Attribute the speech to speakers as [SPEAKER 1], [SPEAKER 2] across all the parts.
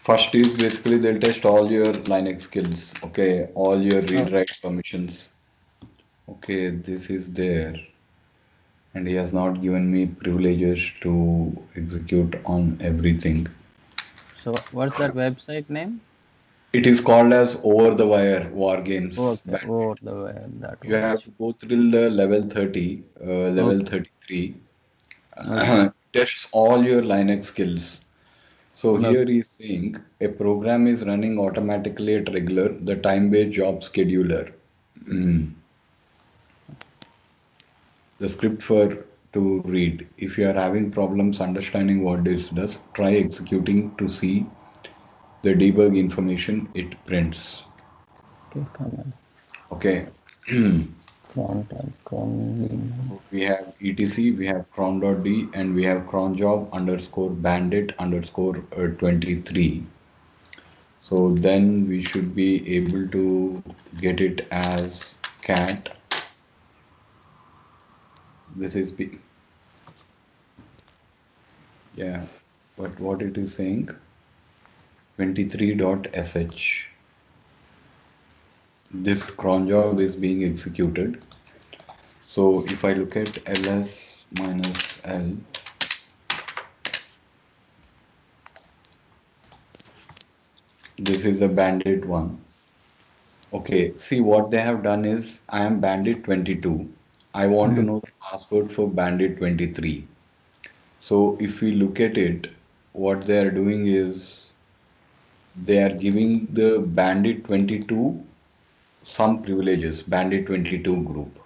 [SPEAKER 1] First is basically they'll test all your Linux skills. Okay, all your
[SPEAKER 2] Oh,
[SPEAKER 1] read-write permissions. Okay, this is there, and he has not given me privileges to execute on everything.
[SPEAKER 2] so what's that website name?
[SPEAKER 1] It is called as over the wire war games.
[SPEAKER 2] Okay, over the web that
[SPEAKER 1] You have
[SPEAKER 2] watch.
[SPEAKER 1] to go through the level 30, level
[SPEAKER 2] Okay,
[SPEAKER 1] 33.
[SPEAKER 2] okay,
[SPEAKER 1] Tests all your Linux skills. So here
[SPEAKER 2] okay.
[SPEAKER 1] he is saying a program is running automatically at regular, the time-based job scheduler. The script for to read. If you are having problems understanding what this does, try executing to see the debug information it prints.
[SPEAKER 2] Okay, come on.
[SPEAKER 1] Okay.
[SPEAKER 2] Contact, con.
[SPEAKER 1] We have etc, we have cron.d, and we have cronjob underscore bandit underscore 23. So then we should be able to get it as cat. This is yeah, but what it is saying 23.sh. This cron job is being executed. So if I look at ls minus l, this is the bandit one. Okay, see what they have done is I am bandit 22. I want to
[SPEAKER 2] Hmm.
[SPEAKER 1] know the password for bandit 23. So if we look at it, what they are doing is they are giving the bandit 22 some privileges, bandit 22 group.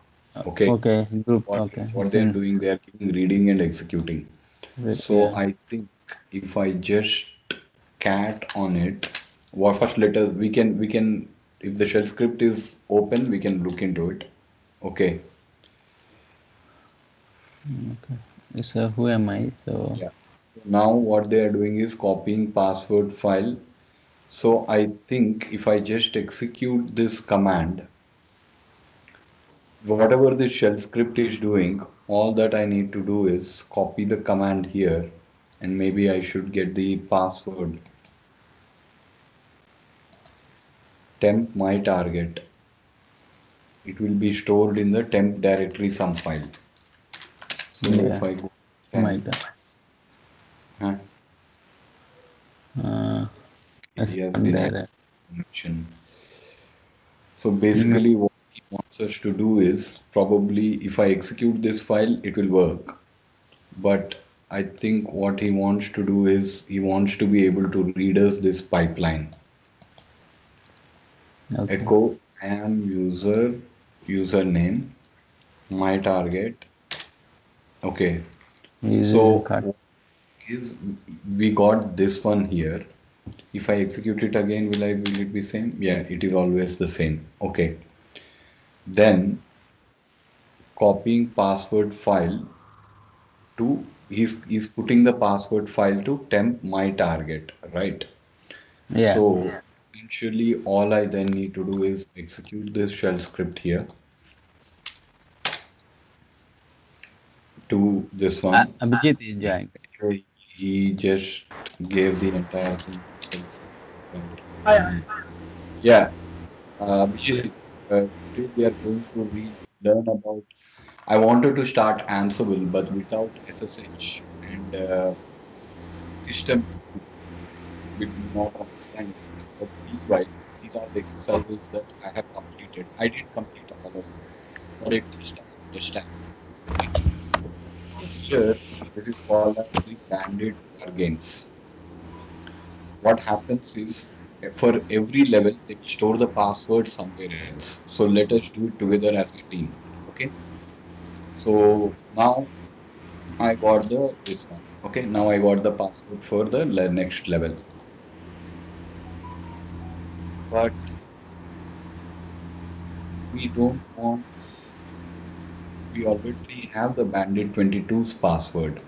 [SPEAKER 1] Okay,
[SPEAKER 2] Okay, group.
[SPEAKER 1] what
[SPEAKER 2] Okay,
[SPEAKER 1] what they are
[SPEAKER 2] sin.
[SPEAKER 1] doing, they are giving reading and executing. So
[SPEAKER 2] Yeah.
[SPEAKER 1] I think if I just cat on it, well, first let us we can if the shell script is open, we can look into it. Okay,
[SPEAKER 2] Okay. So who am I? So
[SPEAKER 1] yeah. Now what they are doing is copying password file. So I think if I just execute this command, whatever the shell script is doing, all that I need to do is copy the command here, and maybe I should get the password temp my target. It will be stored in the temp directory some file. So if
[SPEAKER 2] yeah,
[SPEAKER 1] I go
[SPEAKER 2] my
[SPEAKER 1] temp,
[SPEAKER 2] turn.
[SPEAKER 1] huh,
[SPEAKER 2] Uh,
[SPEAKER 1] he has denied
[SPEAKER 2] there.
[SPEAKER 1] permission. So
[SPEAKER 2] Mm,
[SPEAKER 1] basically what he wants us to do is probably if I execute this file, it will work. But I think what he wants to do is he wants to be able to read us this pipeline.
[SPEAKER 2] okay.
[SPEAKER 1] Echo am user username my target. Okay,
[SPEAKER 2] User
[SPEAKER 1] so
[SPEAKER 2] cut.
[SPEAKER 1] what is we got this one here. If I execute it again, will it be same? Yeah, it is always the same. Okay, then copying password file to he's putting the password file to temp my target, right?
[SPEAKER 2] Yeah.
[SPEAKER 1] So essentially all I then need to do is execute this shell script here to this one.
[SPEAKER 2] Abhijit is joined.
[SPEAKER 1] Anyway, he just gave the entire thing himself.
[SPEAKER 3] Hi, hi.
[SPEAKER 1] Yeah, Abhijit, today we are going to learn about. I wanted to start Ansible, but without SSH and system will not understand it. But meanwhile, these are the exercises that I have completed. I didn't complete all of them, but at least I understand. Okay. Here, this is called as the bandit war games. What happens is for every level, they will store the password somewhere else. So let us do it together as a team. Okay. So now I got the this one. Okay. Now I got the password for the next level. But we don't want, we already have the bandit 22's password,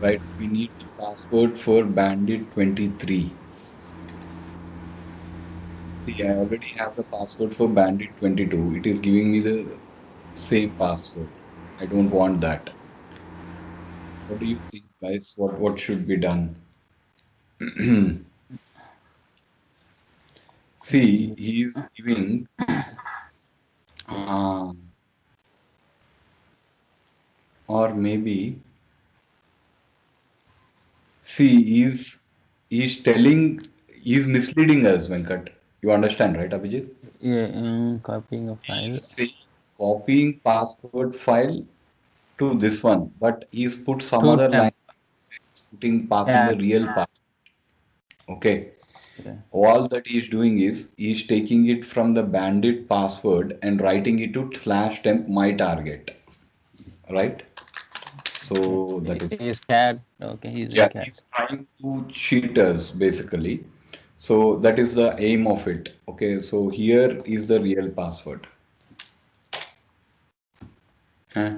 [SPEAKER 1] right? We need the password for bandit 23. See, I already have the password for bandit 22. It is giving me the same password. I don't want that. What do you think, guys? What should be done? See, he is giving, uh, or maybe, see, he's telling, he's misleading us, Venkat. You understand, right, Abhijit?
[SPEAKER 2] Yeah, copying a
[SPEAKER 1] He's
[SPEAKER 2] file.
[SPEAKER 1] saying copying password file to this one, but he's put some
[SPEAKER 2] Two
[SPEAKER 1] other line,
[SPEAKER 2] temp.
[SPEAKER 1] putting passing
[SPEAKER 2] Yeah,
[SPEAKER 1] the real password. Okay.
[SPEAKER 2] yeah.
[SPEAKER 1] All that he's doing is he's taking it from the bandit password and writing it to slash temp my target. Right?
[SPEAKER 2] Okay.
[SPEAKER 1] So that is,
[SPEAKER 2] He's cat. Okay, he's using
[SPEAKER 1] yeah,
[SPEAKER 2] cat.
[SPEAKER 1] he's trying to cheat us basically. So that is the aim of it. Okay, so here is the real password. Huh?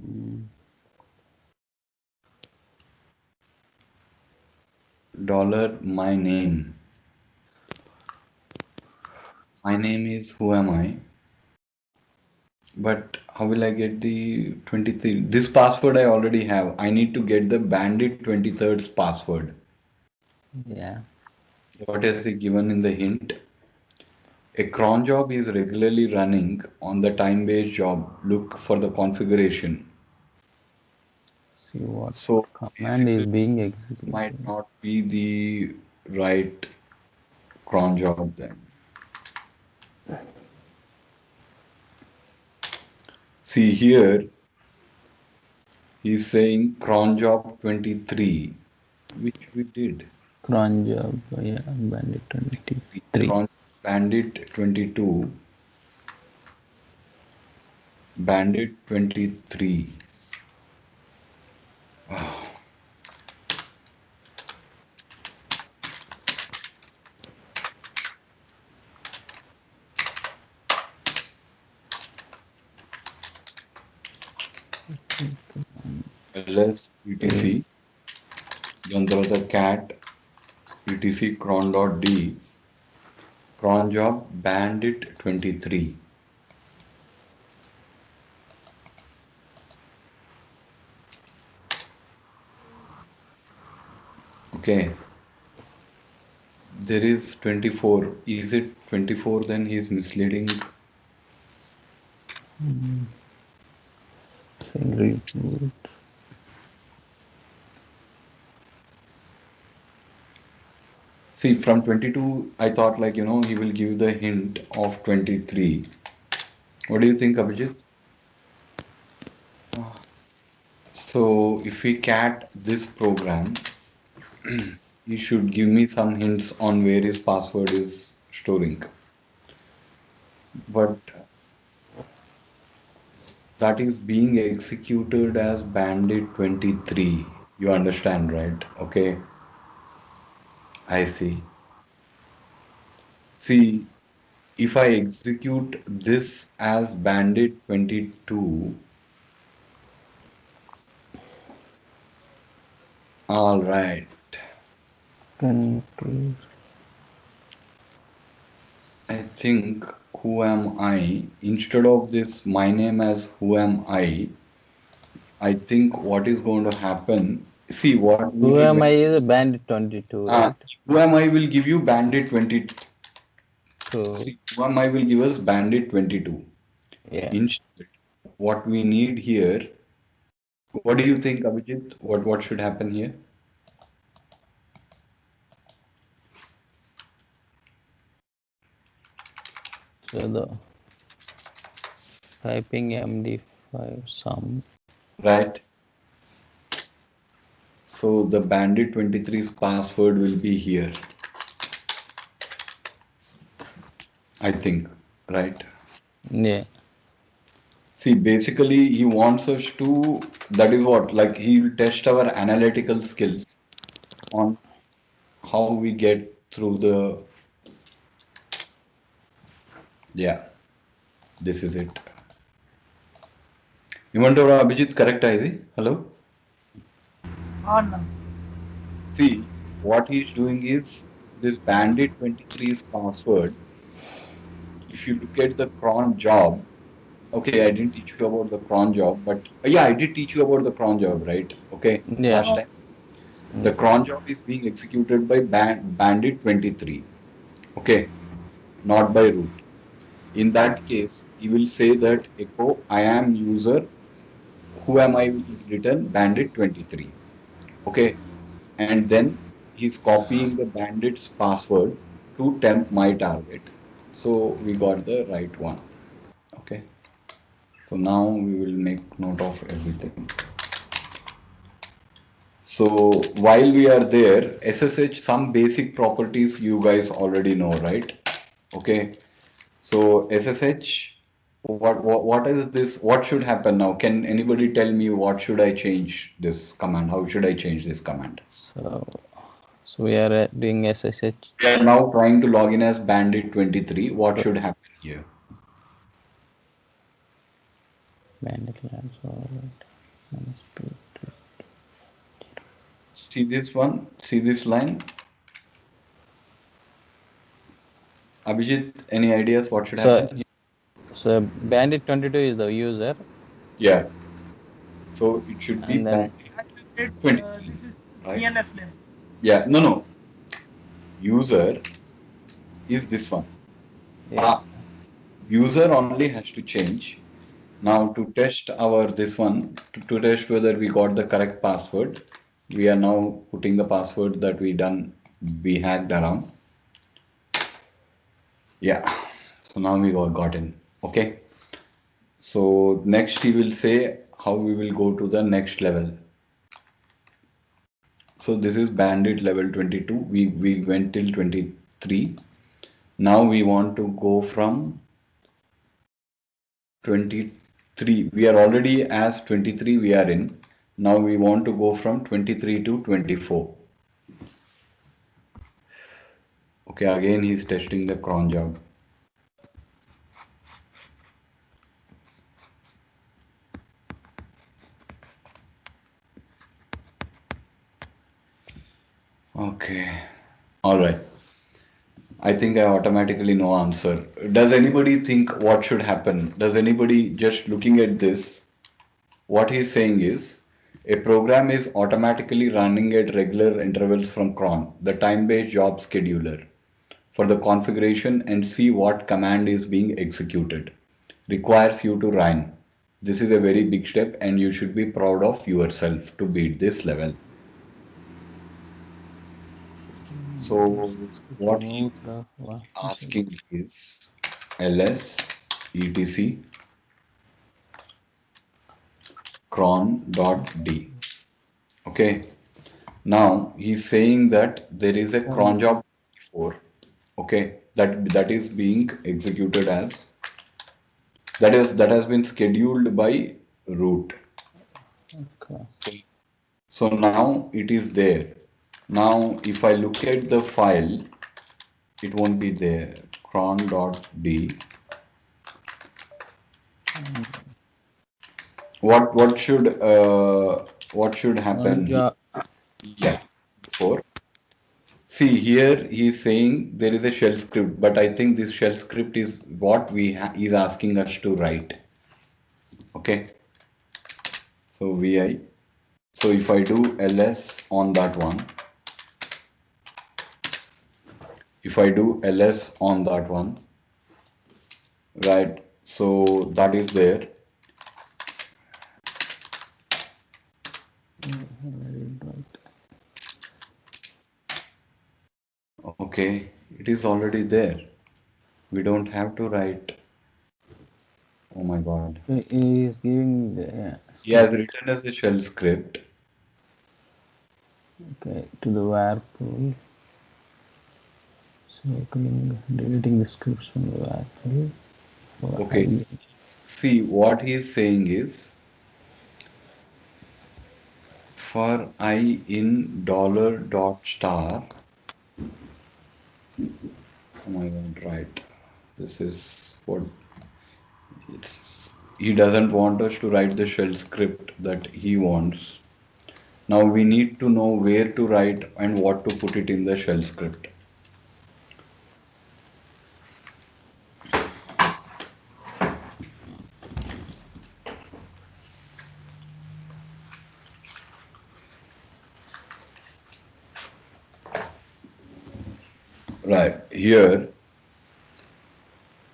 [SPEAKER 2] Mm,
[SPEAKER 1] Dollar my name. My name is who am I? But how will I get the 23? This password I already have. I need to get the bandit 23rd's password.
[SPEAKER 2] yeah.
[SPEAKER 1] What has he given in the hint? A cron job is regularly running on the time-based job. Look for the configuration.
[SPEAKER 2] See what
[SPEAKER 1] So
[SPEAKER 2] command is
[SPEAKER 1] basically,
[SPEAKER 2] being
[SPEAKER 1] might
[SPEAKER 2] executed.
[SPEAKER 1] not be the right cron job then. See here, he's saying cron job 23, which we did.
[SPEAKER 2] Cron job. Yeah, bandit 23.
[SPEAKER 1] Cron bandit 22, bandit 23. ls
[SPEAKER 2] Okay.
[SPEAKER 1] etc, then there was a cat etc cron.d, cron job bandit 23. Okay, there is 24. Is it 24 then he is misleading?
[SPEAKER 2] Saying reboot.
[SPEAKER 1] See, from 22, I thought like, he will give the hint of 23. What do you think, Abhijit? So, if we cat this program, he should give me some hints on where his password is storing. But that is being executed as bandit 23. You understand, right? Okay, I see. See, if I execute this as bandit 22, all right.
[SPEAKER 2] Control.
[SPEAKER 1] I think who am I? Instead of this my name as who am I think what is going to happen. See what we
[SPEAKER 2] Who
[SPEAKER 1] did
[SPEAKER 2] am
[SPEAKER 1] when
[SPEAKER 2] I is a bandit 22, right?
[SPEAKER 1] who am I will give you bandit 20.
[SPEAKER 2] So,
[SPEAKER 1] See, who am I will give us bandit 22.
[SPEAKER 2] yeah.
[SPEAKER 1] Instead, what we need here, what do you think, Abhijit? What should happen here?
[SPEAKER 2] So the typing MD5 sum.
[SPEAKER 1] Right. So the bandit 23's password will be here, I think, right?
[SPEAKER 2] Yeah.
[SPEAKER 1] See, basically, he wants us to, that is what, like, he will test our analytical skills on how we get through the, yeah, this is it. Imantora Abhijit, correct, Izi? Hello?
[SPEAKER 3] On now.
[SPEAKER 1] See, what he's doing is this bandit 23's password. If you look at the cron job, okay, I didn't teach you about the cron job, but yeah, I did teach you about the cron job, right? Okay,
[SPEAKER 2] Yeah.
[SPEAKER 1] last
[SPEAKER 3] No.
[SPEAKER 1] time. The
[SPEAKER 2] Yeah.
[SPEAKER 1] cron job is being executed by bandit 23. Okay, not by root. In that case, he will say that echo I am user, who am I will return bandit 23. Okay, and then he's copying the bandit's password to tempt my target. So we got the right one. Okay, so now we will make note of everything. So while we are there, SSH, some basic properties you guys already know, right? Okay. So SSH, what is this? What should happen now? Can anybody tell me what should I change this command? How should I change this command?
[SPEAKER 2] So we are doing SSH
[SPEAKER 1] We are now trying to log in as Bandit 23. What should happen here?
[SPEAKER 2] bandit labs forward.
[SPEAKER 1] See this one? See this line? Abhijit, any ideas what should
[SPEAKER 2] So
[SPEAKER 1] happen?
[SPEAKER 2] so bandit 22 is the user,
[SPEAKER 1] Yeah. So it should be
[SPEAKER 2] and then
[SPEAKER 1] Bandit
[SPEAKER 3] As you said,
[SPEAKER 1] 23,
[SPEAKER 3] this is
[SPEAKER 1] right?
[SPEAKER 3] DNS name.
[SPEAKER 1] Yeah. No, no. User is this one.
[SPEAKER 2] yeah.
[SPEAKER 1] User only has to change. Now to test our this one, to test whether we got the correct password, we are now putting the password that we hacked around. Yeah. So now we got in. Okay. So next he will say how we will go to the next level. So this is bandit level 22. We went till 23. Now we want to go from 23. We are already as 23 we are in. Now we want to go from 23 to 24. Okay, again he's testing the cron job. Okay. All right. I think I automatically know answer. Does anybody think what should happen? Does anybody just looking at this, what he's saying is a program is automatically running at regular intervals from cron, the time-based job scheduler, for the configuration and see what command is being executed. Requires you to run. This is a very big step and you should be proud of yourself to beat this level. So what
[SPEAKER 2] Remove
[SPEAKER 1] he's
[SPEAKER 2] the one.
[SPEAKER 1] asking is ls etc cron.d. Okay. Now he's saying that there is a cron job before. Okay. That is being executed as that has been scheduled by root.
[SPEAKER 2] Okay.
[SPEAKER 1] So now it is there. Now if I look at the file, it won't be there. Cron.d. What should
[SPEAKER 2] One
[SPEAKER 1] happen here?
[SPEAKER 2] job.
[SPEAKER 1] Yeah. Before. See here he's saying there is a shell script, but I think this shell script is what is asking us to write. Okay. So vi. So if I do ls on that one, if I do ls on that one, right? So that is there. Okay, it is already there. We don't have to write. Oh my God.
[SPEAKER 2] He is giving the
[SPEAKER 1] He has
[SPEAKER 2] script.
[SPEAKER 1] written as a shell script.
[SPEAKER 2] Okay, to the var pool. So deleting the scripts from the var pool for
[SPEAKER 1] Okay.
[SPEAKER 2] I.
[SPEAKER 1] See, what he is saying is for I in dollar dot star. Oh my God, right. This is what it's. He doesn't want us to write the shell script that he wants. Now we need to know where to write and what to put it in the shell script. Right. Here,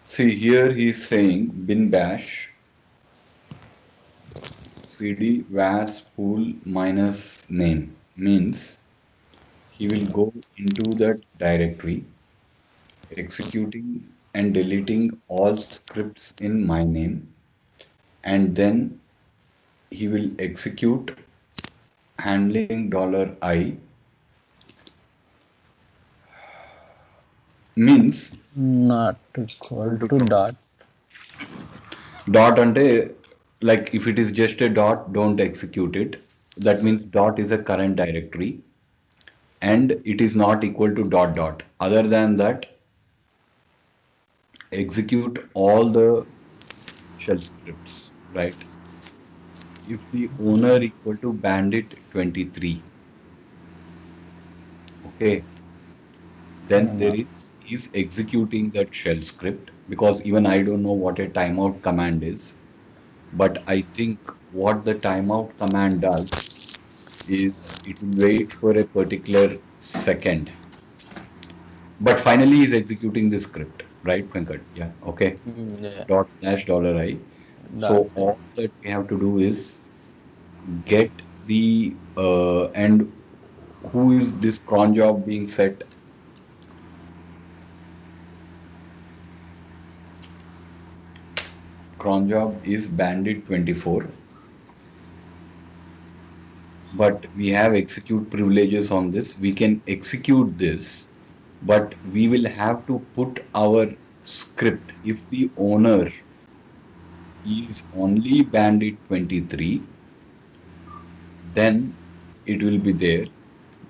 [SPEAKER 1] see here he's saying bin bash cd var spool minus name means he will go into that directory, executing and deleting all scripts in my name, and then he will execute handling $I means
[SPEAKER 2] Not equal to dot.
[SPEAKER 1] dot ante, like if it is just a dot, don't execute it. That means dot is a current directory and it is not equal to dot dot. Other than that, execute all the shell scripts, right? If the owner equal to bandit 23, okay, then
[SPEAKER 2] No.
[SPEAKER 1] there is executing that shell script because even I don't know what a timeout command is. But I think what the timeout command does is it will wait for a particular second. But finally, he's executing the script, right, Venkat? Yeah, okay.
[SPEAKER 2] Yeah.
[SPEAKER 1] Dot slash dollar I.
[SPEAKER 2] Dot.
[SPEAKER 1] So all that we have to do is get the and who is this cron job being set? Cron job is bandit 24, but we have execute privileges on this. We can execute this, but we will have to put our script. If the owner is only bandit 23, then it will be there.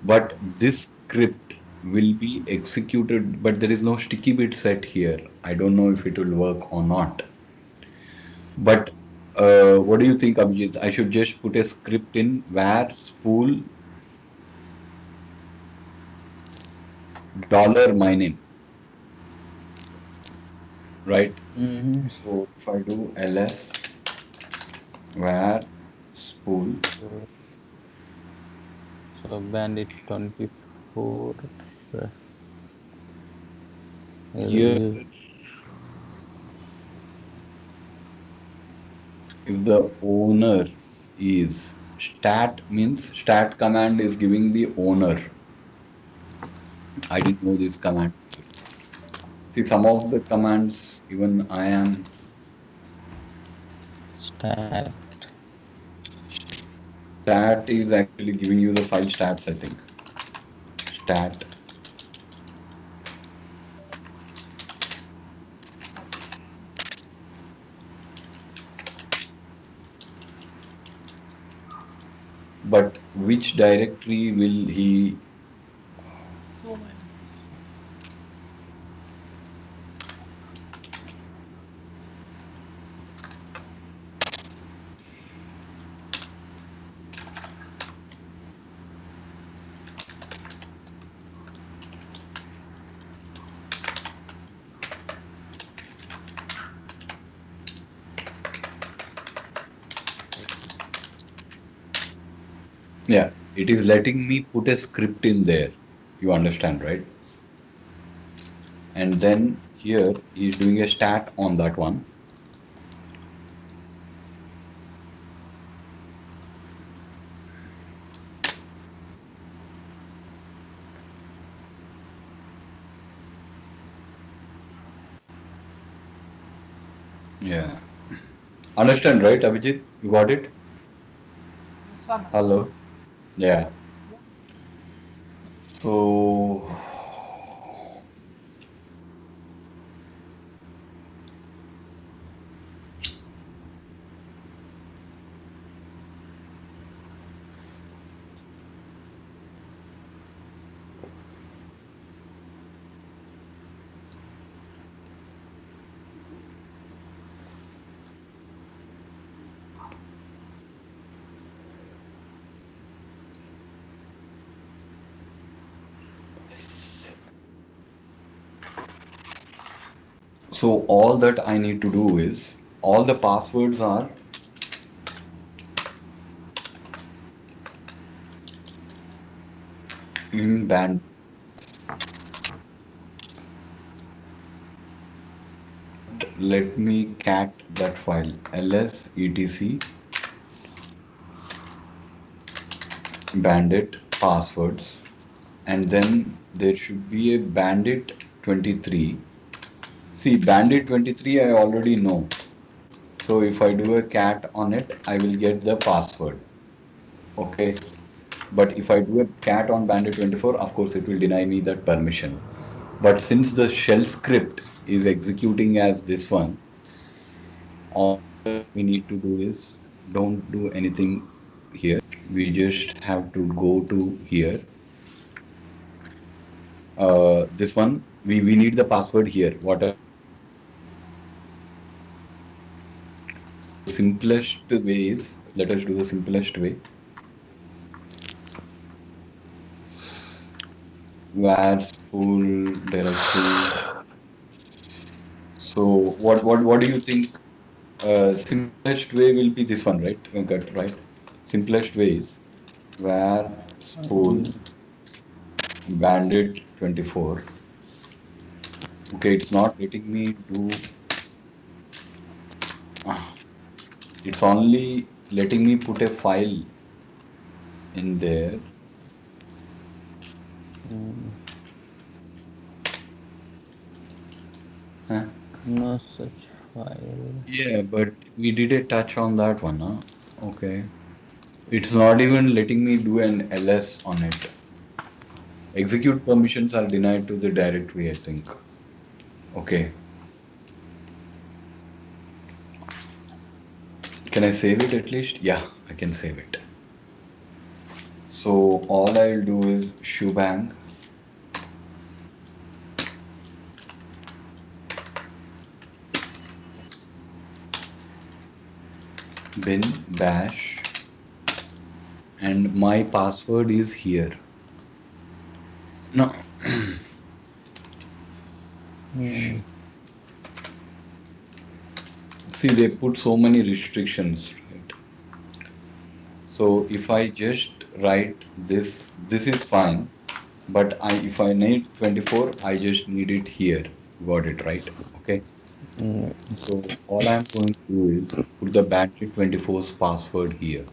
[SPEAKER 1] But this script will be executed, but there is no sticky bit set here. I don't know if it will work or not. But what do you think, Abhijit? I should just put a script in var spool dollar my name, right?
[SPEAKER 2] Mm-hmm.
[SPEAKER 1] So if I do ls var spool,
[SPEAKER 2] So bandit 24. uh,
[SPEAKER 1] here
[SPEAKER 2] Will
[SPEAKER 1] if the owner is stat means stat command is giving the owner. I didn't know this command. See, some of the commands, even I am,
[SPEAKER 2] stat.
[SPEAKER 1] stat is actually giving you the file stats, I think. Stat, but which directory will he,
[SPEAKER 3] So many.
[SPEAKER 1] yeah, it is letting me put a script in there. You understand, right? And then here he is doing a stat on that one. Yeah. Understand, right, Abhijit? You got it?
[SPEAKER 3] Yes, Anna.
[SPEAKER 1] Hello? Yeah.
[SPEAKER 3] Yeah.
[SPEAKER 1] So, so all that I need to do is all the passwords are in band. let me cat that file ls etc bandit passwords, and then there should be a bandit 23. See, bandit 23 I already know. So if I do a cat on it, I will get the password. Okay. But if I do a cat on bandit 24, of course it will deny me that permission. But since the shell script is executing as this one, all that we need to do is don't do anything here. We just have to go to here. This one, we need the password here, whatever we have created. So simplest way is, let us do the simplest way. Var spool directory. So what do you think? Simplest way will be this one, right? Venkat, right? Simplest way is var spool
[SPEAKER 2] Mm,
[SPEAKER 1] bandit 24. Okay, it's not letting me do. ah, It's only letting me put a file in there.
[SPEAKER 2] mm,
[SPEAKER 1] Huh?
[SPEAKER 2] no such file.
[SPEAKER 1] Yeah, but we did a touch on that one, huh? Okay. It's not even letting me do an ls on it. Execute permissions are denied to the directory, I think. Okay. Can I save it at least? Yeah, I can save it. So all I'll do is shebang bin bash and my password is here. No,
[SPEAKER 2] Mm,
[SPEAKER 1] see they put so many restrictions, right? So if I just write this, this is fine. But if I need 24, I just need it here. Got it right? Okay.
[SPEAKER 2] mm,
[SPEAKER 1] So all I'm going to do is put the bandit 24's password here.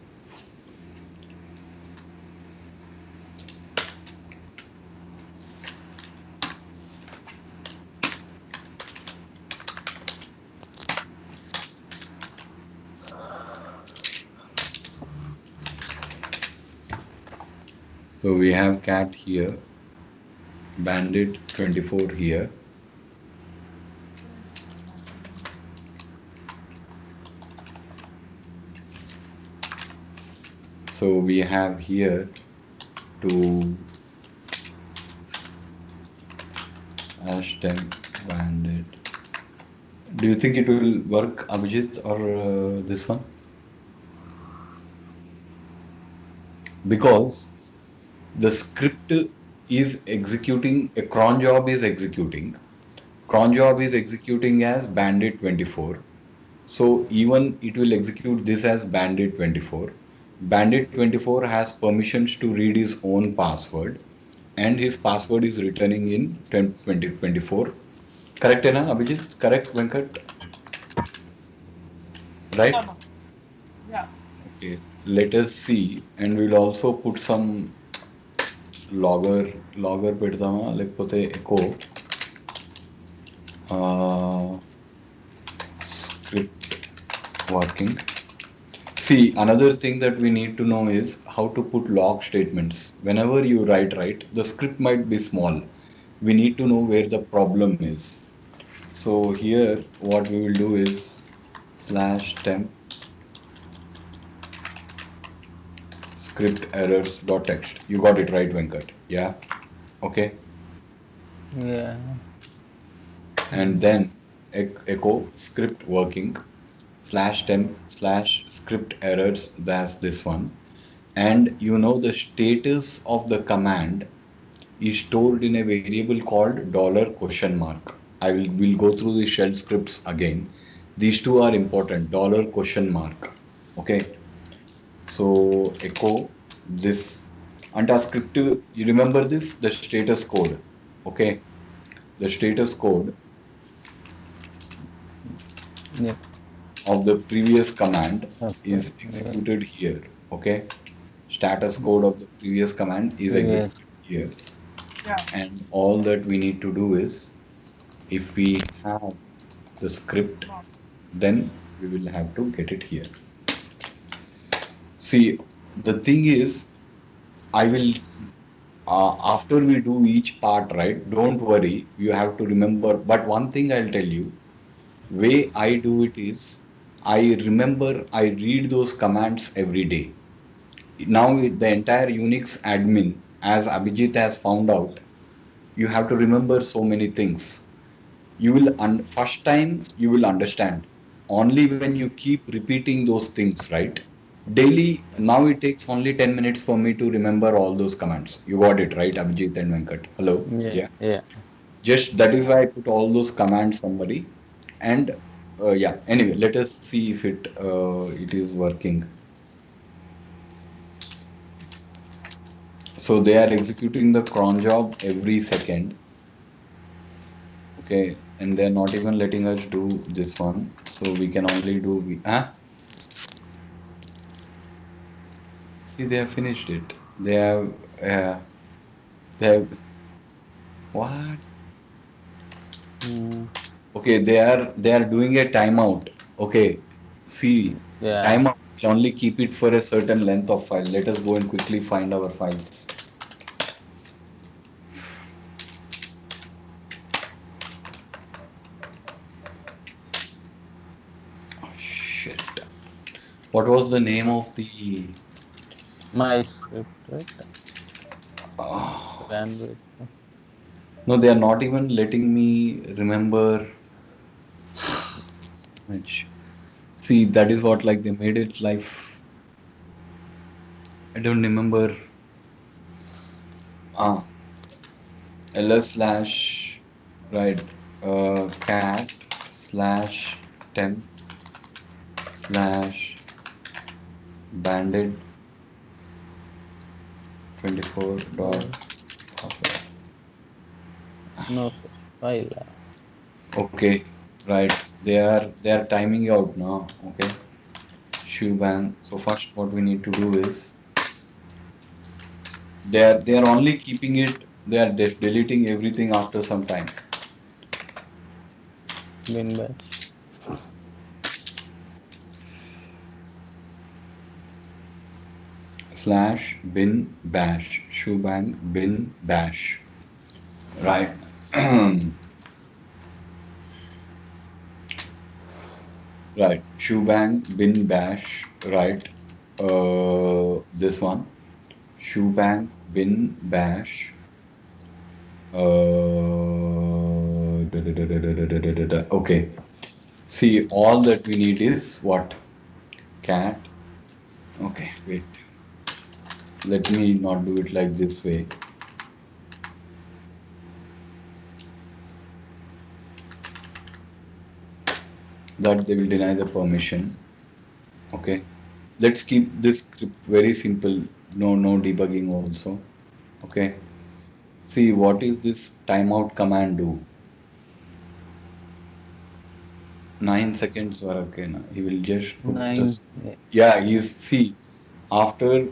[SPEAKER 1] So we have cat here, bandit 24 here. So we have here to hashtag bandit. Do you think it will work, Abhijit, or this one? Because the script is executing, a cron job is executing. Cron job is executing as bandit 24. So even it will execute this as bandit 24. Bandit 24 has permissions to read his own password and his password is returning in 2024. Correct, है ना, Abhijit? Correct, Venkat?
[SPEAKER 3] Yes,
[SPEAKER 1] Right?
[SPEAKER 3] Anna. Yeah.
[SPEAKER 1] Okay. Let us see, and we'll also put some logger పెడదామా లేకపోతే echo script working. See, another thing that we need to know is how to put log statements. Whenever you write, right, the script might be small. We need to know where the problem is. So here, what we will do is slash temp script errors dot text. You got it right, Venkat. Yeah. Okay.
[SPEAKER 2] yeah.
[SPEAKER 1] And then echo script working slash temp slash script errors. That's this one. And you know the status of the command is stored in a variable called dollar question mark. I will go through the shell scripts again. These two are important. Dollar question mark. Okay. So echo this. And our script, you remember this? The status code. Okay. The status code
[SPEAKER 2] Yep.
[SPEAKER 1] of the previous command
[SPEAKER 2] Okay.
[SPEAKER 1] is
[SPEAKER 2] Yeah.
[SPEAKER 1] executed here. Okay, status code of the previous command is
[SPEAKER 2] Yes.
[SPEAKER 1] executed here,
[SPEAKER 3] Yeah.
[SPEAKER 1] and all that we need to do is, if we have the script,
[SPEAKER 3] No.
[SPEAKER 1] then we will have to get it here. See, the thing is, I will after we do each part, right? Don't worry, you have to remember. But one thing I'll tell you, way I do it is, I remember, I read those commands every day. Now the entire Unix admin, as Abhijit has found out, you have to remember so many things. You will first time you will understand. Only when you keep repeating those things, right? Daily, now it takes only 10 minutes for me to remember all those commands. You got it, right, Abhijit and Venkat? Hello?
[SPEAKER 2] Yeah.
[SPEAKER 1] Yeah.
[SPEAKER 2] Yeah.
[SPEAKER 1] Just that is why I put all those commands summary. And yeah, anyway, let us see if it is working. So they are executing the cron job every second. Okay, and they're not even letting us do this one. So we can only do see, they have finished it. Uh, they have what?
[SPEAKER 2] Mm,
[SPEAKER 1] Okay, they are doing a timeout. Okay, see,
[SPEAKER 2] yeah.
[SPEAKER 1] timeout will only keep it for a certain length of file. Let us go and quickly find our files. Oh, shit. What was the name of the?
[SPEAKER 2] My script, right?
[SPEAKER 1] Oh,
[SPEAKER 2] Bandwidth.
[SPEAKER 1] no, they are not even letting me remember much. See, that is what, like, they made it life. I don't remember. Ah, ls slash right cat slash temp slash bandit 24 dot.
[SPEAKER 2] Oh, no such file.
[SPEAKER 1] Okay, right. They are timing out now. Okay, shoe bang. So first, what we need to do is, they are only keeping it. They are deleting everything after some time.
[SPEAKER 2] Bin bash.
[SPEAKER 1] Slash bin bash shoe bang bin bash. Right. Right. Shoebang, bin bash, right. This one. Shoebang, bin bash. Okay. See, all that we need is what? Cat. Okay, wait. Let me not do it like this way. That they will deny the permission. Okay. Let's keep this script very simple. No debugging also. Okay. See, what is this timeout command do? 9 seconds or okay na. He will just put
[SPEAKER 2] Nine.
[SPEAKER 1] this.
[SPEAKER 2] Yeah.
[SPEAKER 1] Yeah, he's see after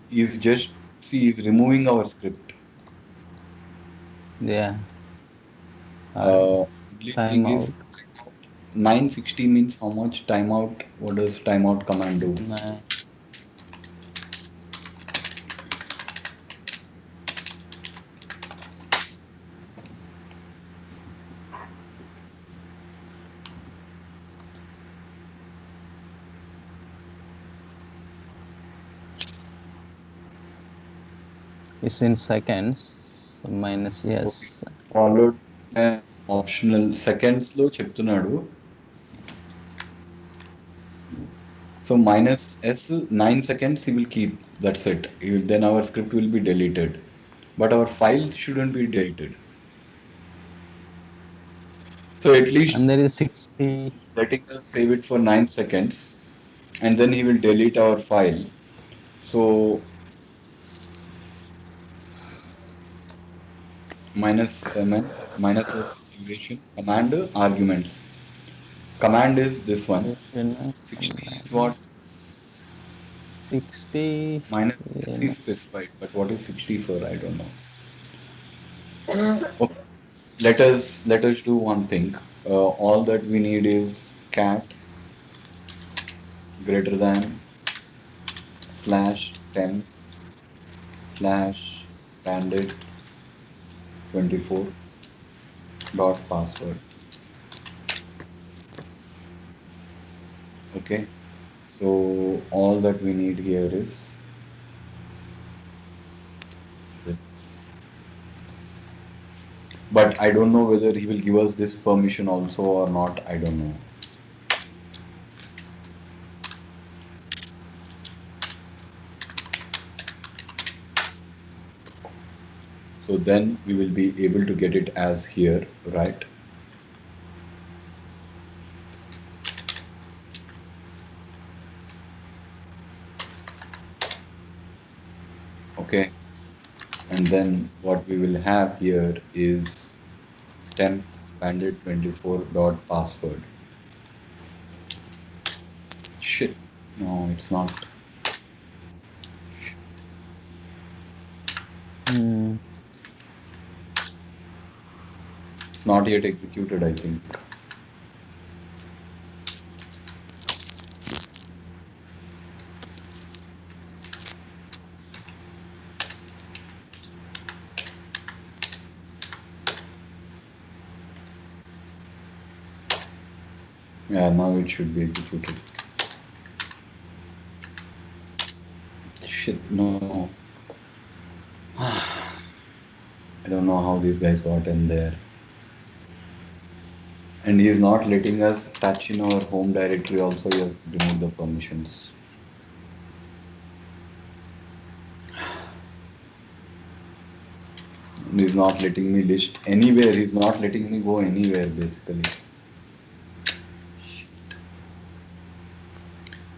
[SPEAKER 1] he's just see he's removing our script.
[SPEAKER 2] Yeah. And
[SPEAKER 1] Only thing is
[SPEAKER 2] timeout.
[SPEAKER 1] timeout 960 means how much timeout? What does timeout command do?
[SPEAKER 2] Nine. Is in seconds. So minus
[SPEAKER 1] Okay.
[SPEAKER 2] yes.
[SPEAKER 1] Followed by optional seconds లో చెప్తున్నాడు. So minus s 9 seconds he will keep. That's it. Then our script will be deleted. But our file shouldn't be deleted. So at least
[SPEAKER 2] And there is 60.
[SPEAKER 1] letting us save it for 9 seconds, and then he will delete our file. So minus 7 minus s duration command arguments. Command is this one.
[SPEAKER 2] Written
[SPEAKER 1] 60 is
[SPEAKER 2] command
[SPEAKER 1] what?
[SPEAKER 2] 60.
[SPEAKER 1] Minus S
[SPEAKER 2] Yeah.
[SPEAKER 1] is specified, but what is 60 for? I don't know. Okay. Let us do one thing. All that we need is cat greater than slash temp slash bandit 24 dot password. Okay. So all that we need here is this. But I don't know whether he will give us this permission also or not. I don't know. So then we will be able to get it as here, right? Okay. And then what we will have here is temp bandit 24 dot password. Shit. No, it's not.
[SPEAKER 2] Hmm.
[SPEAKER 1] It's not yet executed, I think. Yeah, now it should be executed. Shit, no. I don't know how these guys got in there. And he is not letting us touch in our home directory also. He has removed the permissions. And he's not letting me list anywhere. He's not letting me go anywhere basically.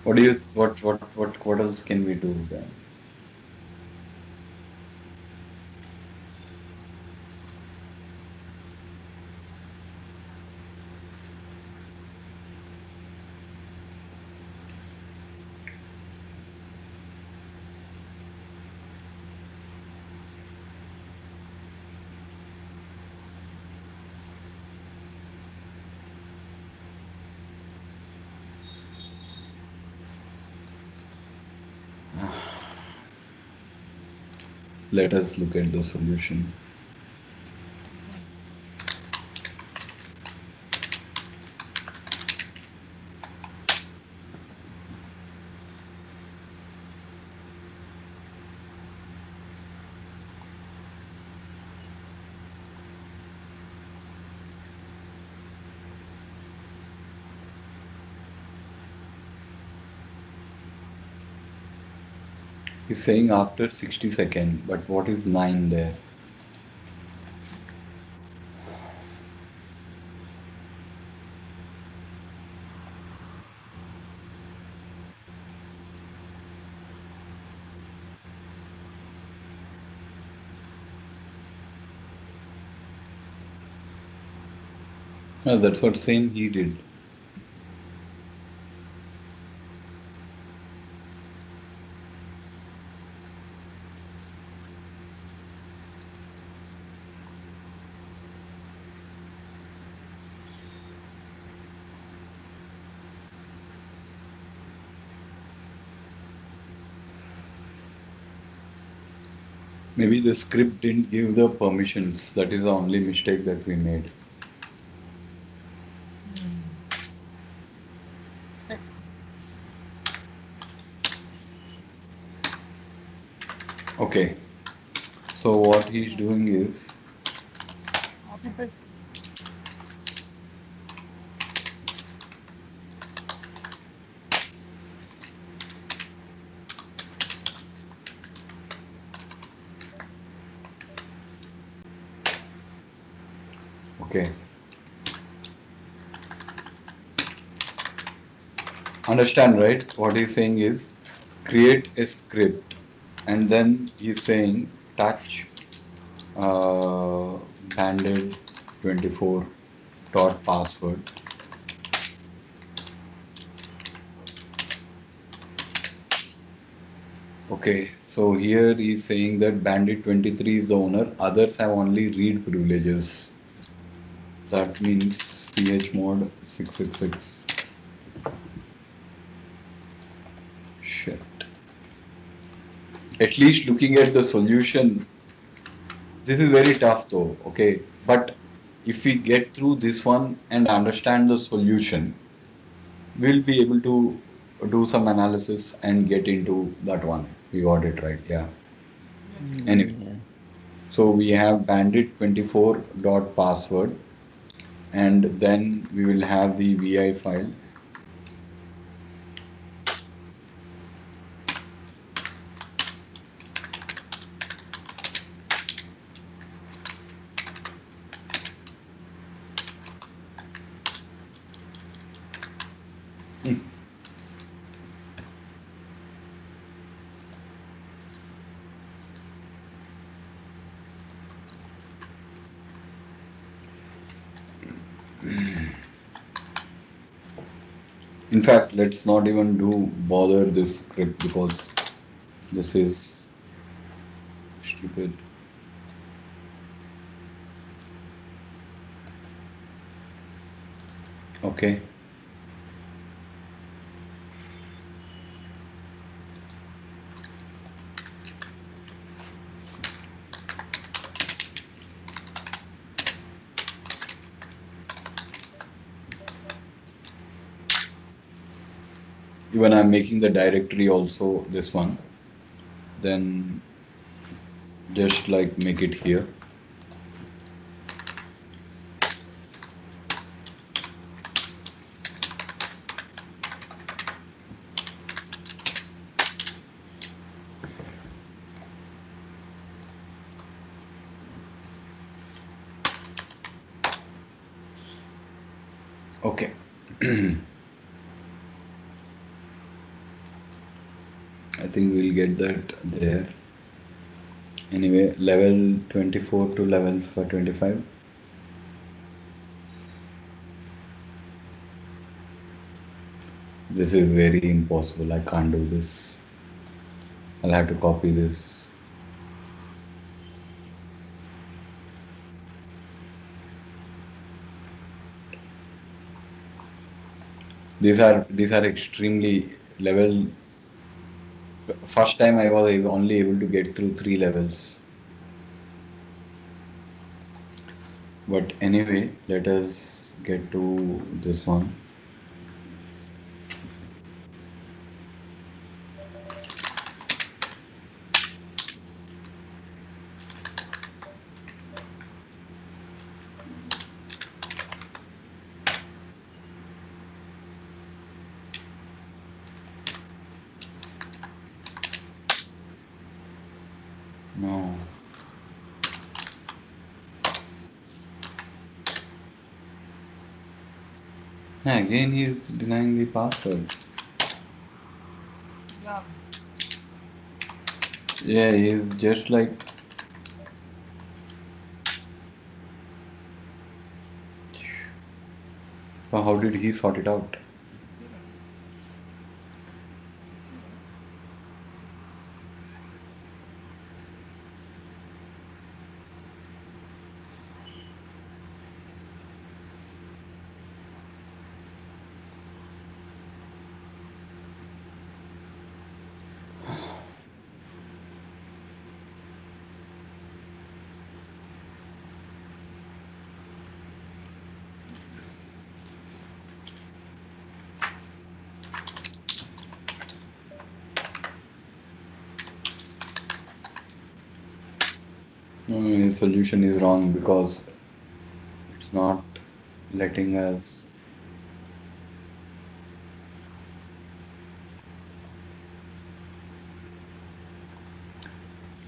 [SPEAKER 1] What do you what else can we do then? Let us look at the solution. He's saying after 60 seconds, but what is 9 there? That's what same he did. Maybe the script didn't give the permissions. That is the only mistake that we made.
[SPEAKER 3] Six.
[SPEAKER 1] Okay, so what he's doing is,
[SPEAKER 3] Copy paste.
[SPEAKER 1] okay, understand, right? What he's saying is create a script, and then he's saying touch banded 24 dot password. Okay, so here he's saying that Bandit 23 is the owner, others have only read privileges. That means chmod 666. Shit. At least looking at the solution, this is very tough though, okay? But if we get through this one and understand the solution, we'll be able to do some analysis and get into that one. We got it right, yeah.
[SPEAKER 3] Yes.
[SPEAKER 1] Anyway,
[SPEAKER 2] Yeah.
[SPEAKER 1] so we have bandit 24 dot password, and then we will have the vi file. In fact, let's not even do bother this script because this is stupid. Okay. Even I'm making the directory also this one. Then just like make it here. Okay. I think we'll get that there. Anyway, level 24 to level for 25. This is very impossible. I can't do this. I'll have to copy this. These are extremely level. First time I was only able to get through three levels. But anyway, let us get to this one. No. Yeah, again, he's denying the password.
[SPEAKER 3] Yeah.
[SPEAKER 1] Yeah, he's just like. So how did he sort it out?
[SPEAKER 3] See that? See that?
[SPEAKER 1] No, his solution is wrong because it's not letting us.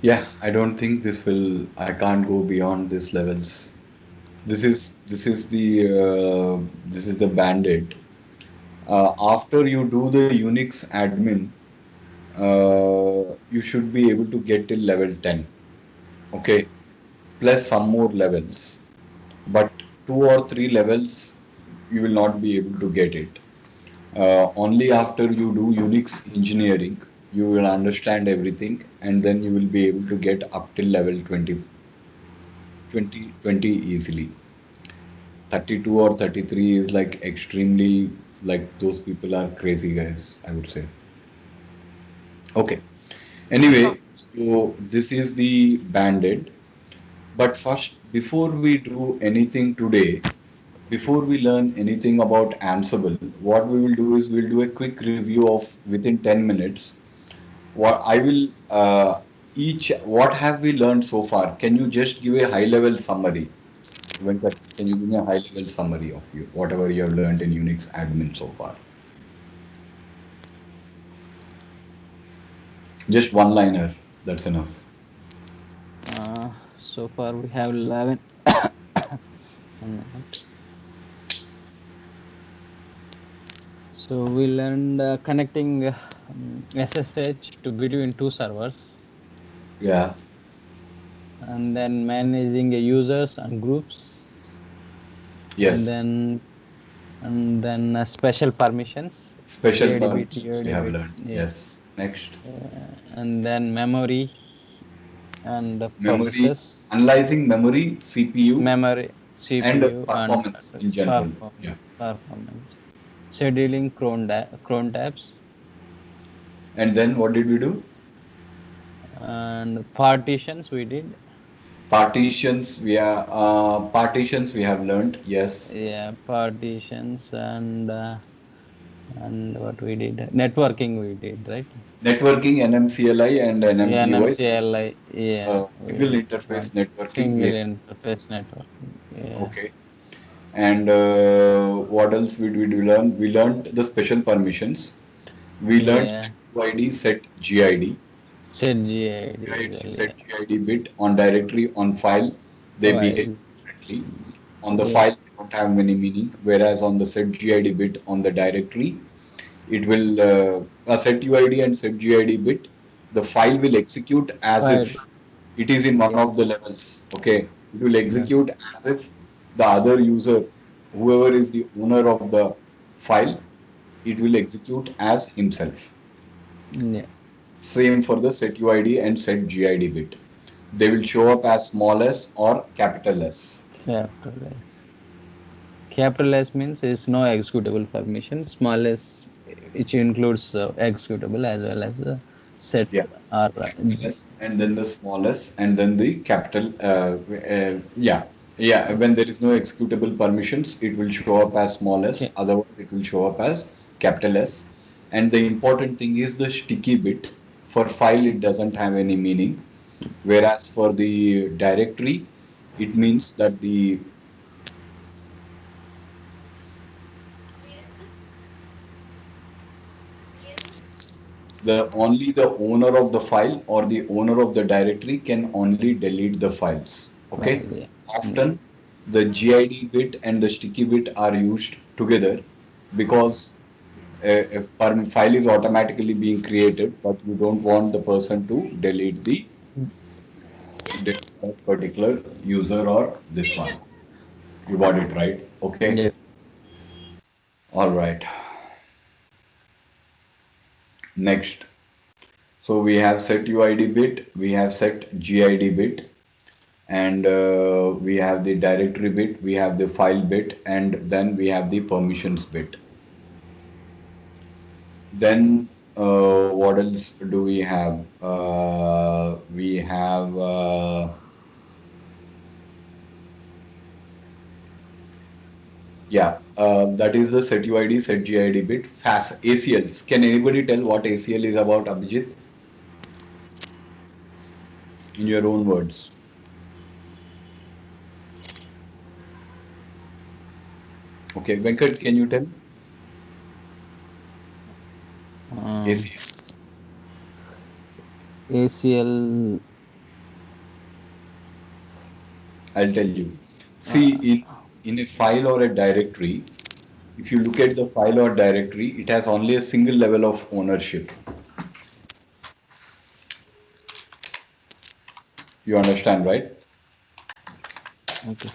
[SPEAKER 1] Yeah, I don't think this will. I can't go beyond these levels. This is the bandit. After you do the Unix admin, you should be able to get till level 10. Okay, plus some more levels. But two or three levels, you will not be able to get it. Only after you do Unix engineering. you will understand everything, and then you will be able to get up till level 20 easily. 32 or 33 is like extremely, like those people are crazy guys, I would say. Okay. Anyway, so this is the banded. But first, before we do anything today, before we learn anything about Ansible, what we will do is we'll do a quick review of within 10 minutes. What I will what have we learned so far? Can you just give a high level summary? Venkat, can you give me a high level summary of you, whatever you have learned in Unix admin so far? Just one liner, that's enough.
[SPEAKER 2] So far we have 11. One minute. So we learned connecting SSH to between two servers,
[SPEAKER 1] Yeah,
[SPEAKER 2] and then managing users and groups, and
[SPEAKER 1] yes.
[SPEAKER 2] then special permissions,
[SPEAKER 1] Special
[SPEAKER 2] TIDB,
[SPEAKER 1] permissions we have
[SPEAKER 2] TIDB,
[SPEAKER 1] learned.
[SPEAKER 2] yeah,
[SPEAKER 1] Yes. Next,
[SPEAKER 2] and then memory and
[SPEAKER 1] memory,
[SPEAKER 2] processes,
[SPEAKER 1] analyzing memory, CPU,
[SPEAKER 2] memory,
[SPEAKER 1] and
[SPEAKER 2] CPU, and
[SPEAKER 1] performance in general. Yeah.
[SPEAKER 2] performance, scheduling cron tabs,
[SPEAKER 1] And then what did we do?
[SPEAKER 2] and partitions we did.
[SPEAKER 1] Partitions we have learned. Yes.
[SPEAKER 2] Yeah, partitions, and what we did, networking we did, right?
[SPEAKER 1] Networking, NMCLI and NMPOI,
[SPEAKER 2] NMCLI, yeah, we
[SPEAKER 1] single
[SPEAKER 2] did
[SPEAKER 1] interface
[SPEAKER 2] one
[SPEAKER 1] networking.
[SPEAKER 2] single
[SPEAKER 1] We
[SPEAKER 2] interface networking. Yeah,
[SPEAKER 1] okay. And what else did we learn? We learned the special permissions. We learned set
[SPEAKER 2] yeah,
[SPEAKER 1] UID, set GID.
[SPEAKER 2] set GID as
[SPEAKER 1] GID,
[SPEAKER 2] well.
[SPEAKER 1] set
[SPEAKER 2] Yeah,
[SPEAKER 1] GID bit on directory, on file, they behave
[SPEAKER 2] file.
[SPEAKER 1] differently. On the
[SPEAKER 2] Yeah,
[SPEAKER 1] file, they don't have any meaning, whereas on the set GID bit on the directory, it will set UID and set GID bit, the file will execute as
[SPEAKER 2] file.
[SPEAKER 1] if it is in one
[SPEAKER 2] Yeah,
[SPEAKER 1] of the levels. Okay, it will
[SPEAKER 2] yeah,
[SPEAKER 1] execute as if the other user, whoever is the owner of the file, it will execute as himself.
[SPEAKER 2] yeah.
[SPEAKER 1] Same for the set UID and set GID bit. They will show up as small s or capital S.
[SPEAKER 2] Capital S. Capital S means is no executable permission. Small s, which includes executable as well as set
[SPEAKER 1] Yeah.
[SPEAKER 2] or
[SPEAKER 1] Capital S and then the small s and then the capital. Yeah. Yeah. When there is no executable permissions, it will show up as small s. Otherwise, it will show up as capital S. And the important thing is the sticky bit. For file, it doesn't have any meaning. Whereas for the directory, it means that the owner of the file or the owner of the directory can only delete the files. Okay.
[SPEAKER 2] file. Yeah, yeah,
[SPEAKER 1] Often the GID bit and the sticky bit are used together because if file is automatically being created, but you don't want the person to delete that particular user or this one. You got it right. Okay.
[SPEAKER 2] yeah.
[SPEAKER 1] All right. Next. So we have set UID bit, we have set GID bit, and we have the directory bit, we have the file bit, and then we have the permissions bit. Then what else do we have? We have yeah, that is the set UID, set GID bit. Fast ACLs. Can anybody tell what ACL is about, Abhijit, in your own words? Okay, Venkat, can you tell
[SPEAKER 2] Um,
[SPEAKER 1] ACL?
[SPEAKER 2] ACL.
[SPEAKER 1] I'll tell you. See,
[SPEAKER 2] Uh,
[SPEAKER 1] in a file or a directory, if you look at the file or directory, it has only a single level of ownership. You understand, right?
[SPEAKER 2] okay.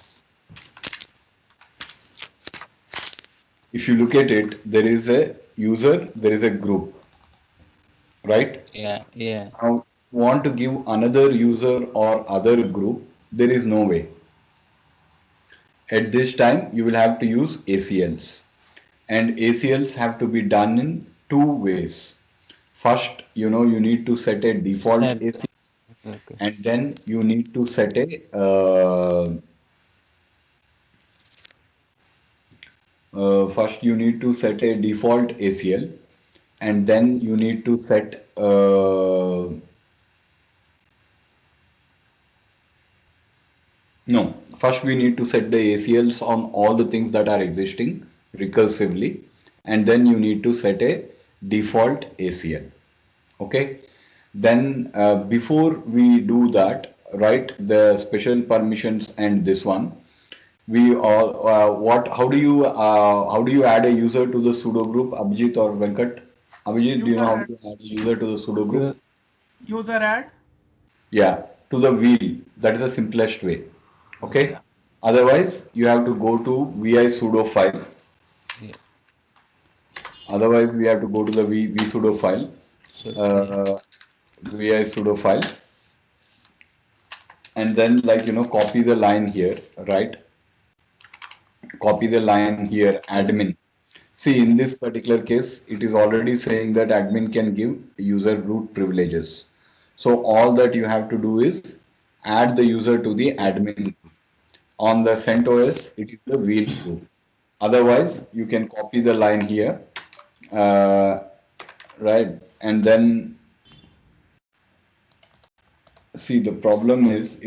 [SPEAKER 1] If you look at it, there is a user, there is a group, right?
[SPEAKER 2] Yeah, yeah.
[SPEAKER 1] Now, want to give another user or other group, there is no way. At this time, you will have to use ACLs. And ACLs have to be done in two ways. First, you need to set a default
[SPEAKER 2] Set.
[SPEAKER 1] ACL,
[SPEAKER 2] Okay, okay.
[SPEAKER 1] and then you need to set a first you need to set a default ACL, and then you need to set no, first we need to set the ACLs on all the things that are existing recursively, and then you need to set a default ACL. Okay. Then before we do that, right, the special permissions and this one, we all how do you add a user to the sudo group, Abhijit or Venkat? Abhijit, do you know
[SPEAKER 3] User
[SPEAKER 1] how
[SPEAKER 3] add,
[SPEAKER 1] to add a user to the sudo group?
[SPEAKER 2] You,
[SPEAKER 3] user add.
[SPEAKER 1] Yeah, to the wheel. That is the simplest way. Okay.
[SPEAKER 3] Yeah.
[SPEAKER 1] Otherwise, you have to go to vi sudo file.
[SPEAKER 2] yeah.
[SPEAKER 1] Otherwise, we have to go to the v sudo file.
[SPEAKER 2] So yeah.
[SPEAKER 1] Uh, vi sudo file, and then copy the line here, right? Copy the line here, admin. See, in
[SPEAKER 2] Yeah.
[SPEAKER 1] this particular case, it is already saying that admin can give user root privileges. So all that you have to do is add the user to the admin group. On the CentOS, it is the wheel group. Otherwise, you can copy the line here, uh, right? And then see, the problem is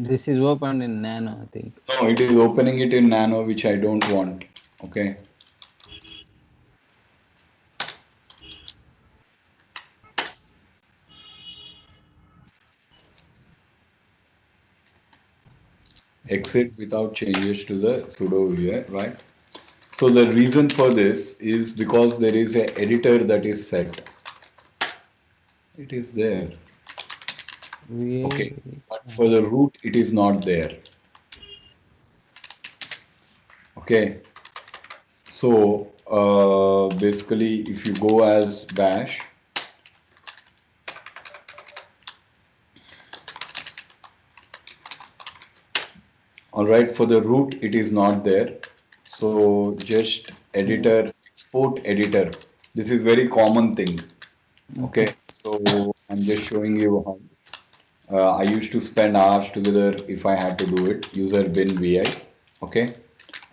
[SPEAKER 2] This is opened in Nano, I think.
[SPEAKER 1] no, it is opening it in Nano, which I don't want. Okay. Exit without changes to the sudo UI, right? So the reason for this is because there is a editor that is set. It is there. Okay.
[SPEAKER 2] We.
[SPEAKER 1] But for the root, it is not there. Okay. So basically, if you go as bash, all right, for the root, it is not there. So just
[SPEAKER 2] Yeah.
[SPEAKER 1] editor, export editor. This is very common thing. Okay.
[SPEAKER 2] Okay.
[SPEAKER 1] So I'm just showing you how. I used to spend hours together if I had to do it. User bin vi, okay,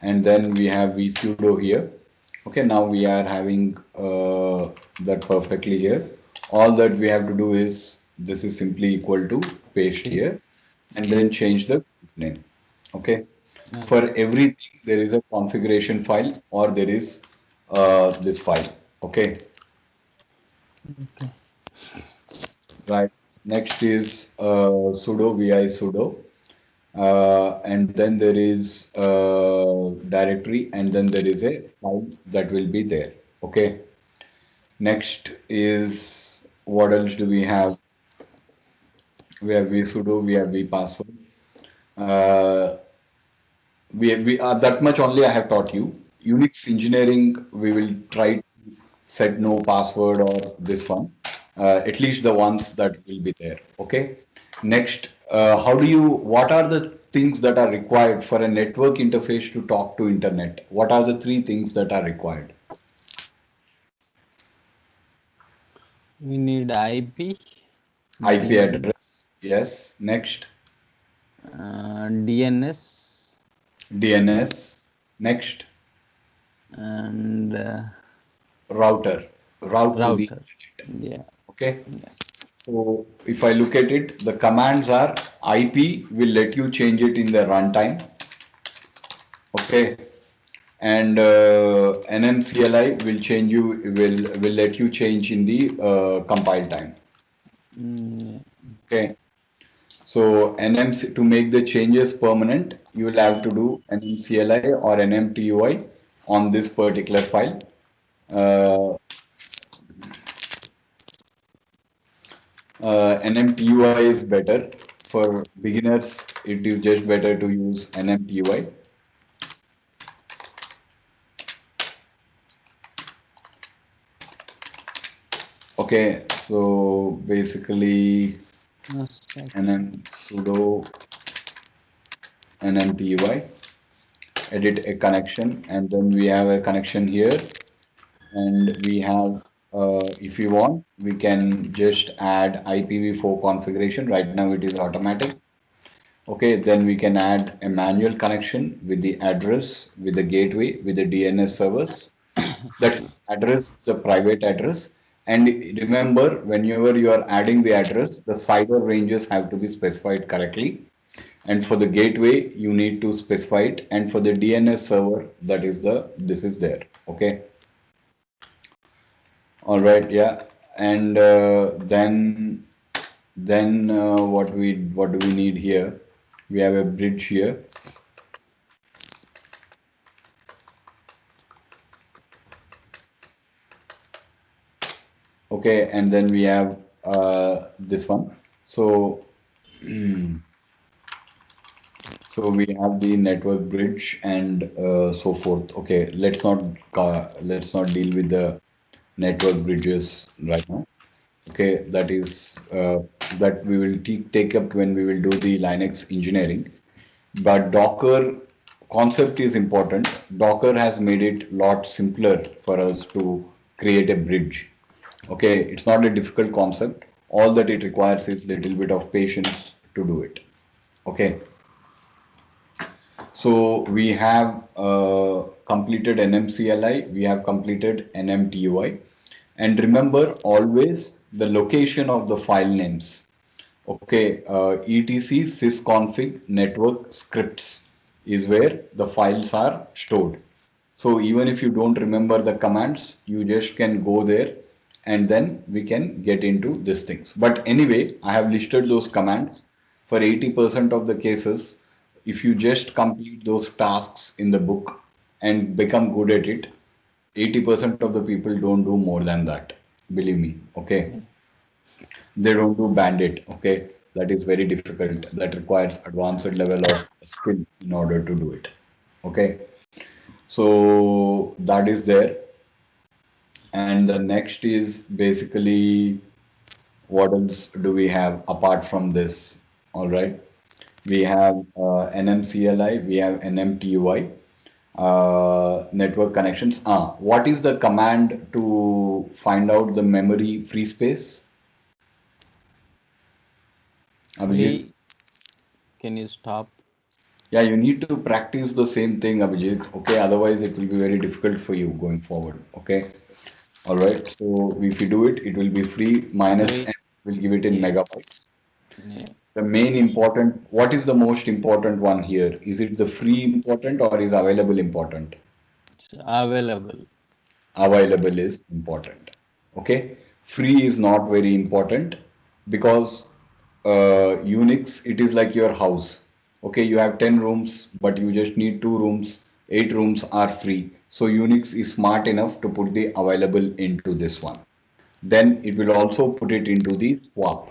[SPEAKER 1] and then we have vsudo here. Okay, now we are having that perfectly here. All that we have to do is this is simply equal to paste
[SPEAKER 2] Paste.
[SPEAKER 1] here, and then change the name. Okay, for
[SPEAKER 2] Okay.
[SPEAKER 1] everything there is a configuration file or there is this file. Okay,
[SPEAKER 2] Okay.
[SPEAKER 1] right. Next is sudo vi sudo. And then there is directory, and then there is a file that will be there. Okay. Next is what else do we have? We have vsudo, we have vpassword. Uh, we that much only I have taught you. Unix engineering, we will try to set no password or this one. At least the ones that will be there. Okay. Next, what are the things that are required for a network interface to talk to internet? What are the three things that are required?
[SPEAKER 2] We need IP,
[SPEAKER 1] IP
[SPEAKER 2] DN,
[SPEAKER 1] address. Yes. Next,
[SPEAKER 2] DNS,
[SPEAKER 1] DNS. Next,
[SPEAKER 2] and
[SPEAKER 1] router. Route to the
[SPEAKER 2] router.
[SPEAKER 1] internet.
[SPEAKER 2] Yeah.
[SPEAKER 1] Okay.
[SPEAKER 2] Yeah.
[SPEAKER 1] So if I look at it, the commands are IP will let you change it in the runtime. Okay. And NMCLI will let you change in the compile time.
[SPEAKER 2] Mm,
[SPEAKER 1] Okay. So NMC to make the changes permanent, you will have to do NMCLI or NMTUI on this particular file. Uh, NMTUI is better for beginners. It is just better to use NMTUI. Okay, so basically
[SPEAKER 2] A second.
[SPEAKER 1] nm sudo nmty, edit a connection, and then we have a connection here, and we have, if you want, we can just add IPv4 configuration. Right now it is automatic. Okay, then we can add a manual connection with the address, with the gateway, with the DNS servers. That's address is a private address. And remember, whenever you are adding the address, the cyber ranges have to be specified correctly. And for the gateway, you need to specify it. And for the DNS server, this is there. Okay. All right. Yeah. And then what do we need here? We have a bridge here. Okay, and then we have this one. So, so we have the network bridge and so forth. Okay, let's not deal with the network bridges right now. Okay, that we will take up when we will do the Linux engineering. But Docker concept is important. Docker has made it a lot simpler for us to create a bridge. Okay, it's not a difficult concept. All that it requires is little bit of patience to do it. Okay, so we have completed NMCLI, we have completed NMTUI, and remember always the location of the file names. Okay, etc sysconfig network scripts is where the files are stored. So even if you don't remember the commands, you just can go there and then we can get into these things. But anyway, I have listed those commands for 80% of the cases. If you just complete those tasks in the book and become good at it, 80% of the people don't do more than that. Believe me, okay?
[SPEAKER 2] Yeah.
[SPEAKER 1] They don't do bandit, okay? That is very difficult. That requires advanced level of skill in order to do it, okay? So that is there. And the next is basically what else do we have apart from this? All right. We have NMCLI, we have NMTUI, network connections. What is the command to find out the memory free space? Abhijit?
[SPEAKER 2] Free. Can you stop?
[SPEAKER 1] Yeah, you need to practice the same thing, Abhijit. Okay, otherwise it will be very difficult for you going forward. Okay. All right. So if you do it, it will be free minus
[SPEAKER 2] Free.
[SPEAKER 1] n will give it in
[SPEAKER 2] Yeah.
[SPEAKER 1] megabytes.
[SPEAKER 2] Yeah.
[SPEAKER 1] The main important, what is the most important one here? Is it the free important or is available important?
[SPEAKER 2] It's available.
[SPEAKER 1] Available is important. Okay. Free is not very important because Unix, it is like your house. Okay. You have 10 rooms, but you just need two rooms. 8 rooms are free. So Unix is smart enough to put the available into this one. Then it will also put it into the swap.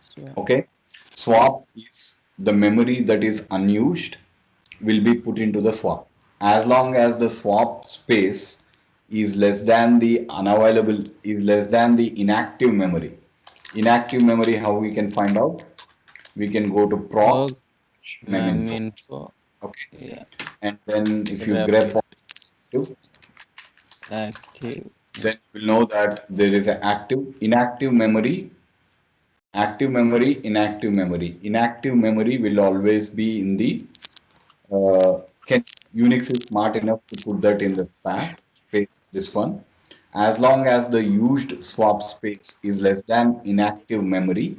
[SPEAKER 2] So,
[SPEAKER 1] Okay, swap is the memory that is unused will be put into the swap. As long as the swap space is less than the unavailable, is less than the inactive memory. Inactive memory, how we can find out? We can go to proc
[SPEAKER 2] oh,
[SPEAKER 1] meminfo.
[SPEAKER 2] info.
[SPEAKER 1] Okay,
[SPEAKER 2] Yeah.
[SPEAKER 1] and then if you
[SPEAKER 2] Rep
[SPEAKER 1] grep active,
[SPEAKER 2] active. Yeah.
[SPEAKER 1] then you will know that there is an active, inactive memory, active memory, inactive memory. Inactive memory will always be in the can Unix is smart enough to put that in the space, this one. As long as the used swap space is less than inactive memory,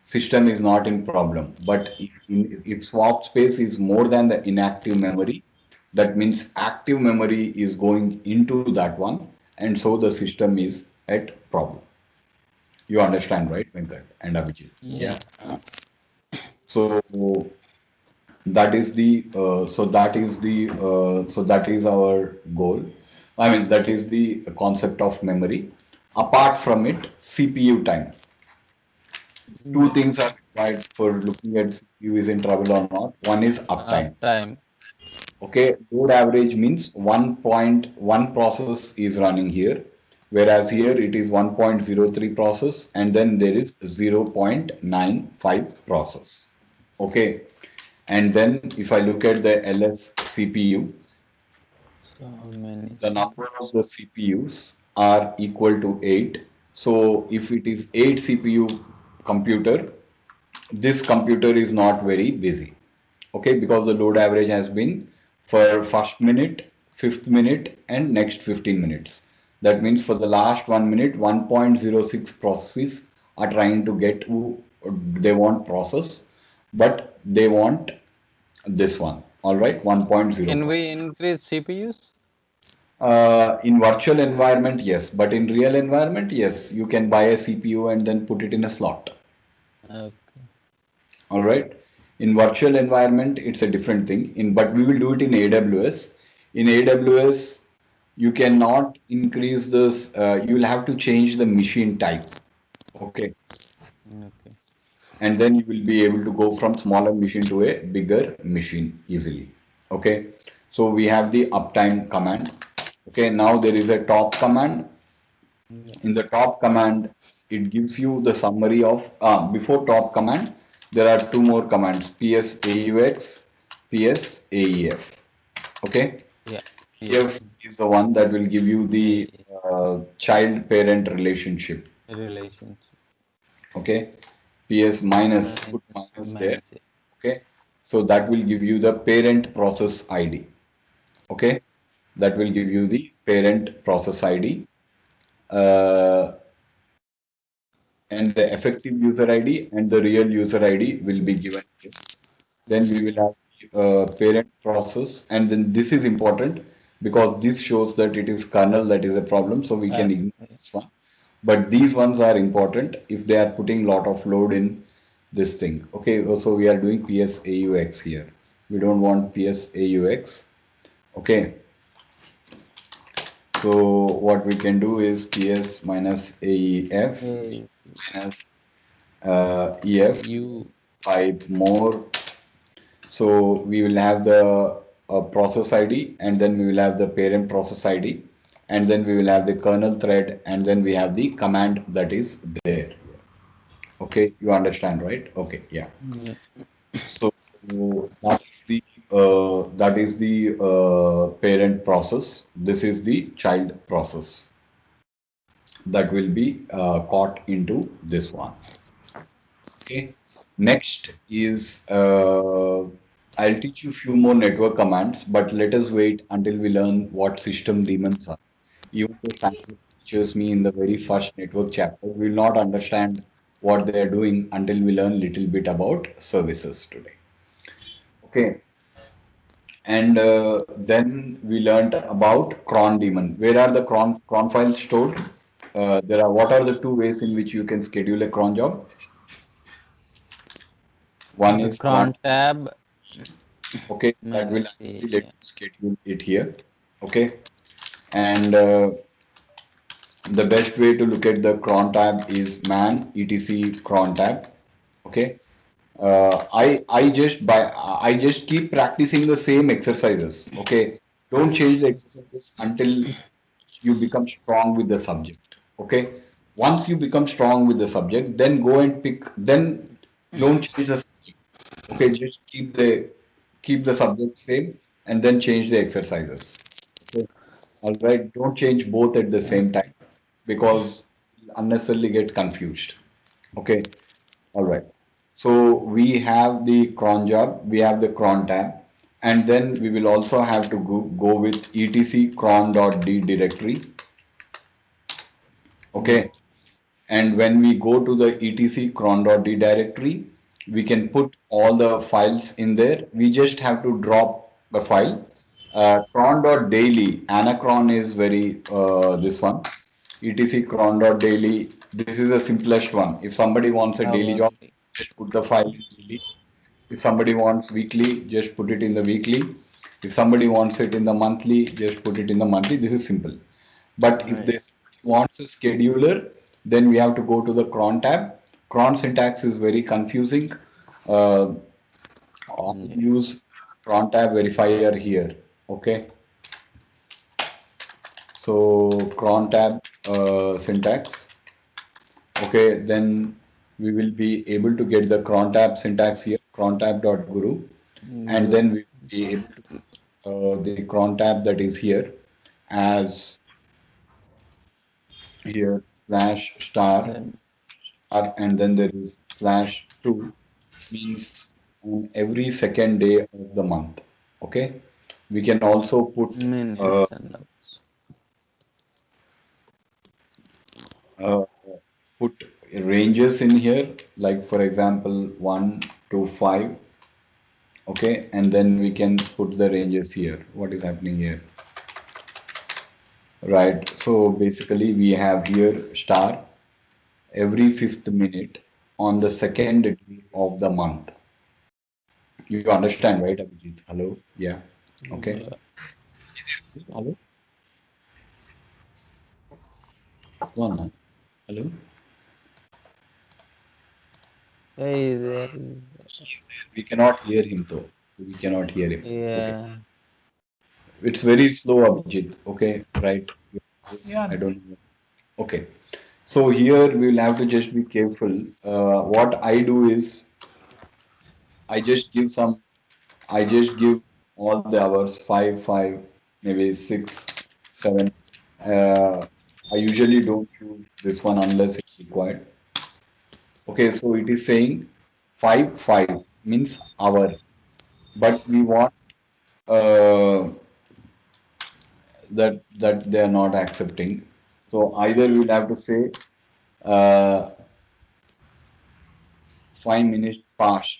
[SPEAKER 1] system is not in problem. But if swap space is more than the inactive memory, that means active memory is going into that one, and so the system is at problem. You understand, right, Venkat and Abhijit?
[SPEAKER 2] Yeah.
[SPEAKER 1] Yeah. So that is our goal. I mean, that is the concept of memory. Apart from it, CPU time. Two
[SPEAKER 2] Yeah.
[SPEAKER 1] things are required for looking at CPU is in trouble or not. One is uptime.
[SPEAKER 2] Uptime.
[SPEAKER 1] Okay, load average means 1.1 process is running here, whereas here it is 1.03 process and then there is 0.95 process. Okay, and then if I look at the LS CPU,
[SPEAKER 2] So how many
[SPEAKER 1] the number
[SPEAKER 2] CPUs?
[SPEAKER 1] of the CPUs are equal to 8. So if it is 8 CPU computer, this computer is not very busy. Okay, because the load average has been for first minute, fifth minute, and next 15 minutes. That means for the last 1 minute, 1.06 processes are trying to get who they want process, but they want this one. All right,
[SPEAKER 2] Can
[SPEAKER 1] 1.05.
[SPEAKER 2] we increase CPUs?
[SPEAKER 1] In virtual environment, yes, but in real environment, yes, you can buy a CPU and then put it in a slot.
[SPEAKER 2] Okay.
[SPEAKER 1] All right. In virtual environment, it's a different thing. But we will do it in AWS. In AWS, you cannot increase this. You will have to change the machine type. Okay,
[SPEAKER 2] Okay.
[SPEAKER 1] and then you will be able to go from smaller machine to a bigger machine easily. Okay, so we have the uptime command. Okay, now there is a top command.
[SPEAKER 2] Yeah.
[SPEAKER 1] In the top command, it gives you the summary of, before top command, there are two more commands, PSAUX, PSAEF. Okay.
[SPEAKER 2] Yeah. Yeah.
[SPEAKER 1] AEF is the one that will give you the
[SPEAKER 2] A
[SPEAKER 1] child-parent relationship.
[SPEAKER 2] relationship
[SPEAKER 1] Okay. PS minus, put
[SPEAKER 2] minus
[SPEAKER 1] minus there.
[SPEAKER 2] minus A.
[SPEAKER 1] Okay. So that will give you the parent process ID. Okay. That will give you the parent process ID. Uh, and the effective user ID and the real user ID will be given here. Then we will have the parent process, and then this is important because this shows that it is kernel that is a problem, so we can ignore
[SPEAKER 2] Yeah.
[SPEAKER 1] this one. But these ones are important if they are putting lot of load in this thing. Okay, so we are doing PSAUX here. We don't want PSAUX. Okay, so what we can do is PS minus AEF
[SPEAKER 2] A
[SPEAKER 1] minus EF
[SPEAKER 2] U.
[SPEAKER 1] 5 more. So we will have the process ID and then we will have the parent process ID and then we will have the kernel thread and then we have the command that is there. Okay, you understand, right? Okay, yeah.
[SPEAKER 2] Yeah.
[SPEAKER 1] So that is the parent process. This is the child process that will be caught into this one. Okay. Next is I'll teach you few more network commands, but let us wait until we learn what system daemons are. Even though Sanjay teaches me in the very first network chapter, we will not understand what they are doing until we learn little bit about services today. Okay. And then we learned about cron daemon. Where are the cron files stored? There are what are the two ways in which you can schedule a cron job? One
[SPEAKER 2] The
[SPEAKER 1] is cron.
[SPEAKER 2] cron tab
[SPEAKER 1] Okay, that will
[SPEAKER 2] minus A.
[SPEAKER 1] actually let
[SPEAKER 2] Yeah.
[SPEAKER 1] you schedule it here. Okay, and the best way to look at the cron tab is man etc cron tab. Okay, I just keep practicing the same exercises. Okay, don't change the exercises until you become strong with the subject. Okay, once you become strong with the subject, then go and pick. Then don't change the subject. Okay, just keep the subject same and then change the exercises. Okay. All right. Don't change both at the same time because you'll unnecessarily get confused. Okay. All right. So we have the cron job, we have the cron tab, and then we will also have to go with etc cron.d directory.
[SPEAKER 2] Yeah.
[SPEAKER 1] Okay. And when we go to the etc cron.d directory, we can put all the files in there. We just have to drop the file. Cron.daily, anacron is very, this one. etc cron.daily, this is the simplest one. If somebody wants a daily job,
[SPEAKER 2] Hourly.
[SPEAKER 1] just put the file in daily. If somebody wants weekly, just put it in the weekly. If somebody wants it in the monthly, just put it in the monthly. This is simple. But if
[SPEAKER 2] Yeah.
[SPEAKER 1] they wants a scheduler, then we have to go to the cron tab. Cron syntax is very confusing. Uh, I
[SPEAKER 2] Yeah.
[SPEAKER 1] use cron tab verifier here. Okay, so cron tab. syntax. Okay, then we will be able to get the cron tab syntax here, cron tab.guru, and
[SPEAKER 2] Guru.
[SPEAKER 1] then we will be able to put the cron tab that is here as here slash star
[SPEAKER 2] Then
[SPEAKER 1] star, and then there is slash two, means on every second day of the month. Okay, we can also put uh,
[SPEAKER 2] minutes and hours.
[SPEAKER 1] uh, put ranges in here, like for example 1 to 5. Okay, and then we can put the ranges here. What is happening here? Right, so basically we have here star every fifth minute on the second day of the month. You understand, right, Abhijit? Hello? Yeah. Okay.
[SPEAKER 2] Yeah.
[SPEAKER 1] Hello? Go on now. Hello?
[SPEAKER 2] Hey, there.
[SPEAKER 1] We cannot hear him though. We cannot hear him. Okay.
[SPEAKER 2] Yeah.
[SPEAKER 1] It's very slow, Abhijit. Okay, right. Your voice,
[SPEAKER 3] Yeah,
[SPEAKER 1] I don't know. Okay. So here we'll have to just be careful. What I do is I just give some, I just give all the hours, five, five, maybe six, seven. Uh, I usually don't use this one unless it's required. Okay, so it is saying five, five means hour, but we want uh, that they are not accepting. So either we'll have to say uh, 5 minutes past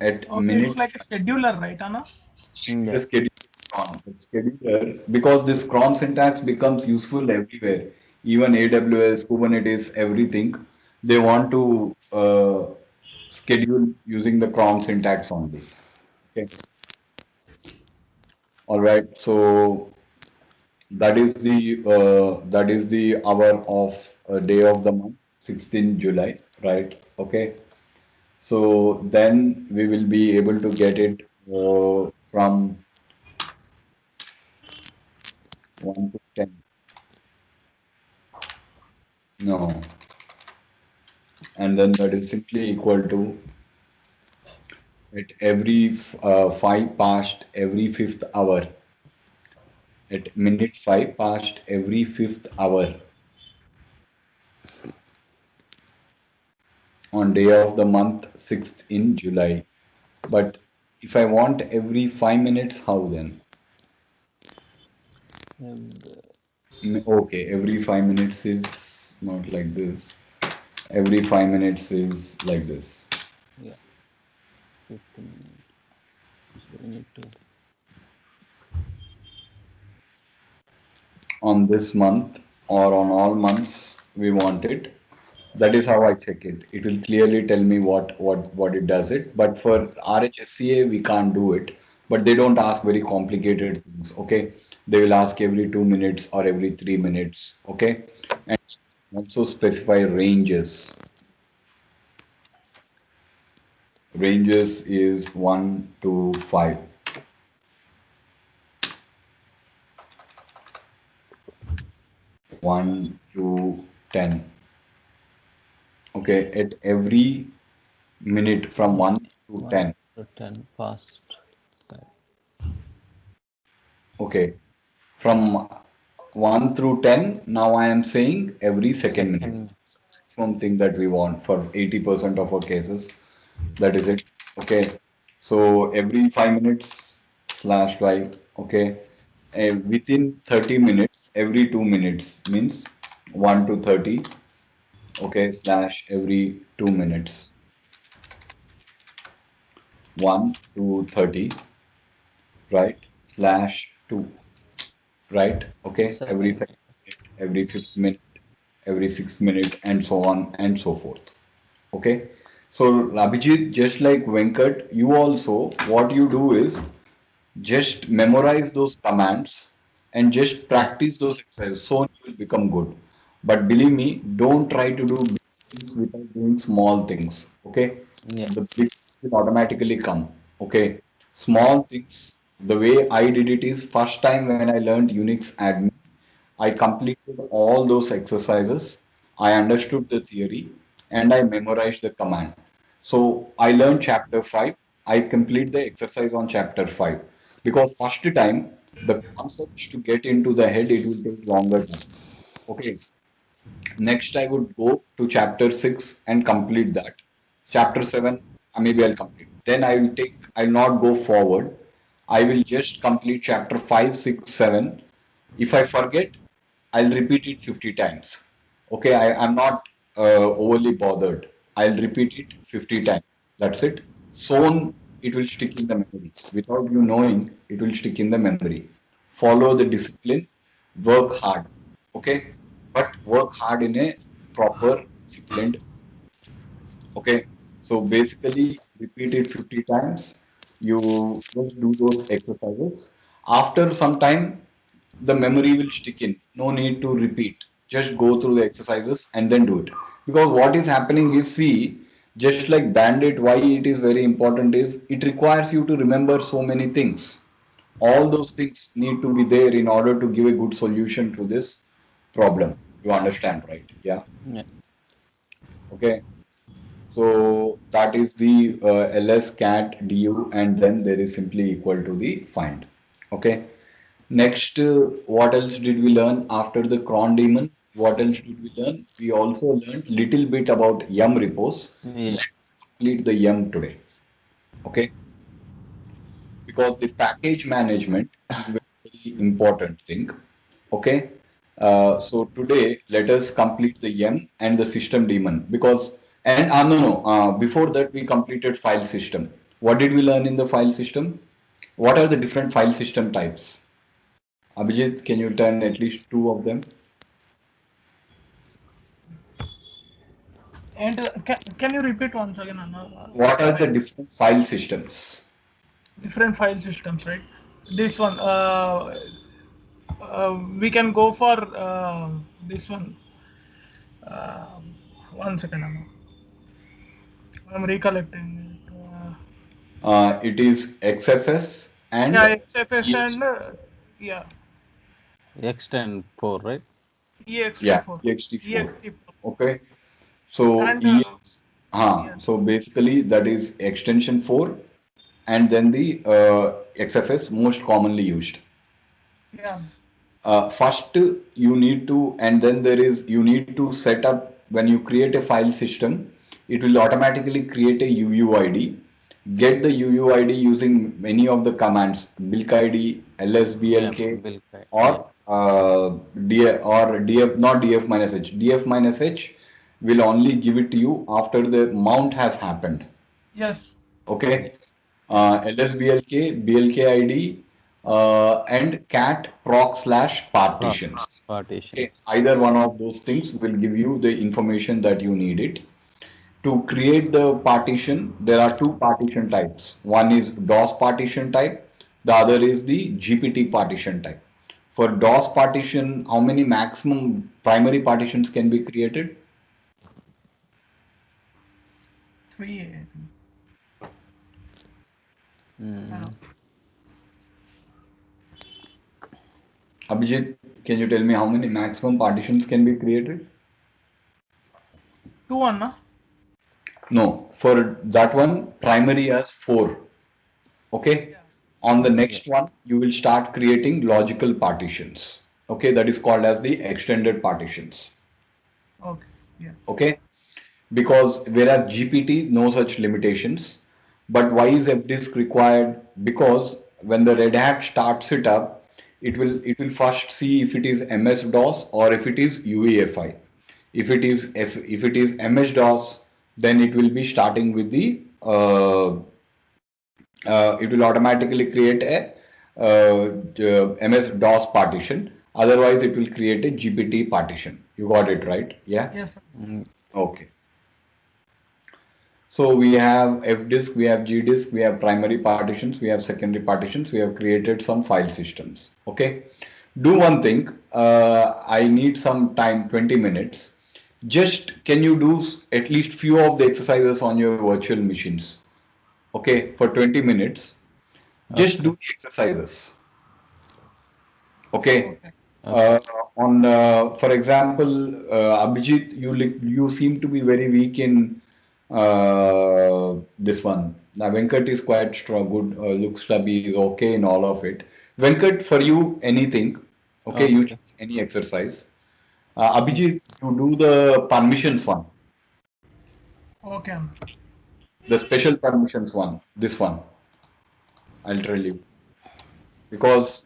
[SPEAKER 1] at
[SPEAKER 3] okay, it's
[SPEAKER 1] minute
[SPEAKER 3] like a scheduler, right, Anna?
[SPEAKER 1] the
[SPEAKER 2] Yeah.
[SPEAKER 1] schedule cron. The scheduler, because this cron syntax becomes useful everywhere, even AWS, Kubernetes, everything. They want to schedule using the cron syntax only. Okay. All right. So that is the hour of day of the month, 16th July. Right. Okay. So then we will be able to get it from 1 to 10. No. And then that is simply equal to at every 5 past every fifth hour, at minute 5 past every fifth hour on day of the month 6th in July. But if I want every 5 minutes, how then?
[SPEAKER 2] And
[SPEAKER 1] Okay, every 5 minutes is not like this. Every 5 minutes is like this.
[SPEAKER 2] yeah, 15 minutes. So we need to.
[SPEAKER 1] On this month or on all months we want it. That is how I check it. It will clearly tell me what it does it. But for RHSCA we can't do it. But they don't ask very complicated things. Okay, they will ask every 2 minutes or every 3 minutes. Okay, and also specify ranges. Ranges is 1 to 5, 1 to 10. Okay, at every minute from
[SPEAKER 2] Minute 1
[SPEAKER 1] 1 to 10.
[SPEAKER 2] to 10 past 5.
[SPEAKER 1] Okay, from 1 through 10, now I am saying every second minute.
[SPEAKER 2] Second.
[SPEAKER 1] Maximum thing that we want for 80% of our cases. That is it. Okay, so every 5 minutes slash 5. Okay, within 30 minutes, every 2 minutes means 1 to 30. Okay, slash every 2 minutes, 1 to 30, right? Slash 2. Right? Okay, every
[SPEAKER 2] Second.
[SPEAKER 1] second minute, every fifth minute, every sixth minute, and so on and so forth. Okay, so Abhijit, just like Venkat, you also, what you do is just memorize those commands and just
[SPEAKER 2] Yeah.
[SPEAKER 1] practice those exercises so you will become good. But believe me, don't try to do big things without doing small things. Okay,
[SPEAKER 2] Yeah.
[SPEAKER 1] the big things will automatically come. Okay, small things. The way I did it is first time when I learned Unix admin, I completed all those exercises. I understood the theory and I memorized the command. So I learned chapter 5. I complete the exercise on chapter 5 because first time the concepts to get into the head it will take longer time. Okay, next, I would go to chapter 6 and complete that. Chapter 7, maybe I'll complete. Then I'll not go forward. I will just complete chapter 5, 6, 7. If I forget, I'll repeat it 50 times. Okay, I'm not overly bothered. I'll repeat it 50 times. That's it. Soon it will stick in the memory. Without you knowing, it will stick in the memory. Follow the discipline, work hard. Okay, but work hard in a proper disciplined. Okay, so basically repeat it 50 times. You just do those exercises. After some time, the memory will stick in. No need to repeat. Just go through the exercises and then do it. Because what is happening is, see, just like Bandit, why it is very important is it requires you to remember so many things. All those things need to be there in order to give a good solution to this problem. You understand, right? Yeah.
[SPEAKER 2] Yeah.
[SPEAKER 1] Okay. So that is the ls cat du, and then there is simply equal to the find. Okay. Next, what else did we learn after the cron daemon? What else did we learn? We also learned little bit about yum repos.
[SPEAKER 2] Yeah.
[SPEAKER 1] Let's complete the yum today. Okay. Because the package management is very important thing. Okay. So today let us complete the yum and the system daemon because and no no before that we completed file system. What did we learn in the file system? What are the different file system types? Abhijit, can you turn at least two of them?
[SPEAKER 3] And can you repeat once again, Anna?
[SPEAKER 1] What are the
[SPEAKER 3] I,
[SPEAKER 1] different file systems?
[SPEAKER 3] different file systems, right? This one, we can go for this one. Uh, one second, Anna. I'm recollecting it.
[SPEAKER 1] It is XFS
[SPEAKER 3] Yeah,
[SPEAKER 1] and
[SPEAKER 3] XFS
[SPEAKER 1] EX,
[SPEAKER 3] and yeah,
[SPEAKER 2] Extend 4, right?
[SPEAKER 1] yeah,
[SPEAKER 3] EXT4,
[SPEAKER 1] EXT4.
[SPEAKER 3] EXT4,
[SPEAKER 1] Okay. So
[SPEAKER 3] and
[SPEAKER 1] EX,
[SPEAKER 3] yeah,
[SPEAKER 1] so basically that is extension 4 and then the XFS most commonly used.
[SPEAKER 3] yeah,
[SPEAKER 1] First, you need to, and then there is, you need to set up when you create a file system, it will automatically create a UUID. Get the UUID using many of the commands, bilk ID,
[SPEAKER 2] Yeah.
[SPEAKER 1] lsblk,
[SPEAKER 2] Bill. Yeah.
[SPEAKER 1] or df, or df, not df minus h. Df minus h will only give it to you after the mount has happened.
[SPEAKER 3] yes,
[SPEAKER 2] Yeah.
[SPEAKER 1] Okay. LSBLK, BLKID, and cat proc slash
[SPEAKER 2] Proc
[SPEAKER 1] partitions. Okay.
[SPEAKER 2] partitions.
[SPEAKER 1] Either one of those things will give you the information that you need it. To create the partition, there are two partition types. One is DOS partition type, the other is the GPT partition type. For DOS partition, how many maximum primary partitions can be created?
[SPEAKER 3] three. I think.
[SPEAKER 2] Mm.
[SPEAKER 1] Abhijit, can you tell me how many maximum partitions can be created?
[SPEAKER 3] Two, Anna.
[SPEAKER 1] No, for that one, primary has four. Okay.
[SPEAKER 3] Yeah.
[SPEAKER 1] On the
[SPEAKER 3] Okay.
[SPEAKER 2] Yeah.
[SPEAKER 1] next one, you will start creating logical partitions. Okay, that is called as the extended partitions.
[SPEAKER 3] Okay. Yeah.
[SPEAKER 1] Okay, because whereas GPT no such limitations, but why is fdisk required? Because when the Red Hat starts it up, it will first see if it is MS DOS or if it is UEFI. If it is MS DOS, then it will be starting with the it will automatically create a MS DOS partition. Otherwise, it will create a GPT partition. You got it right? Yeah.
[SPEAKER 3] Yes.
[SPEAKER 2] Mm.
[SPEAKER 1] Okay. So we have fdisk, we have gdisk, we have primary partitions, we have secondary partitions, we have created some file systems. Okay. Do one thing. I need some time, 20 minutes. Just can you do at least few of the exercises on your virtual machines? Okay, for 20 minutes. Just do
[SPEAKER 2] Okay.
[SPEAKER 1] the exercises. Okay.
[SPEAKER 3] Okay.
[SPEAKER 2] Okay.
[SPEAKER 1] On for example, Abhijit, you seem to be very weak in this one. Now Venkat is quite strong, good, looks stubby, is okay in all of it. Venkat, for you, anything, okay, you
[SPEAKER 2] Okay.
[SPEAKER 1] choose any exercise. Abhijit, you do the permissions one,
[SPEAKER 3] Okay.
[SPEAKER 1] the special permissions one, this one, I'll tell you. Because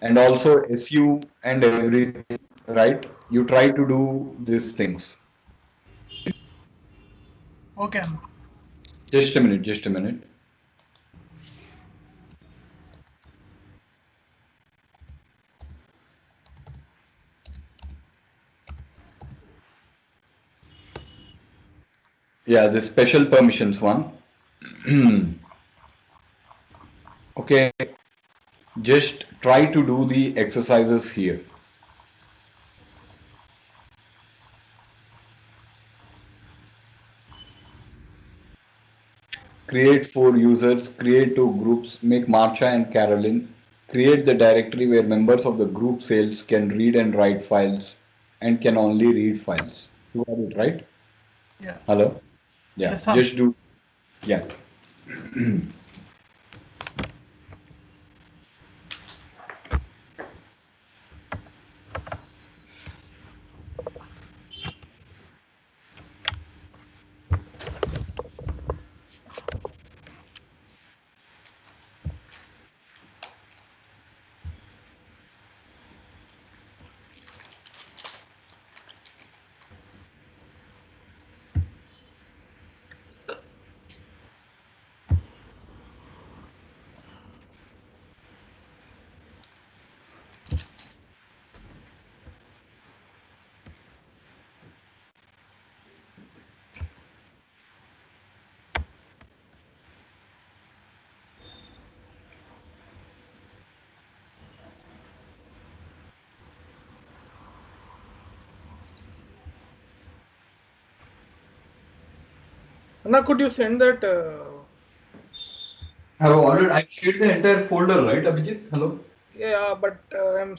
[SPEAKER 1] and also SU and everything, right? You try to do these things.
[SPEAKER 3] Okay.
[SPEAKER 1] Just a minute, just a minute. Yeah, the special permissions one. Okay, just try to do the exercises here. Create 4 users, create 2 groups, make Marsha and Carolyn. Create the directory where members of the group sales can read and write files and can only read files. You got it, right?
[SPEAKER 3] Yeah.
[SPEAKER 1] Hello? Yeah,
[SPEAKER 3] Yes, sir.
[SPEAKER 1] just do, yeah.
[SPEAKER 3] Now, could you send that?
[SPEAKER 1] I've shared the entire folder, right, Abhijit? Hello?
[SPEAKER 3] Yeah, but
[SPEAKER 1] Wait.
[SPEAKER 3] unable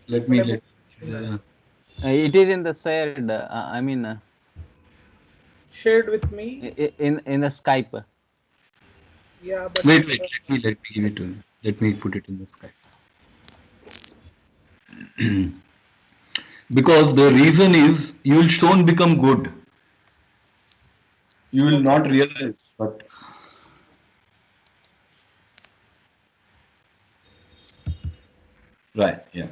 [SPEAKER 1] Let
[SPEAKER 3] to send that.
[SPEAKER 2] It is in the shared. I mean,
[SPEAKER 3] Shared with me.
[SPEAKER 2] in the Skype.
[SPEAKER 3] Yeah, but
[SPEAKER 1] let me give it to you. Let me put it in the sky. Because the reason is you will soon become good. You will
[SPEAKER 3] okay.
[SPEAKER 1] not realize, but right, yeah.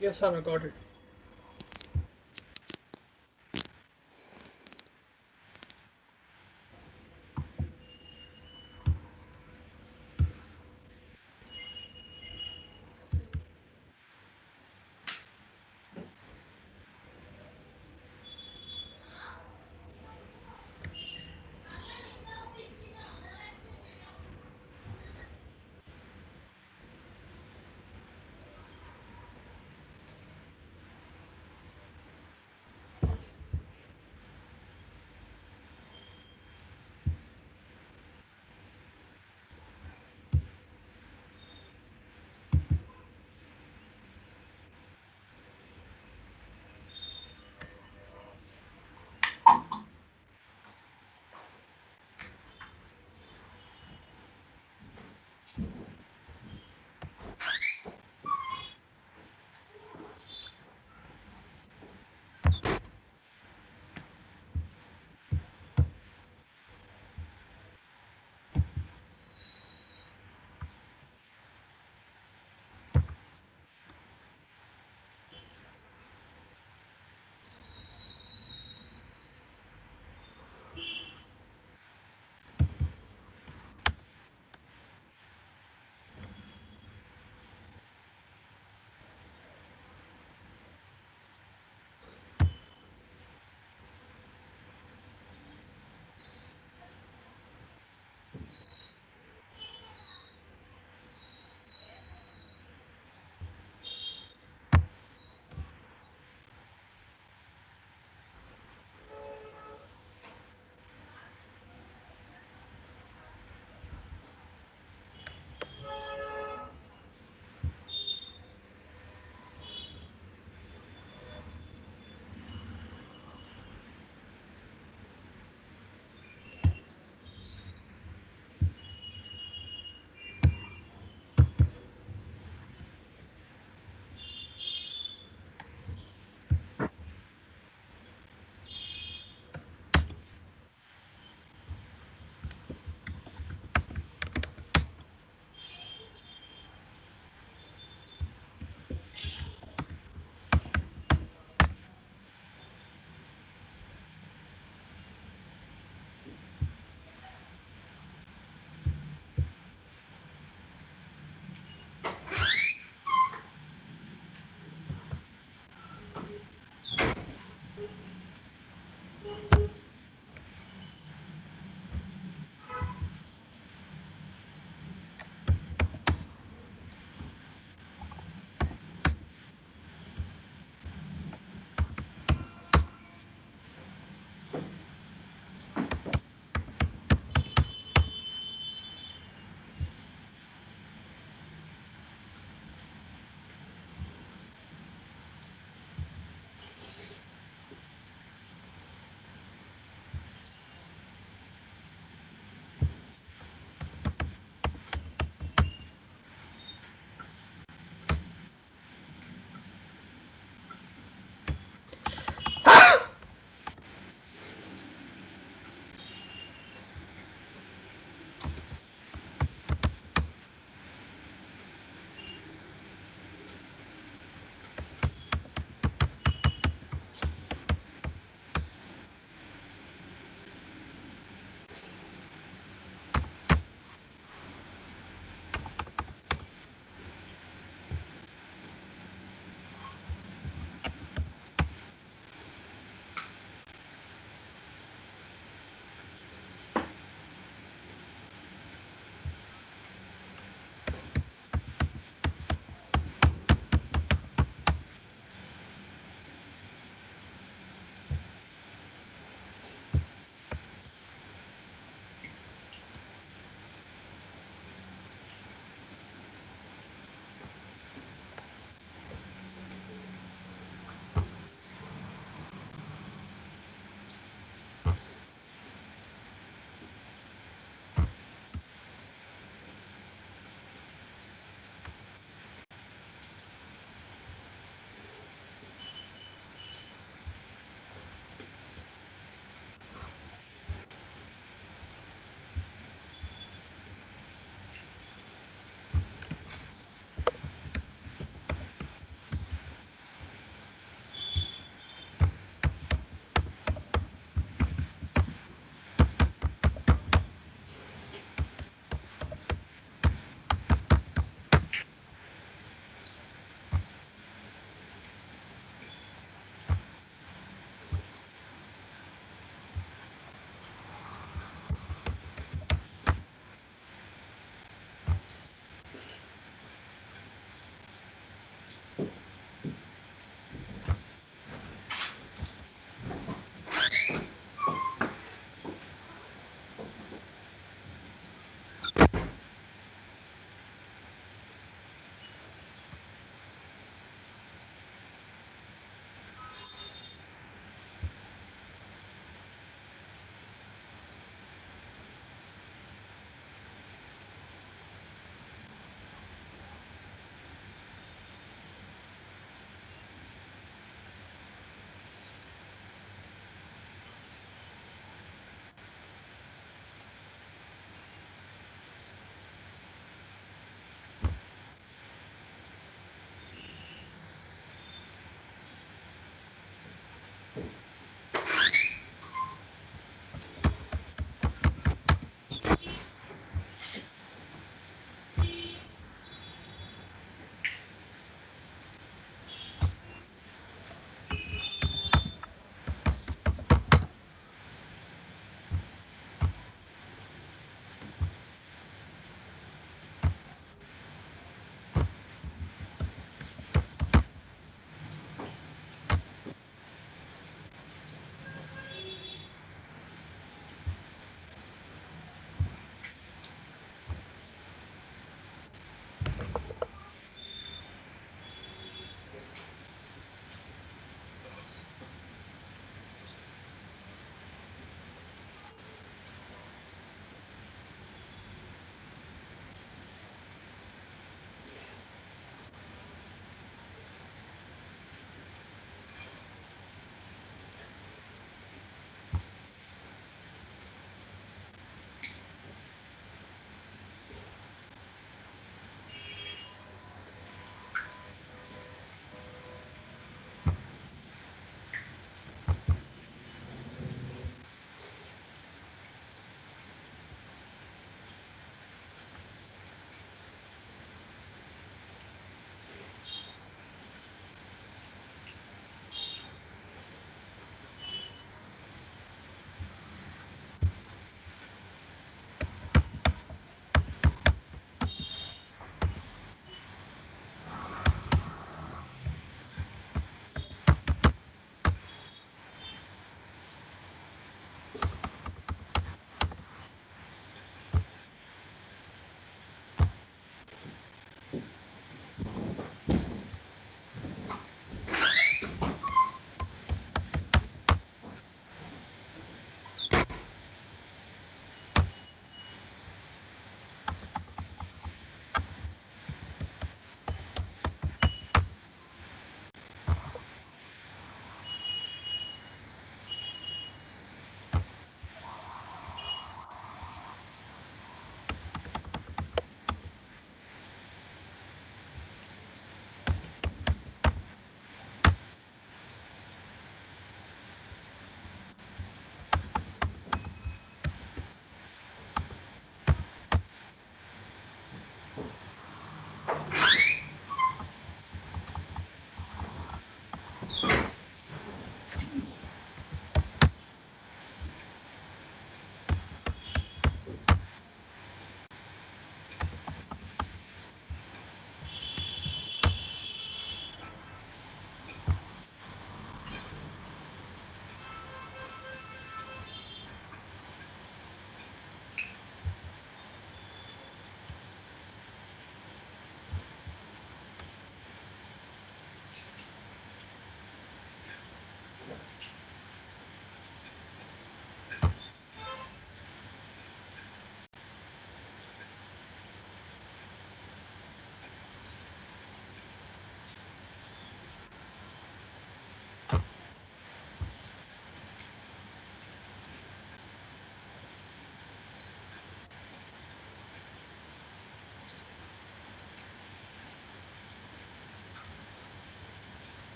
[SPEAKER 3] Yes, sir. I got it.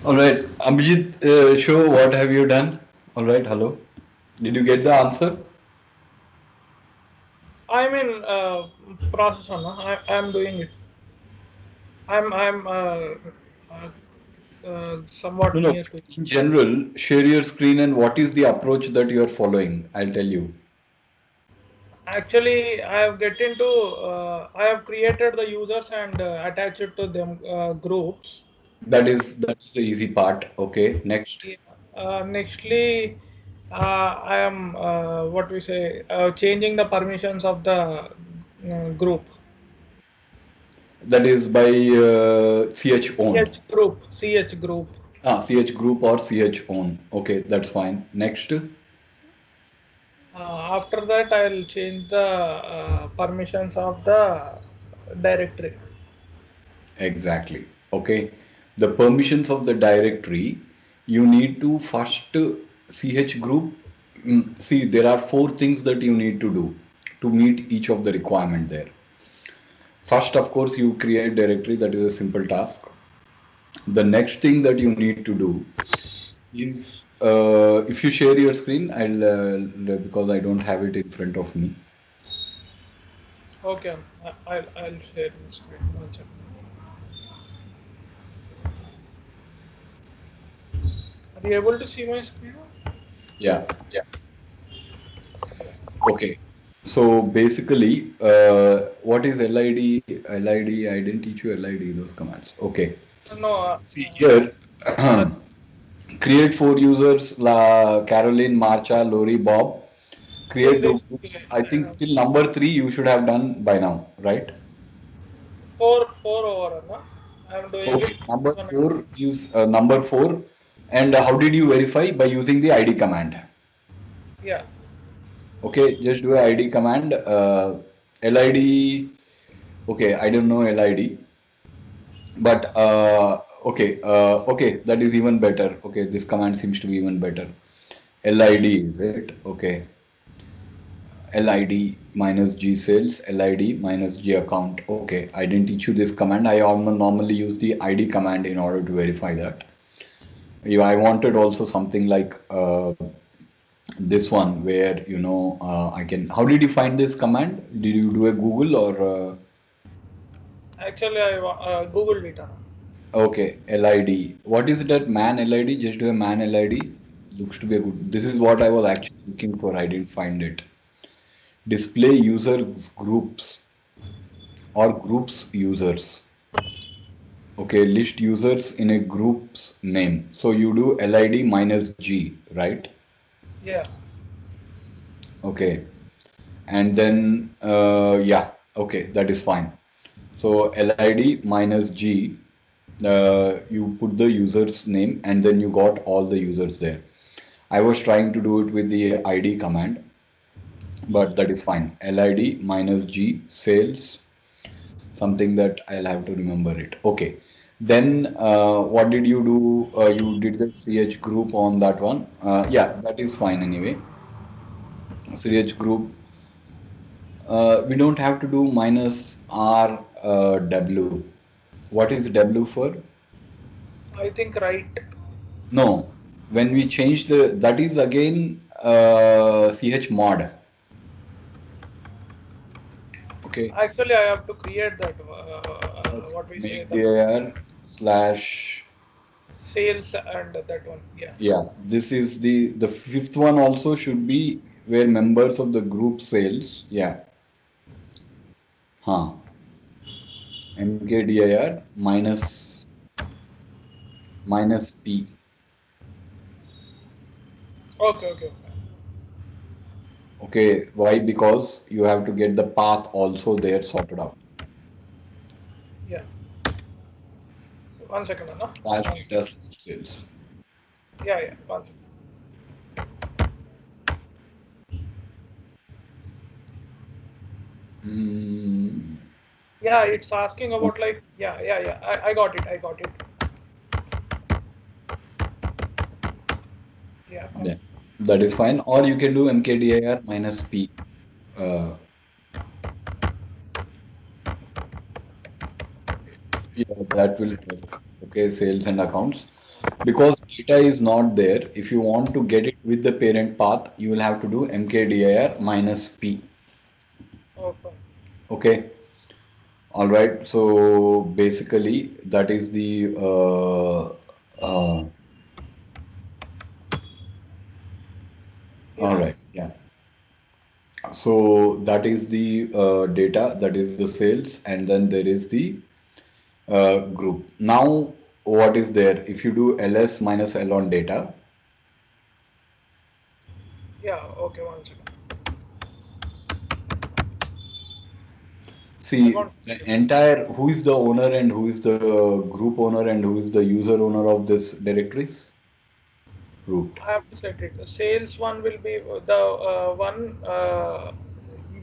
[SPEAKER 1] All right, Abhijit, show what have you done? All right, hello. Did you get the answer?
[SPEAKER 3] I'm in process, Anna. I'm doing it. I'm
[SPEAKER 1] No,
[SPEAKER 3] somewhat
[SPEAKER 1] no.
[SPEAKER 3] near to it.
[SPEAKER 1] In general, share your screen and what is the approach that you are following? I'll tell you.
[SPEAKER 3] Actually, I have get into. I have created the users and attached it to them groups.
[SPEAKER 1] That is the easy part. Okay, next.
[SPEAKER 3] Yeah. Nextly, I am what we say changing the permissions of the group.
[SPEAKER 1] That is by ch own.
[SPEAKER 3] CH group.
[SPEAKER 1] Ch group or ch own. Okay, that's fine. Next.
[SPEAKER 3] After that, I'll change the permissions of the directory.
[SPEAKER 1] Exactly. Okay. The permissions of the directory, you need to first ch group. See, there are four things that you need to do to meet each of the requirement there. First, of course, you create directory. That is a simple task. The next thing that you need to do is if you share your screen, because I don't have it in front of me.
[SPEAKER 3] Okay, I'll share my screen. One second. Are you able to see my screen?
[SPEAKER 1] Yeah. Okay. So basically, what is LID? LID, didn't teach you LID, those commands. Okay.
[SPEAKER 3] No,
[SPEAKER 1] See here,
[SPEAKER 3] uh,
[SPEAKER 1] Create four users, Caroline, Marcha, Lori, Bob.
[SPEAKER 3] Till
[SPEAKER 1] Create two
[SPEAKER 3] this,
[SPEAKER 1] groups. I think till number three you should have done by now, right?
[SPEAKER 3] four over, no? I'm doing it.
[SPEAKER 1] Okay, number
[SPEAKER 3] One and
[SPEAKER 1] four is number four. And how did you verify? By using the ID command.
[SPEAKER 3] yeah.
[SPEAKER 1] Okay, just do a ID command. LID. Okay, I don't know LID, but okay, that is even better. Okay, this command seems to be even better. LID is it? Okay, LID minus G sales, LID minus G account. Okay, I didn't teach you this command. I normally use the ID command in order to verify that. Yeah, I wanted also something like this one where I can. How did you find this command? Did you do a Google or
[SPEAKER 3] Actually, I googled it.
[SPEAKER 1] okay, LID? What is that man LID? Just do a man LID. Looks to be a good. This is what I was actually looking for. I didn't find it. Display users groups or groups users. Okay, list users in a group's name. So you do LID minus G, right?
[SPEAKER 3] Yeah.
[SPEAKER 1] Okay, and then yeah, okay, that is fine. So LID minus G, you put the user's name and then you got all the users there. I was trying to do it with the ID command, but that is fine. LID minus G sales, something that I'll have to remember it. Okay. Then what did you do? You did the CH group on that one. Yeah, that is fine anyway. CH group. We don't have to do minus R W. What is W for?
[SPEAKER 3] I think right.
[SPEAKER 1] No, when we change that is again ch mod. Okay,
[SPEAKER 3] Actually, I have to create that.
[SPEAKER 1] okay.
[SPEAKER 3] What we say,
[SPEAKER 1] Make
[SPEAKER 3] the
[SPEAKER 1] dir slash.
[SPEAKER 3] sales and that one. Yeah.
[SPEAKER 1] Yeah, this is the fifth one also should be where members of the group sales. Yeah, huh. mkdir minus p.
[SPEAKER 3] Okay. Okay. Okay.
[SPEAKER 1] Okay, why? Because you have to get the path also there sorted out.
[SPEAKER 3] Yeah. So 1 second, no?
[SPEAKER 1] Slash
[SPEAKER 3] One.
[SPEAKER 1] data slash sales.
[SPEAKER 3] Yeah. Yeah. 1 second.
[SPEAKER 1] Mm,
[SPEAKER 3] Yeah. It's asking about like. Yeah. Yeah. Yeah. I got it. I got it. Yeah.
[SPEAKER 1] yeah, that is fine. Or you can do mkdir minus p. Uh, yeah, that will work. Okay, sales and accounts. Because data is not there, if you want to get it with the parent path, you will have to do mkdir minus p.
[SPEAKER 3] Oh, fine.
[SPEAKER 1] Okay, all right. So basically, that is the all
[SPEAKER 3] Yeah.
[SPEAKER 1] right. Yeah. So that is the data, that is the sales, and then there is the group. Now, what is there? If you do ls minus l on data,
[SPEAKER 3] Yeah. Okay. 1 second.
[SPEAKER 1] see
[SPEAKER 3] Account.
[SPEAKER 1] the entire who is the owner and who is the group owner and who is the user owner of this directories? Root.
[SPEAKER 3] I have to set it. The sales one will be the one.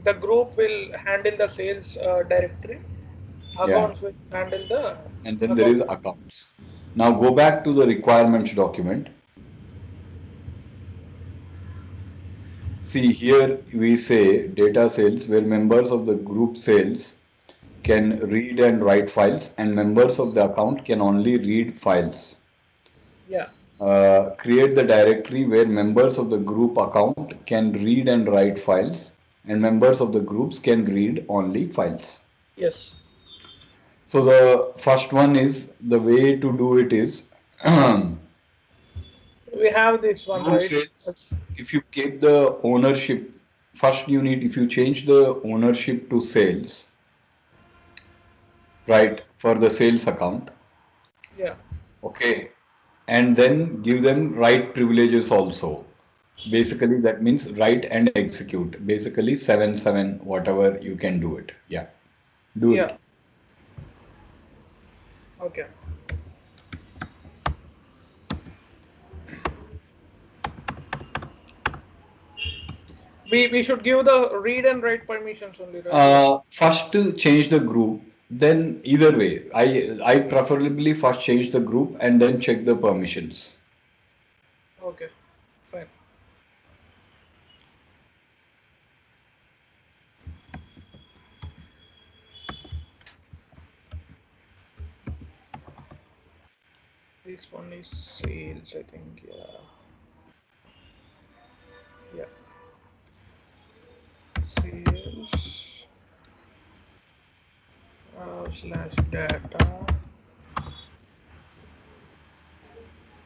[SPEAKER 3] The group will handle the sales directory.
[SPEAKER 1] Yeah.
[SPEAKER 3] Accounts will handle the
[SPEAKER 1] And then there
[SPEAKER 3] account.
[SPEAKER 1] is accounts. Now go back to the requirements document. See here we say data sales where members of the group sales can read and write files and members of the account can only read files.
[SPEAKER 3] Yeah.
[SPEAKER 1] Create the directory where members of the group account can read and write files and members of the groups can read only files.
[SPEAKER 3] Yes.
[SPEAKER 1] So the first one is the way to do it is
[SPEAKER 3] We have this one,
[SPEAKER 1] group
[SPEAKER 3] right?
[SPEAKER 1] sales. If you keep the ownership, first you need, if you change the ownership to sales, right, for the sales account,
[SPEAKER 3] Yeah.
[SPEAKER 1] okay. and then give them write privileges also. Basically, that means write and execute. Basically, 7 7, whatever you can do it. Yeah, do
[SPEAKER 3] Yeah.
[SPEAKER 1] it.
[SPEAKER 3] Okay. We should give the read and write permissions only, right?
[SPEAKER 1] First to change the group, then either way, I preferably first change the group and then check the permissions.
[SPEAKER 3] Okay. Fine. This one is sales, I think. Yeah. Yeah. Sales slash data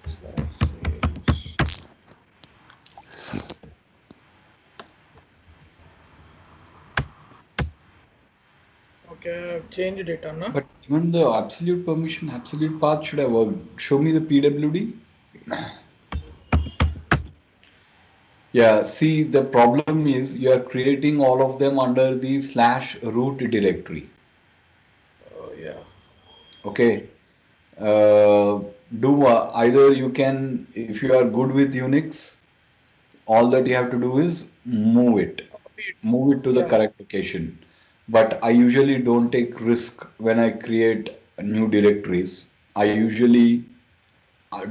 [SPEAKER 3] slash sales. Okay, I've changed it, Anna.
[SPEAKER 1] But even the absolute permission, absolute path should have worked. Show me the PWD. Yeah, see, the problem is you are creating all of them under the slash root directory.
[SPEAKER 3] Oh, yeah.
[SPEAKER 1] Okay. Uh, do either you can, if you are good with Unix, all that you have to do is
[SPEAKER 3] Read.
[SPEAKER 1] move it to the
[SPEAKER 3] Yeah.
[SPEAKER 1] correct location. But I usually don't take risk when I create new directories. I usually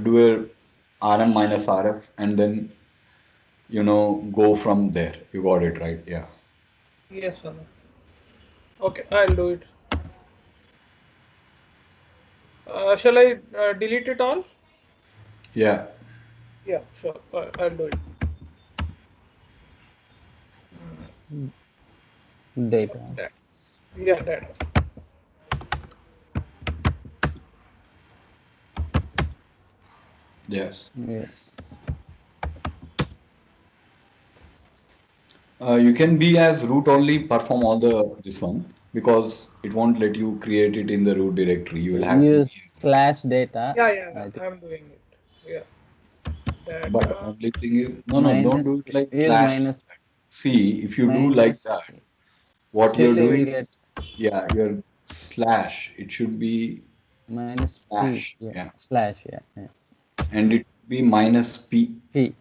[SPEAKER 1] do a rm minus rf and then go from there. You got it right. Yeah.
[SPEAKER 3] Yes, Anna. Okay, I'll do it. Shall I delete it all?
[SPEAKER 1] Yeah.
[SPEAKER 3] Yeah, sure. I'll do it.
[SPEAKER 2] Data.
[SPEAKER 3] That. Yeah, that.
[SPEAKER 1] Yeah.
[SPEAKER 3] Yes.
[SPEAKER 2] Yeah.
[SPEAKER 1] You can be as root only, perform all the this one because it won't let you create it in the root directory. You
[SPEAKER 2] So
[SPEAKER 1] will have to
[SPEAKER 2] use
[SPEAKER 1] be.
[SPEAKER 2] slash data.
[SPEAKER 3] Yeah, yeah,
[SPEAKER 2] I think
[SPEAKER 3] I'm doing it. Yeah.
[SPEAKER 1] But
[SPEAKER 3] Data.
[SPEAKER 1] only thing is, no, no, don't
[SPEAKER 2] minus
[SPEAKER 1] do it
[SPEAKER 2] P.
[SPEAKER 1] like
[SPEAKER 2] Use
[SPEAKER 1] slash.
[SPEAKER 2] minus
[SPEAKER 1] See, if you do like
[SPEAKER 2] minus
[SPEAKER 1] that,
[SPEAKER 2] P.
[SPEAKER 1] what you're
[SPEAKER 2] Still you will
[SPEAKER 1] doing,
[SPEAKER 2] get
[SPEAKER 1] yeah, your slash. It should be
[SPEAKER 2] minus P.
[SPEAKER 1] slash,
[SPEAKER 2] Yeah.
[SPEAKER 1] yeah,
[SPEAKER 2] Slash. Yeah. Yeah.
[SPEAKER 1] and it should be minus p.
[SPEAKER 2] P.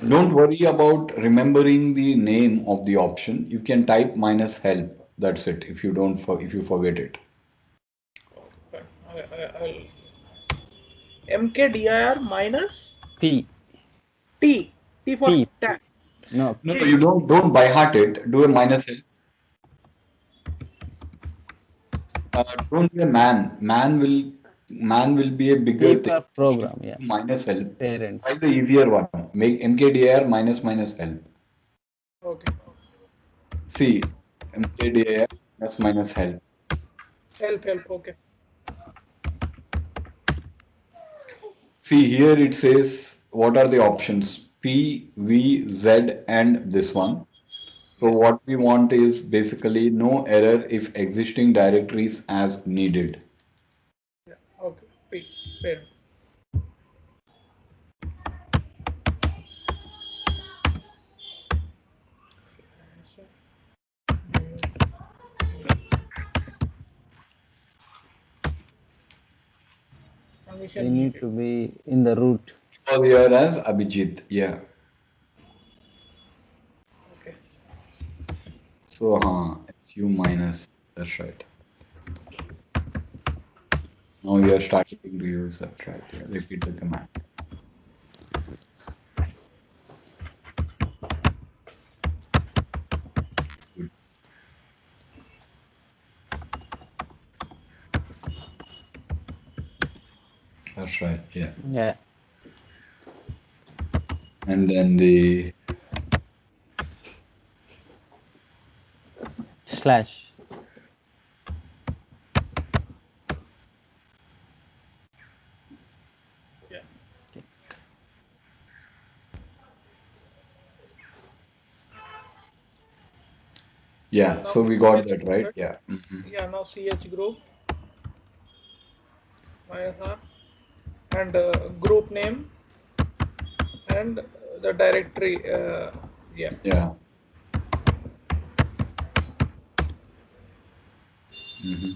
[SPEAKER 1] Don't worry about remembering the name of the option. You can type minus help. That's it. If you forget it.
[SPEAKER 3] Okay. I'll mkdir minus
[SPEAKER 2] P.
[SPEAKER 3] t. T for
[SPEAKER 2] P.
[SPEAKER 3] tag.
[SPEAKER 2] No.
[SPEAKER 1] No, no,
[SPEAKER 3] T.
[SPEAKER 1] you don't by heart it. Do a minus help. Don't be a man. Man will be a
[SPEAKER 2] P
[SPEAKER 1] bigger thing.
[SPEAKER 2] for
[SPEAKER 1] You should
[SPEAKER 2] program. Yeah.
[SPEAKER 1] do minus help. Try
[SPEAKER 2] Parents.
[SPEAKER 1] the easier one. Make mkdir minus minus help.
[SPEAKER 3] Okay.
[SPEAKER 1] See, mkdir minus minus help.
[SPEAKER 3] Help. Okay.
[SPEAKER 1] See here it says what are the options? P, V, Z, and this one. So
[SPEAKER 3] Yeah.
[SPEAKER 1] what we want is basically no error if existing directories as needed.
[SPEAKER 3] Yeah. Okay. P. Parent.
[SPEAKER 2] We
[SPEAKER 3] Permission
[SPEAKER 2] need
[SPEAKER 3] needed.
[SPEAKER 2] to be in the root.
[SPEAKER 1] Because here as Abhijit, yeah.
[SPEAKER 3] Okay.
[SPEAKER 1] So, SU minus, that's right. Now we are starting to use that, right? Yeah, repeat the command. Good. That's right, yeah.
[SPEAKER 2] Yeah.
[SPEAKER 1] And then the,
[SPEAKER 2] Slash.
[SPEAKER 3] Yeah.
[SPEAKER 2] Okay.
[SPEAKER 1] yeah,
[SPEAKER 3] Now
[SPEAKER 1] so we got
[SPEAKER 3] CH
[SPEAKER 1] that,
[SPEAKER 3] group,
[SPEAKER 1] right?
[SPEAKER 3] right?
[SPEAKER 1] Yeah. Mhm.
[SPEAKER 3] Yeah. Now CH group minus R and group name and the directory. Yeah.
[SPEAKER 1] Yeah. Hmm.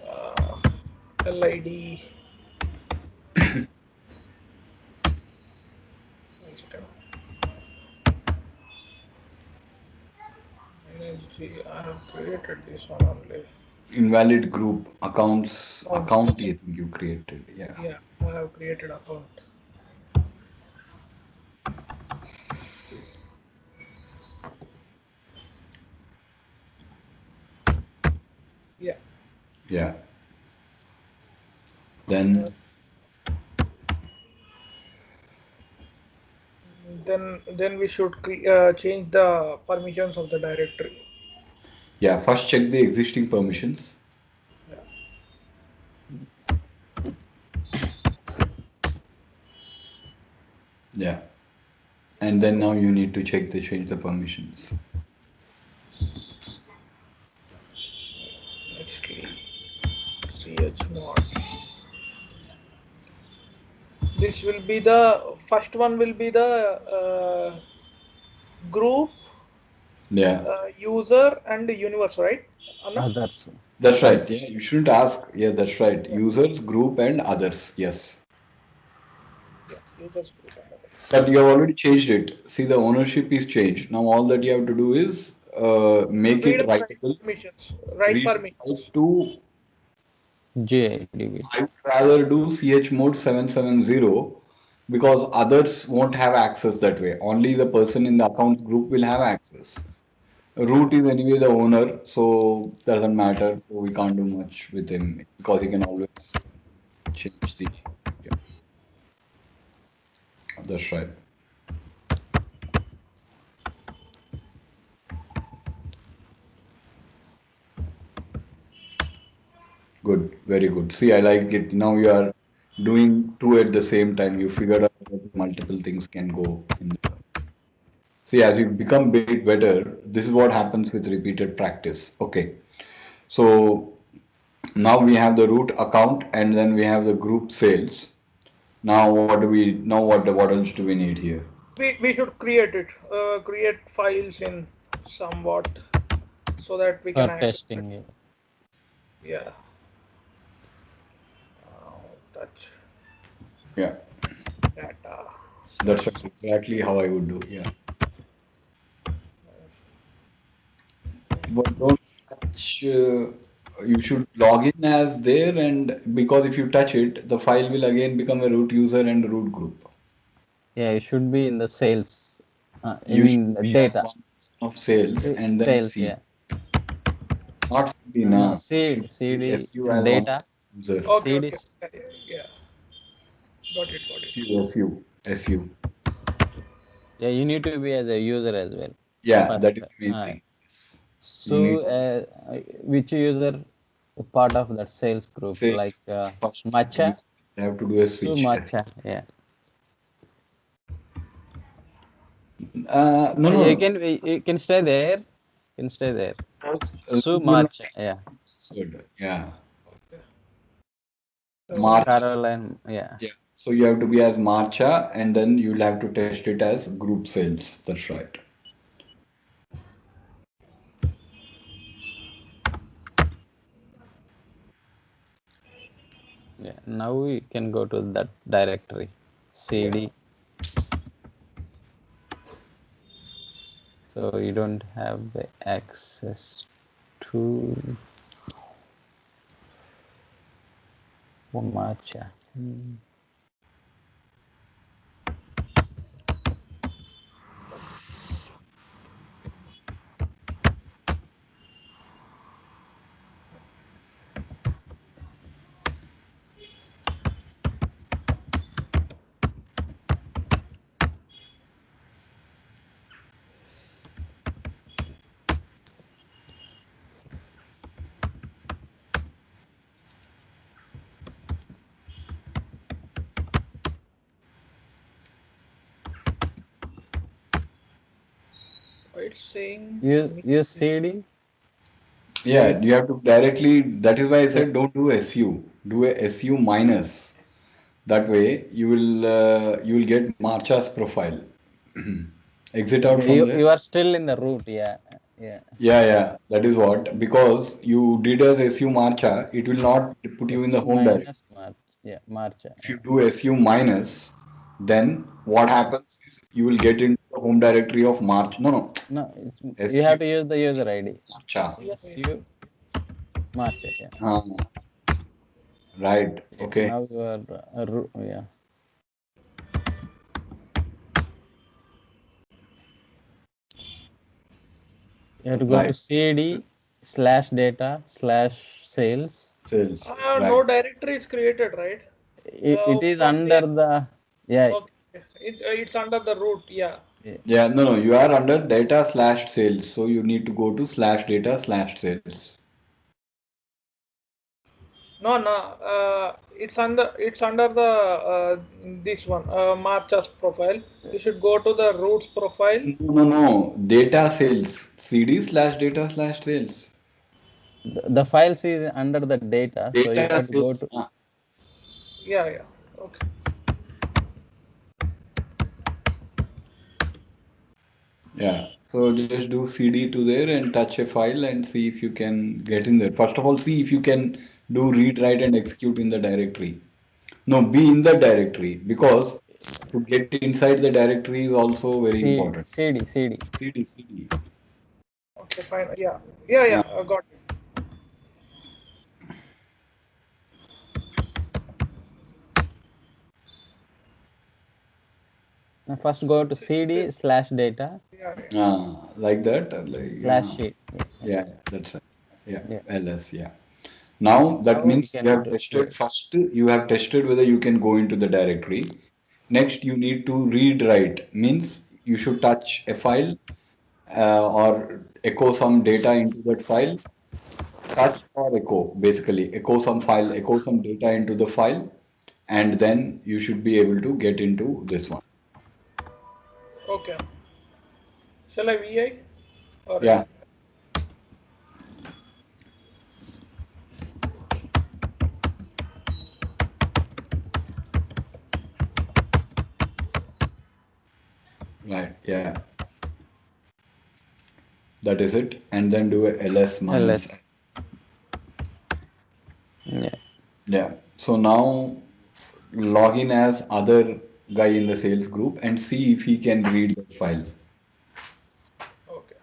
[SPEAKER 3] uh, LID. NSG. I have created this one only.
[SPEAKER 1] Invalid group accounts
[SPEAKER 3] Account.
[SPEAKER 1] account. I think you created. Yeah.
[SPEAKER 3] Yeah, I have created account. Yeah.
[SPEAKER 1] Yeah.
[SPEAKER 3] Uh,
[SPEAKER 1] Then
[SPEAKER 3] then we should change the permissions of the directory.
[SPEAKER 1] yeah. First check the existing permissions.
[SPEAKER 3] Yeah.
[SPEAKER 1] Yeah. And then now you need to check the change the permissions.
[SPEAKER 3] Nextly, chmod. This will be the first one. Will be the group,
[SPEAKER 1] Yeah.
[SPEAKER 3] user, and universe, right? Anna?
[SPEAKER 2] Others.
[SPEAKER 1] That's right. Yeah. You shouldn't ask. Yeah. That's right.
[SPEAKER 3] Yeah.
[SPEAKER 1] Users, group, and others. Yes.
[SPEAKER 3] Yeah. Users, group, and others.
[SPEAKER 1] But you have already changed it. See, the ownership is changed. Now all that you have to do is make
[SPEAKER 3] Read
[SPEAKER 1] it
[SPEAKER 3] and write
[SPEAKER 1] writable.
[SPEAKER 3] permissions. Write
[SPEAKER 1] Read
[SPEAKER 3] permissions.
[SPEAKER 1] out to.
[SPEAKER 2] JDB.
[SPEAKER 1] I would rather do chmod 770 because others won't have access that way. Only the person in the accounts group will have access. Root is anyway the owner, so doesn't matter. So we can't do much with him because he can always change the. Yeah, that's right. Good, very good. See, I like it. Now you are doing two at the same time. You figured out that multiple things can go in the. See, as you become bit better, this is what happens with repeated practice. Okay, so now we have the root account and then we have the group sales. Now what do we now what else do we need here?
[SPEAKER 3] We should create it. Create files in somewhat so that we
[SPEAKER 2] For
[SPEAKER 3] can access it.
[SPEAKER 2] testing. Yeah.
[SPEAKER 3] Yeah. Touch
[SPEAKER 1] Yeah,
[SPEAKER 3] data
[SPEAKER 1] that's
[SPEAKER 3] sales.
[SPEAKER 1] right, exactly how I would do. Yeah. But don't touch. You should log in as there, and because if you touch it, the file will again become a root user and root group.
[SPEAKER 2] Yeah, it should be in the sales. I
[SPEAKER 1] You
[SPEAKER 2] mean
[SPEAKER 1] should
[SPEAKER 2] the
[SPEAKER 1] be as
[SPEAKER 2] data.
[SPEAKER 1] one of sales and then
[SPEAKER 2] Sales.
[SPEAKER 1] C,
[SPEAKER 2] Yeah.
[SPEAKER 1] not CD,
[SPEAKER 2] No,
[SPEAKER 1] na. You
[SPEAKER 2] seed.
[SPEAKER 1] should be
[SPEAKER 2] CD
[SPEAKER 1] SU as one
[SPEAKER 2] data.
[SPEAKER 1] user.
[SPEAKER 3] Okay,
[SPEAKER 2] Seed
[SPEAKER 3] okay.
[SPEAKER 2] is.
[SPEAKER 3] Yeah, yeah. Got it, got it.
[SPEAKER 1] SU.
[SPEAKER 2] Yeah, you need to be as a user as well.
[SPEAKER 1] Yeah,
[SPEAKER 2] First.
[SPEAKER 1] that is the main thing. Yes. You
[SPEAKER 2] So,
[SPEAKER 1] need
[SPEAKER 2] which user part of that sales group?
[SPEAKER 1] sales
[SPEAKER 2] Like
[SPEAKER 1] first. You
[SPEAKER 2] matcha.
[SPEAKER 1] have to do a
[SPEAKER 2] So
[SPEAKER 1] switch.
[SPEAKER 2] matcha. Yeah.
[SPEAKER 1] No,
[SPEAKER 2] You
[SPEAKER 1] no.
[SPEAKER 2] can you can stay there. You can stay there. So
[SPEAKER 1] Root will not
[SPEAKER 2] matcha.
[SPEAKER 1] be
[SPEAKER 2] Yeah.
[SPEAKER 1] password. Yeah.
[SPEAKER 3] Okay.
[SPEAKER 1] March.
[SPEAKER 3] 70.
[SPEAKER 2] Caroline. Yeah.
[SPEAKER 1] Yeah. So you have to be as Marcha and then you'll have to test it as group sales. That's right.
[SPEAKER 2] Yeah. Now we can go to that directory.
[SPEAKER 3] Yeah.
[SPEAKER 2] CD. So you don't have the access to matcha.
[SPEAKER 3] it's saying
[SPEAKER 2] use CD.
[SPEAKER 1] Yeah,
[SPEAKER 2] CD.
[SPEAKER 1] you have to directly. That is why I
[SPEAKER 2] Yeah.
[SPEAKER 1] said don't do SU. Do a SU minus. That way you will get Marcha's profile. Exit out
[SPEAKER 2] Okay.
[SPEAKER 1] from
[SPEAKER 2] You
[SPEAKER 1] there.
[SPEAKER 2] you are still in the root. Yeah. Yeah.
[SPEAKER 1] Yeah, yeah, that is what. Because you did as SU Marcha, it will not put you in the
[SPEAKER 2] SU
[SPEAKER 1] home directory.
[SPEAKER 2] minus March. Yeah. March.
[SPEAKER 1] If you
[SPEAKER 2] Yeah.
[SPEAKER 1] do SU minus, then what happens is you will get into the home directory of March. No, no,
[SPEAKER 2] No, you
[SPEAKER 1] SU
[SPEAKER 2] have to use the user ID.
[SPEAKER 1] Marcha.
[SPEAKER 3] yeah, yeah.
[SPEAKER 2] SU March. Yeah.
[SPEAKER 1] Right.
[SPEAKER 2] Yeah.
[SPEAKER 1] Okay.
[SPEAKER 2] Now you are. Yeah. You have to go to
[SPEAKER 1] Right.
[SPEAKER 2] CD slash data slash sales.
[SPEAKER 1] Sales.
[SPEAKER 3] No
[SPEAKER 1] Right.
[SPEAKER 3] directory is created, right?
[SPEAKER 2] It is
[SPEAKER 3] From
[SPEAKER 2] under
[SPEAKER 3] there.
[SPEAKER 2] the, yeah,
[SPEAKER 3] Okay. It's under the root. Yeah.
[SPEAKER 2] yeah.
[SPEAKER 1] Yeah. No, no. You are under data slash sales. So you need to go to slash data slash sales.
[SPEAKER 3] No, no. It's under the this one. Marchas profile. You should go to the roots profile.
[SPEAKER 1] No, no, no. Data sales. CD slash data slash sales.
[SPEAKER 2] The files is under the data, so you
[SPEAKER 1] Data
[SPEAKER 2] have to go
[SPEAKER 1] sales.
[SPEAKER 2] to,
[SPEAKER 3] Yeah, yeah. Okay.
[SPEAKER 1] Yeah. So just do CD to there and touch a file and see if you can get in there. First of all, see if you can do read, write, and execute in the directory. No, be in the directory because to get inside the directory is also very important.
[SPEAKER 2] CD.
[SPEAKER 1] CD, CD.
[SPEAKER 3] Okay, fine. Yeah. Yeah,
[SPEAKER 1] Uh,
[SPEAKER 3] yeah. I got it.
[SPEAKER 2] first go to
[SPEAKER 3] It's, it's,
[SPEAKER 2] CD slash data
[SPEAKER 3] yeah, yeah.
[SPEAKER 1] like that. Like,
[SPEAKER 2] slash sheet. Yeah, yeah,
[SPEAKER 1] yeah, that's right. Yeah,
[SPEAKER 2] yeah.
[SPEAKER 1] LS. Yeah. Now that
[SPEAKER 2] Now you
[SPEAKER 1] means you
[SPEAKER 2] can
[SPEAKER 1] have
[SPEAKER 2] do, yeah.
[SPEAKER 1] tested first, you have tested whether you can go into the directory. Next, you need to read write, means you should touch a file or echo some data into that file. Touch or echo, basically, echo some file, echo some data into the file, and then you should be able to get into this one.
[SPEAKER 3] Okay. Shall I VI or
[SPEAKER 1] Yeah, right. Yeah, that is it. And then do a ls minus.
[SPEAKER 2] LS. Yeah.
[SPEAKER 1] Yeah. So now log in as other guy in the sales group and see if he can read the file.
[SPEAKER 3] okay.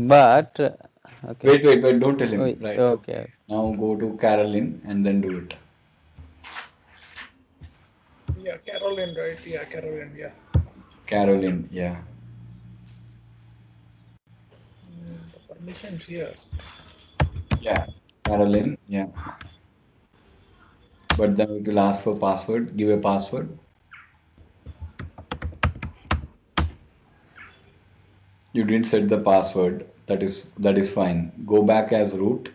[SPEAKER 2] But okay.
[SPEAKER 1] Wait, wait, wait, don't tell
[SPEAKER 2] Oh,
[SPEAKER 1] him. Right. Okay.
[SPEAKER 2] okay.
[SPEAKER 1] Now go to Carolyn and then do it.
[SPEAKER 3] Yeah, Caroline, right? Yeah, Caroline. Yeah.
[SPEAKER 1] Carolyn, yeah.
[SPEAKER 3] The permissions here.
[SPEAKER 1] Yeah. Carolyn, yeah. But then it will ask for password. Give a password. You didn't set the password. That is fine. Go back as root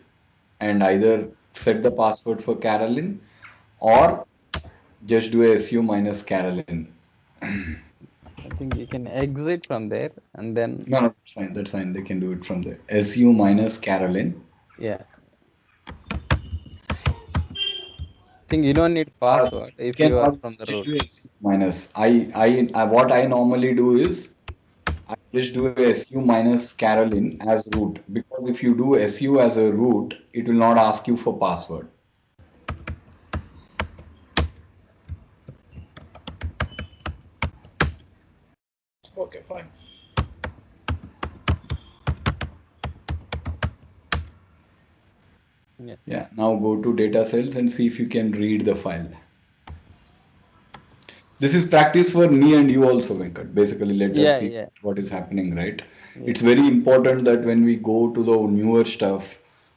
[SPEAKER 1] and either set the password for Carolyn or just do a su minus Carolyn.
[SPEAKER 2] I think you can exit from there and then,
[SPEAKER 1] No, no, that's fine. That's fine. They can do it from there. Su minus Carolyn.
[SPEAKER 2] yeah. I think you don't need password
[SPEAKER 1] You
[SPEAKER 2] if
[SPEAKER 1] can
[SPEAKER 2] you are
[SPEAKER 1] or
[SPEAKER 2] from the
[SPEAKER 1] just
[SPEAKER 2] root.
[SPEAKER 1] do a su minus. What I normally do is I just do a su minus Carolyn as root because if you do su as a root, it will not ask you for password.
[SPEAKER 3] Okay, fine.
[SPEAKER 2] Yeah.
[SPEAKER 1] Yeah. Now go to data cells and see if you can read the file. This is practice for me and you also, Venkat. Basically, let us
[SPEAKER 2] Yeah,
[SPEAKER 1] see
[SPEAKER 2] yeah,
[SPEAKER 1] what is happening, right?
[SPEAKER 2] yeah.
[SPEAKER 1] It's very important that when we go to the newer stuff,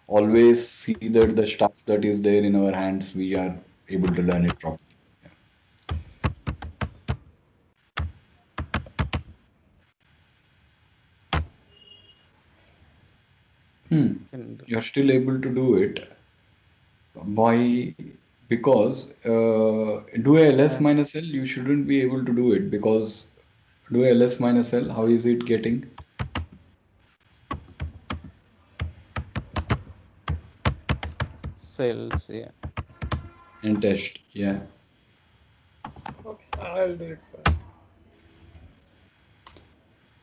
[SPEAKER 1] always see that the stuff that is there in our hands, we are able to learn it properly.
[SPEAKER 2] You can do.
[SPEAKER 1] You're still able to do it by because do a ls
[SPEAKER 2] Uh,
[SPEAKER 1] minus l, you shouldn't be able to do it because do a ls minus l, how is it getting?
[SPEAKER 2] Sales, yeah.
[SPEAKER 1] and test. Yeah.
[SPEAKER 3] Okay, I'll do it first.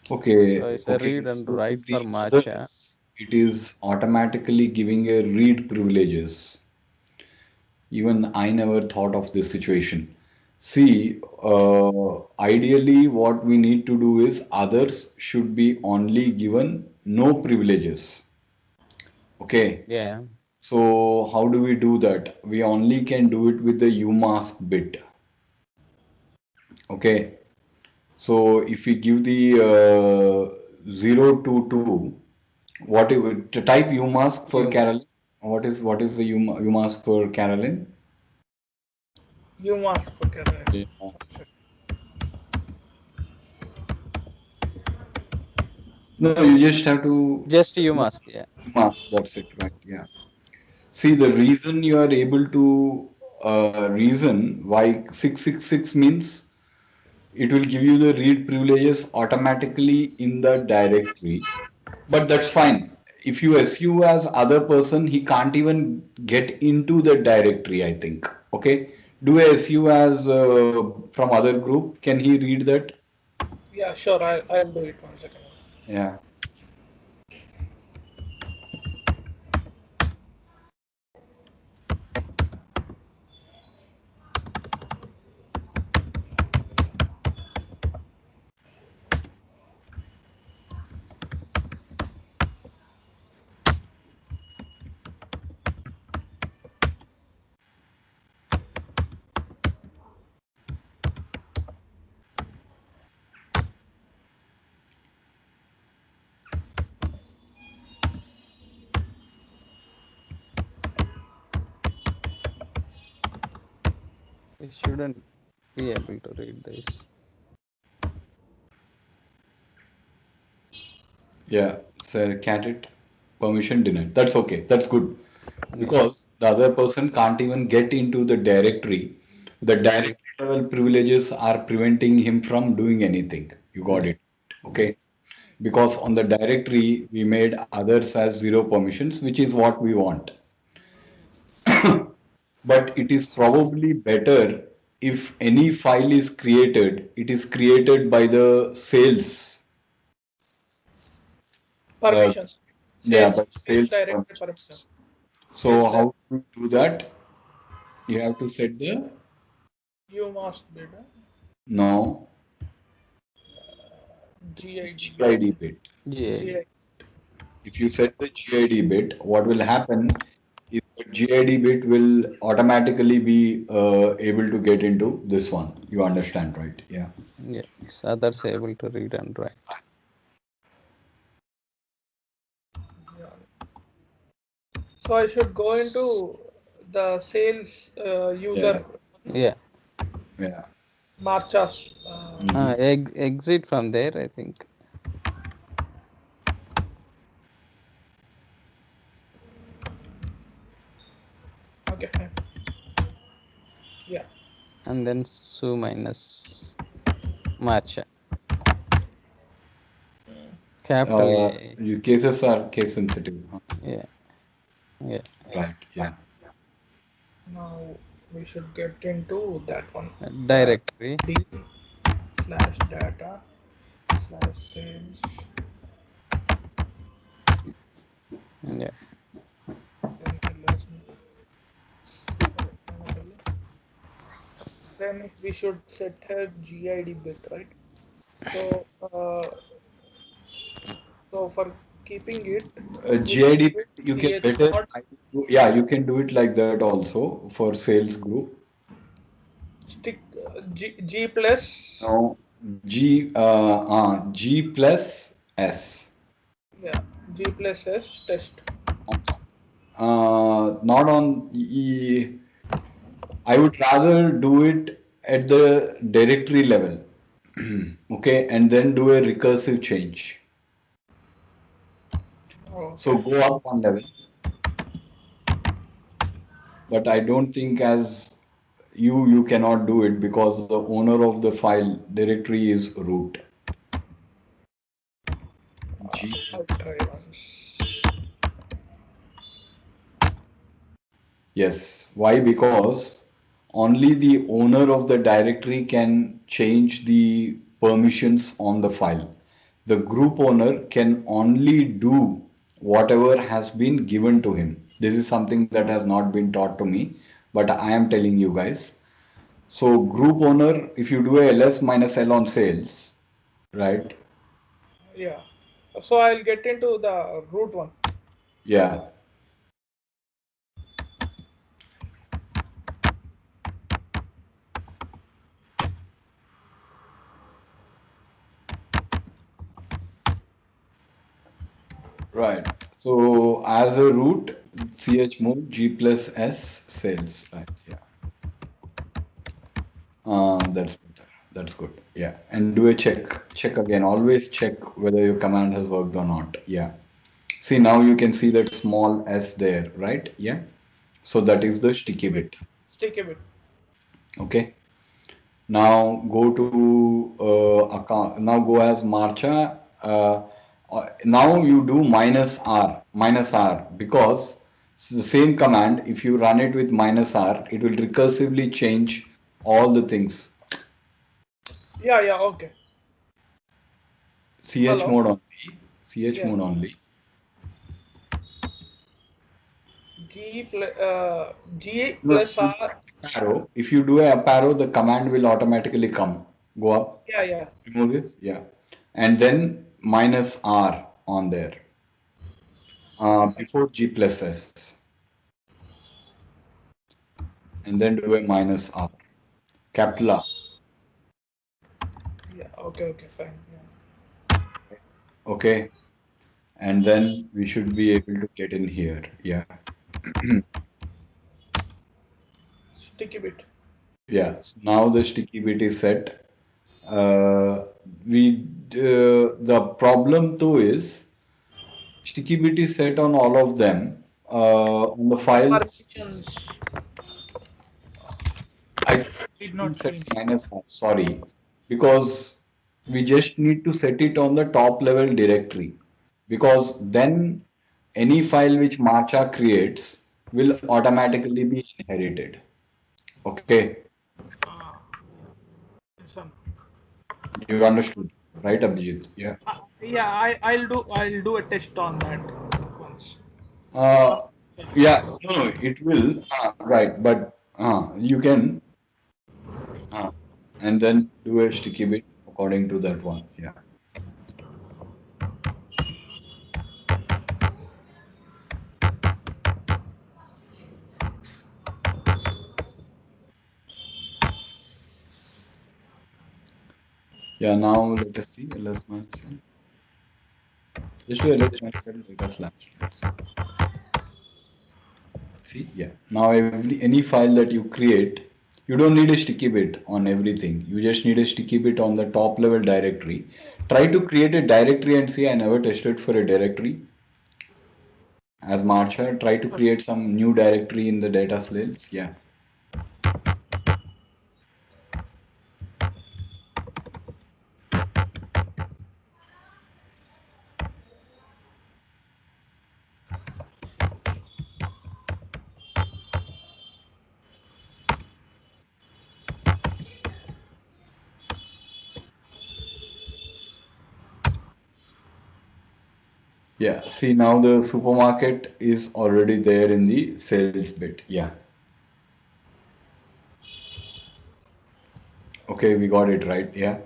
[SPEAKER 2] So
[SPEAKER 1] Okay.
[SPEAKER 2] it's a
[SPEAKER 1] Okay.
[SPEAKER 2] read and
[SPEAKER 1] So
[SPEAKER 2] write for
[SPEAKER 1] the
[SPEAKER 2] matcha.
[SPEAKER 1] others, it is automatically giving a read privileges. Even I never thought of this situation. See, ideally, what we need to do is others should be only given no privileges. Okay.
[SPEAKER 2] Yeah.
[SPEAKER 1] So how do we do that? We only can do it with the UMask bit. Okay. So if we give the 0 to 2, what it would to type UMask for
[SPEAKER 2] You
[SPEAKER 1] Carolyn?
[SPEAKER 2] must.
[SPEAKER 1] What is the UMask for Carolyn?
[SPEAKER 3] You must. Okay,
[SPEAKER 1] Yeah.
[SPEAKER 3] right.
[SPEAKER 1] No, you just have to
[SPEAKER 2] Just you must. Yeah.
[SPEAKER 1] UMask. That's it, right? Yeah. See, the reason you are able to reason why 666 means it will give you the read privileges automatically in the directory. But that's fine. If you SU as other person, he can't even get into the directory, I think. Okay. Do a SU as from other group. Can he read that?
[SPEAKER 3] Yeah, sure. I'll do it 1 second.
[SPEAKER 1] Yeah.
[SPEAKER 2] We shouldn't be able to read this.
[SPEAKER 1] Yeah. So candidate permission denied. That's okay. That's good.
[SPEAKER 2] Yeah.
[SPEAKER 1] Because the other person can't even get into the directory. The
[SPEAKER 2] Yeah.
[SPEAKER 1] directory level privileges are preventing him from doing anything. You got
[SPEAKER 2] Yeah.
[SPEAKER 1] it. Okay. Because on the directory we made others as zero permissions, which is what we want. But it is probably better if any file is created, it is created by the sales. Uh,
[SPEAKER 3] Permissions.
[SPEAKER 1] yeah,
[SPEAKER 3] Sales
[SPEAKER 1] by
[SPEAKER 3] sales
[SPEAKER 1] sales
[SPEAKER 3] directory permission.
[SPEAKER 1] permissions. So
[SPEAKER 3] Sales
[SPEAKER 1] how
[SPEAKER 3] directory.
[SPEAKER 1] to do that? You have to set the
[SPEAKER 3] You must be the
[SPEAKER 1] no
[SPEAKER 3] GID.
[SPEAKER 1] GID bit.
[SPEAKER 2] GID.
[SPEAKER 3] GID.
[SPEAKER 1] If you set the GID bit, what will happen is the GID bit will automatically be able to get into this one. You understand, right? Yeah.
[SPEAKER 2] Yes. Others able to read and write.
[SPEAKER 3] Yeah. So I should go into the sales
[SPEAKER 1] Yeah.
[SPEAKER 3] user
[SPEAKER 2] Yeah.
[SPEAKER 1] Yeah.
[SPEAKER 3] marchas.
[SPEAKER 1] Mhm.
[SPEAKER 2] Exit from there, I think.
[SPEAKER 3] Okay, fine. Yeah.
[SPEAKER 2] And then su minus matcha. Capital A.
[SPEAKER 1] Your cases are case sensitive. Huh?
[SPEAKER 2] Yeah. Yeah.
[SPEAKER 1] Right. Yeah.
[SPEAKER 3] Now we should get into that one. That
[SPEAKER 2] Directory.
[SPEAKER 3] D slash data slash sales.
[SPEAKER 2] Yeah.
[SPEAKER 3] Then LS. Then we should set a GID bit, right? So, so for keeping it, will we
[SPEAKER 1] GID
[SPEAKER 3] give it
[SPEAKER 1] you can
[SPEAKER 3] ch
[SPEAKER 1] better.
[SPEAKER 3] mod
[SPEAKER 1] Yeah, you can do it like that also for sales group.
[SPEAKER 3] stick G plus,
[SPEAKER 1] Now G plus S.
[SPEAKER 3] yeah, G plus S test.
[SPEAKER 1] Not on I would rather do it at the directory level. Okay, and then do a recursive change. So
[SPEAKER 3] Okay.
[SPEAKER 1] go up one level, but I don't think as you cannot do it because the owner of the file directory is root. G
[SPEAKER 3] I'll
[SPEAKER 1] plus
[SPEAKER 3] try
[SPEAKER 1] S.
[SPEAKER 3] once.
[SPEAKER 1] Yes. Why? Because only the owner of the directory can change the permissions on the file. The group owner can only do whatever has been given to him. This is something that has not been taught to me, but I am telling you guys. So group owner, if you do a ls minus l on sales, right?
[SPEAKER 3] Yeah. So I'll get into the root one.
[SPEAKER 1] Yeah, right. So as a root, chmod g plus s sales, right? Yeah. That's better. That's good. Yeah. And do a check. Check again. Always check whether your command has worked or not. Yeah. See, now you can see that small s there, right? Yeah. So that is the sticky
[SPEAKER 3] Sticky bit.
[SPEAKER 1] bit.
[SPEAKER 3] Sticky bit.
[SPEAKER 1] Okay. Now go to account. Now go as Marcha. Now you do minus R because it's the same command. If you run it with minus R, it will recursively change all the things.
[SPEAKER 3] Yeah, yeah, okay.
[SPEAKER 1] CH
[SPEAKER 3] Hello.
[SPEAKER 1] mode only. CH
[SPEAKER 3] Yeah.
[SPEAKER 1] mode only.
[SPEAKER 3] G
[SPEAKER 1] No,
[SPEAKER 3] plus
[SPEAKER 1] you do
[SPEAKER 3] R.
[SPEAKER 1] arrow. If you do a up arrow, the command will automatically come. Go up.
[SPEAKER 3] Yeah, yeah.
[SPEAKER 1] Remove this. Yeah. And then minus R on there.
[SPEAKER 3] Okay, fine.
[SPEAKER 1] Before G plus S. And then do a minus R. Capital R.
[SPEAKER 3] Yeah, okay, okay, fine. Yeah.
[SPEAKER 1] Okay. And then we should be able to get in here. Yeah.
[SPEAKER 3] Sticky bit.
[SPEAKER 1] Yeah. So now the sticky bit is set. Uh, the problem too is sticky bit is set on all of them. On the
[SPEAKER 3] Permissions
[SPEAKER 1] files, I think it
[SPEAKER 3] did
[SPEAKER 1] should be
[SPEAKER 3] not
[SPEAKER 1] set
[SPEAKER 3] change.
[SPEAKER 1] minus one. Sorry, because we just need to set it on the top level directory. Because then any file which Marcha creates will automatically be inherited. Okay,
[SPEAKER 3] Ah, this one.
[SPEAKER 1] you understood, right, Abhijit? Yeah.
[SPEAKER 3] Yeah, I'll do a test on that once.
[SPEAKER 1] Uh,
[SPEAKER 3] Once.
[SPEAKER 1] yeah, no, it will. Right, but you can and then do a sticky bit according to that one. Yeah. Yeah, now let us see ls minus l. Just do ls minus l data slash. See, yeah. Now any file that you create, you don't need a sticky bit on everything. You just need a sticky bit on the top level directory. Try to create a directory and see. I never tested for a directory as Marcha. Try to create some new directory in the data slates. Yeah. Yeah. See, now the supermarket is already there in the sales bit. Yeah. Okay, we got it right. Yeah.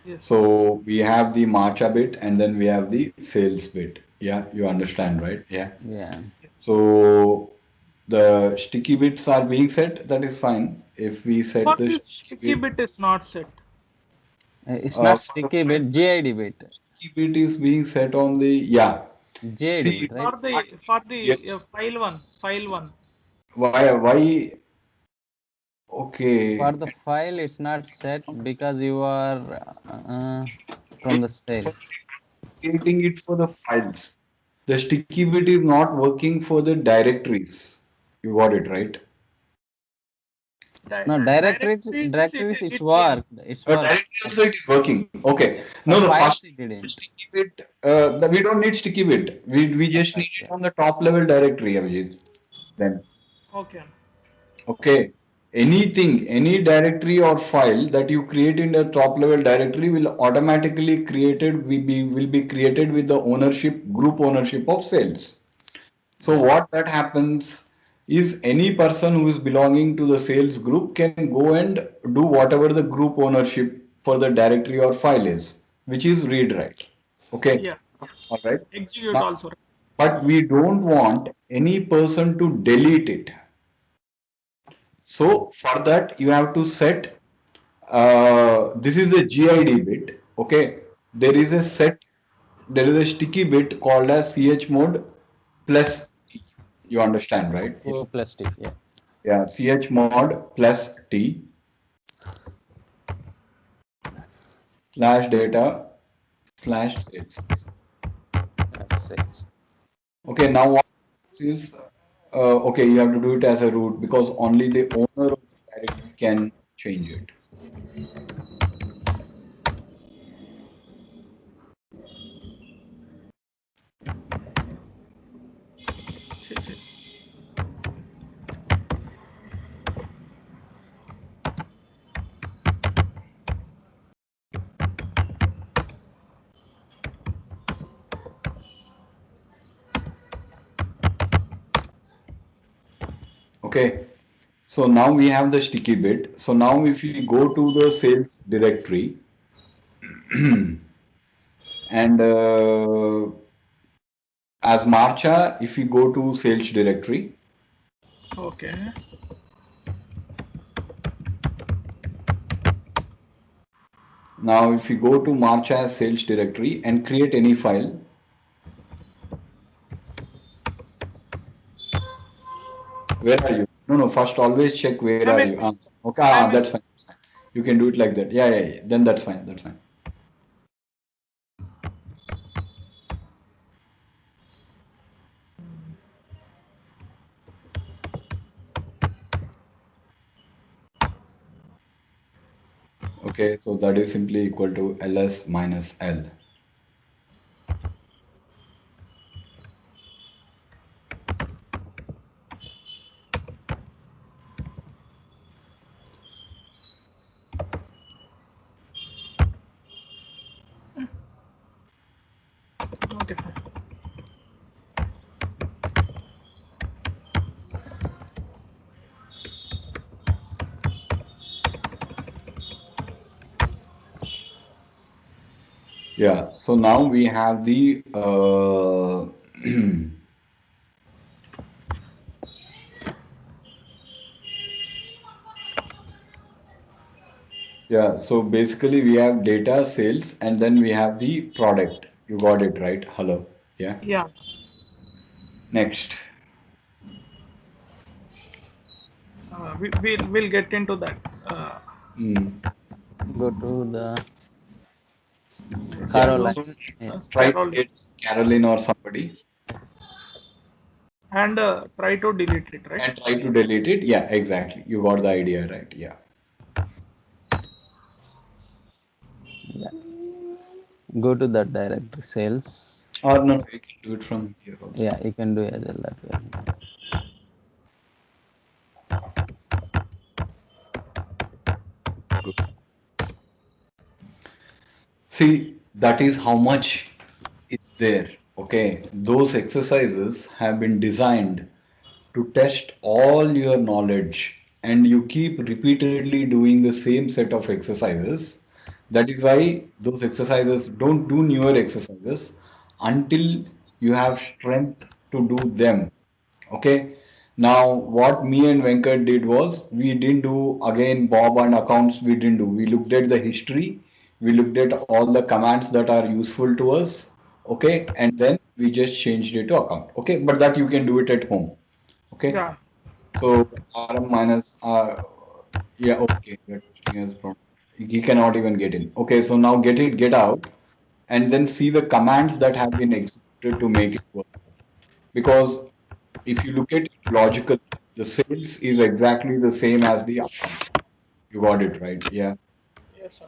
[SPEAKER 3] Yes.
[SPEAKER 1] So we have the Marcha bit and then we have the sales bit. Yeah, you understand, right? Yeah.
[SPEAKER 2] Yeah.
[SPEAKER 1] So the sticky bits are being set, that is fine. If we
[SPEAKER 3] For
[SPEAKER 1] set the
[SPEAKER 3] this
[SPEAKER 1] sticky
[SPEAKER 3] sticky
[SPEAKER 1] bit,
[SPEAKER 3] bit is not set.
[SPEAKER 2] It's not
[SPEAKER 1] for the
[SPEAKER 2] sticky
[SPEAKER 1] file,
[SPEAKER 2] bit,
[SPEAKER 1] the
[SPEAKER 2] GID bit.
[SPEAKER 1] sticky bit is being set on the, yeah.
[SPEAKER 2] GID
[SPEAKER 1] See,
[SPEAKER 2] bit, right?
[SPEAKER 3] For the
[SPEAKER 1] yes,
[SPEAKER 3] file one.
[SPEAKER 1] why, okay,
[SPEAKER 2] For the file, it's not set because you are from the sale.
[SPEAKER 1] creating it for the files. The sticky bit is not working for the directories. You got it, right?
[SPEAKER 2] No, directory
[SPEAKER 3] Directories
[SPEAKER 2] directories it's
[SPEAKER 3] it will.
[SPEAKER 2] worked. It's worked.
[SPEAKER 1] Directly also it is working. Okay. No,
[SPEAKER 2] For
[SPEAKER 1] the first
[SPEAKER 2] files it didn't.
[SPEAKER 1] sticky bit, we don't need sticky bit. We just
[SPEAKER 2] Okay,
[SPEAKER 1] need it
[SPEAKER 2] okay.
[SPEAKER 1] on the top level directory, Abhijit. Then.
[SPEAKER 3] Okay.
[SPEAKER 1] Okay. Anything, any directory or file that you create in the top level directory will automatically will be created with the ownership, group ownership of sales. So
[SPEAKER 2] Yeah.
[SPEAKER 1] what that happens is any person who is belonging to the sales group can go and do whatever the group ownership for the directory or file is, which is read write. Okay.
[SPEAKER 3] Yeah.
[SPEAKER 1] All right.
[SPEAKER 3] Execute
[SPEAKER 1] Now,
[SPEAKER 3] also. Right?
[SPEAKER 1] but we don't want any person to delete it. So for that you have to set this is a GID bit. Okay. There is a set there is a sticky bit called as chmod plus T. You understand, right?
[SPEAKER 2] O plus T. Yeah.
[SPEAKER 1] Yeah, chmod plus T slash data slash sales.
[SPEAKER 2] That's six.
[SPEAKER 1] Okay, now what is okay, you have to do it as a root because only the owner of the directory can change it.
[SPEAKER 3] Shit, shit.
[SPEAKER 1] Okay, so now we have the sticky bit. So now if we go to the sales directory and as Marcha, if we go to sales directory,
[SPEAKER 3] Okay.
[SPEAKER 1] now if we go to Marcha as sales directory and create any file, where are you? No, no, first always check where
[SPEAKER 3] I'm
[SPEAKER 1] are
[SPEAKER 3] in.
[SPEAKER 1] you. Okay,
[SPEAKER 3] I'm in.
[SPEAKER 1] that's fine. That's fine. You can do it like that. Yeah, yeah, yeah. Then that's fine. That's fine. Okay, so that is simply equal to ls minus l.
[SPEAKER 3] Okay, fine.
[SPEAKER 1] Yeah, so now we have the yeah, so basically we have data, sales, and then we have the product. You got it right. Hello. Yeah.
[SPEAKER 3] Yeah.
[SPEAKER 1] Next.
[SPEAKER 3] We'll get into that.
[SPEAKER 1] Mm.
[SPEAKER 2] Go to the
[SPEAKER 1] Yeah.
[SPEAKER 3] So,
[SPEAKER 2] Caroline.
[SPEAKER 1] So
[SPEAKER 2] Yeah.
[SPEAKER 1] try to
[SPEAKER 3] Carol
[SPEAKER 1] get Caroline or somebody
[SPEAKER 3] and try to delete it, right?
[SPEAKER 1] and try to delete it. Yeah, exactly. You got the idea right. Yeah.
[SPEAKER 2] Yeah. Go to that directory sales.
[SPEAKER 1] Or no, no, you can do it from here also.
[SPEAKER 2] Yeah, you can do as well that way.
[SPEAKER 1] Good. See, that is how much is there. Okay. Those exercises have been designed to test all your knowledge and you keep repeatedly doing the same set of exercises. That is why those exercises don't do newer exercises until you have strength to do them. Okay. Now, what me and Venkat did was we didn't do again Bob and accounts. We didn't do. We looked at the history. We looked at all the commands that are useful to us. Okay. And then we just changed it to account. Okay. But that you can do it at home. Okay.
[SPEAKER 3] Yeah.
[SPEAKER 1] So RM minus yeah, okay. You're testing as from he cannot even get in. Okay, so now get out, and then see the commands that have been executed to make it work. Because if you look at it logically, the sales is exactly the same as the account. You got it right. Yeah.
[SPEAKER 3] Yes, sir.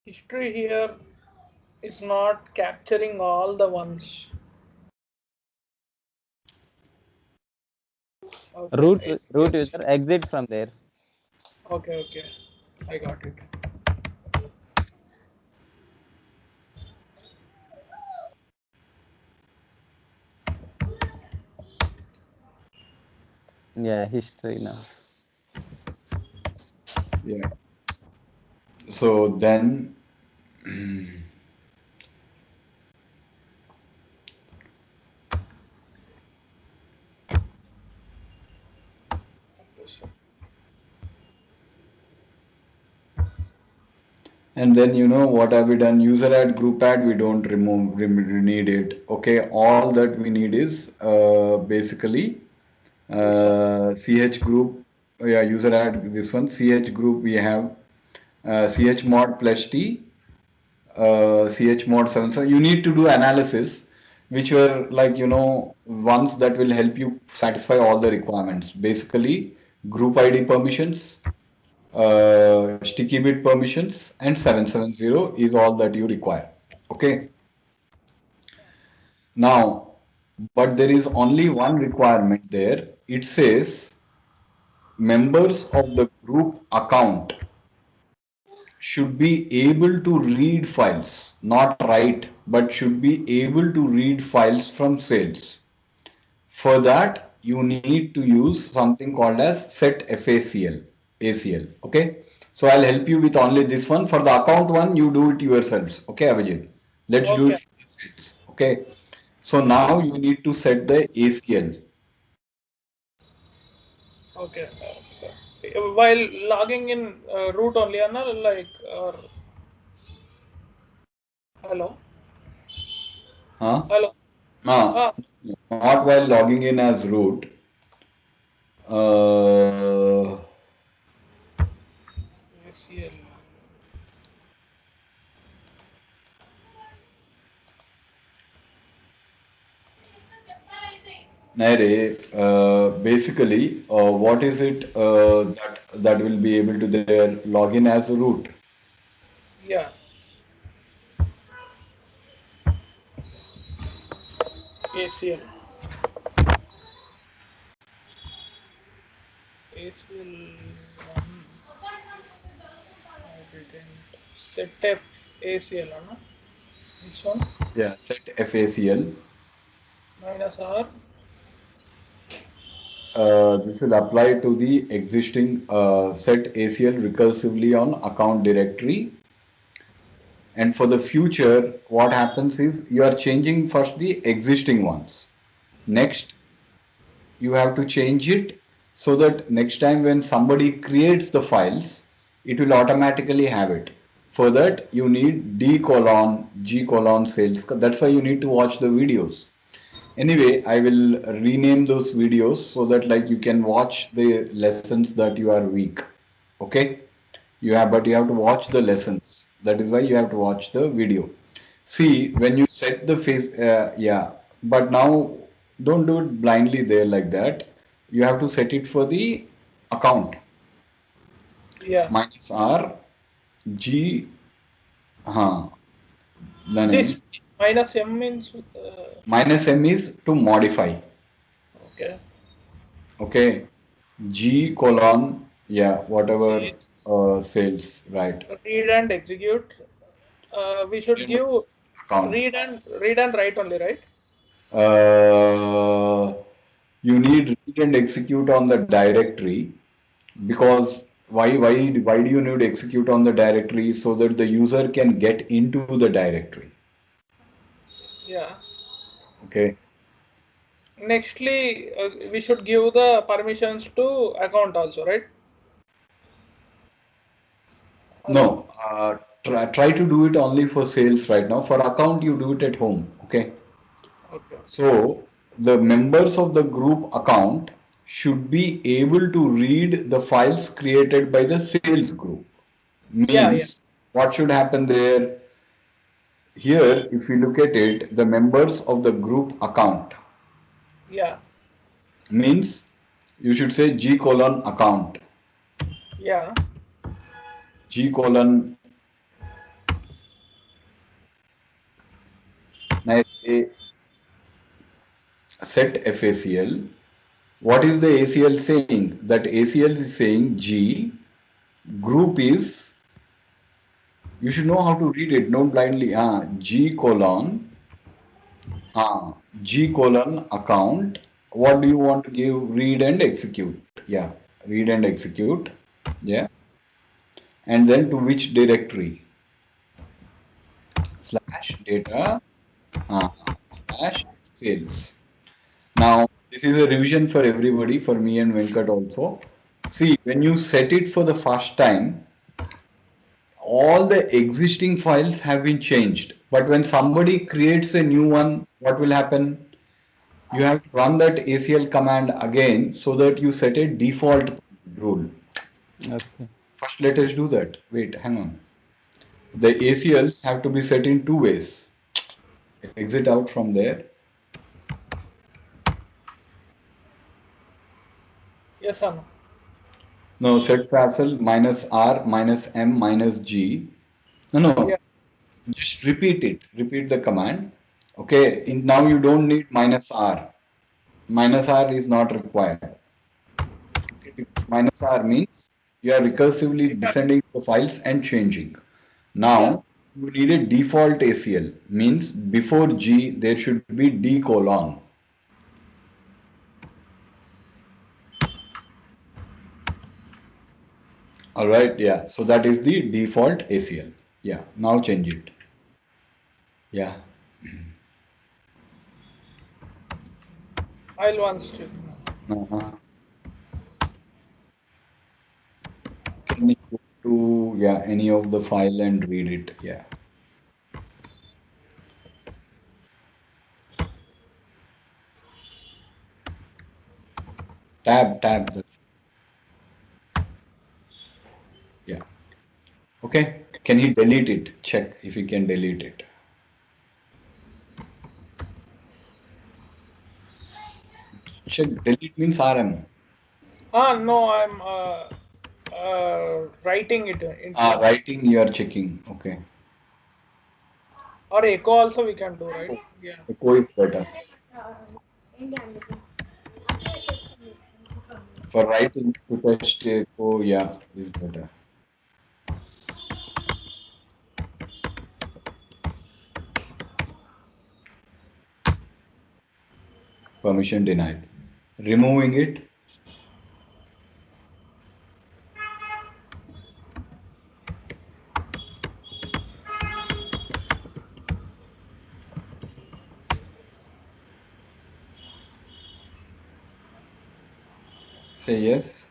[SPEAKER 3] History here. It's not capturing all the ones. Okay.
[SPEAKER 2] Root user exit from there.
[SPEAKER 3] Okay, okay. I got it.
[SPEAKER 2] Yeah, history now.
[SPEAKER 1] Yeah. So then, and then what have we done? User add, group add, we don't need it. Okay, all that we need is basically
[SPEAKER 3] This one.
[SPEAKER 1] ch group. Yeah, user add this one. Ch group we have ch mod plus t ch mod 7. So you need to do analysis, which were like, ones that will help you satisfy all the requirements. Basically, group ID permissions, sticky bit permissions, and 770 is all that you require. Okay. Now, but there is only one requirement there. It says members of the group account should be able to read files, not write, but should be able to read files from sales. For that, you need to use something called as set FACL, ACL. Okay. So I'll help you with only this one. For the account one, you do it yourselves. Okay, Abhijit. Let's do
[SPEAKER 3] Okay,
[SPEAKER 1] it for the sales. Okay. So now you need to set the ACL.
[SPEAKER 3] okay. While logging in root only, Anna, like, or hello,
[SPEAKER 1] Huh?
[SPEAKER 3] hello.
[SPEAKER 1] Ah,
[SPEAKER 3] Ah,
[SPEAKER 1] not while logging in as root. Uh,
[SPEAKER 3] ACL.
[SPEAKER 1] Naire, basically, what is it that will be able to there log in as a root?
[SPEAKER 3] Yeah, ACL. ACL one. I didn't set up ACL, Anna. This one
[SPEAKER 1] Yeah, set FACL.
[SPEAKER 3] minus R.
[SPEAKER 1] This will apply to the existing set ACL recursively on account directory. And for the future, what happens is you are changing first the existing ones. Next, you have to change it so that next time when somebody creates the files, it will automatically have it. For that, you need D colon, G colon sales. That's why you need to watch the videos. Anyway, I will rename those videos so that like you can watch the lessons that you are weak. Okay? But you have to watch the lessons. That is why you have to watch the video. See, when you set the face, yeah, but now don't do it blindly there like that. You have to set it for the account.
[SPEAKER 3] Yeah.
[SPEAKER 1] Minus R, G,
[SPEAKER 3] This
[SPEAKER 1] Nane.
[SPEAKER 3] minus M means
[SPEAKER 1] Minus M is to modify.
[SPEAKER 3] okay.
[SPEAKER 1] Okay. G colon, yeah, whatever
[SPEAKER 3] Sales.
[SPEAKER 1] sales, right.
[SPEAKER 3] Read and execute. We should
[SPEAKER 1] And
[SPEAKER 3] give
[SPEAKER 1] account.
[SPEAKER 3] read and write only, right?
[SPEAKER 1] Uh, you need read and execute on the directory because why do you need to execute on the directory so that the user can get into the directory?
[SPEAKER 3] Yeah.
[SPEAKER 1] Okay.
[SPEAKER 3] Nextly, we should give the permissions to account also, right? Hello.
[SPEAKER 1] No, try to do it only for sales right now. For account, you do it at home. Okay.
[SPEAKER 3] Okay. Okay.
[SPEAKER 1] So the members of the group account should be able to read the files created by the sales group.
[SPEAKER 3] Yeah. Yeah.
[SPEAKER 1] Means what should happen there? Here, if you look at it, the members of the group account
[SPEAKER 3] Yeah.
[SPEAKER 1] means you should say G colon account.
[SPEAKER 3] Yeah.
[SPEAKER 1] G colon A set FACL. What is the ACL saying? That ACL is saying G group is, you should know how to read it, don't blindly. G colon, G colon account. What do you want to give? Read and execute. Yeah, read and execute. Yeah, and then to which directory? Slash data uh, slash sales. Now, this is a revision for everybody, for me and Venkat also. See, when you set it for the first time, all the existing files have been changed. But when somebody creates a new one, what will happen? You have to run that ACL command again so that you set a default rule.
[SPEAKER 2] Okay.
[SPEAKER 1] First, let us do that. Wait, hang on. The ACLs have to be set in two ways. Exit out from there.
[SPEAKER 3] Yes or no?
[SPEAKER 1] No, set facel minus R minus M minus G. No,
[SPEAKER 3] Yeah.
[SPEAKER 1] no. Just repeat it. Repeat the command. Okay. Now you don't need minus R. Minus R is not required. Okay, because minus R means you are recursively descending the files and changing.
[SPEAKER 3] Yeah.
[SPEAKER 1] Now you need a default ACL. Means before G there should be D colon. All right. Yeah. So that is the default ACL. Yeah. Now change it. Yeah.
[SPEAKER 3] I'll once check.
[SPEAKER 1] Uh-huh. Can you go to, yeah, any of the file and read it? Yeah. Tab. Yeah. Okay. Can he delete it? Check if he can delete it. Check delete means RM.
[SPEAKER 3] No, I'm writing it into
[SPEAKER 1] Writing you are checking. Okay.
[SPEAKER 3] or echo also we can do, right? Yeah.
[SPEAKER 1] Echo is better. For writing to text echo, yeah, is better. Permission denied. Removing it, say yes.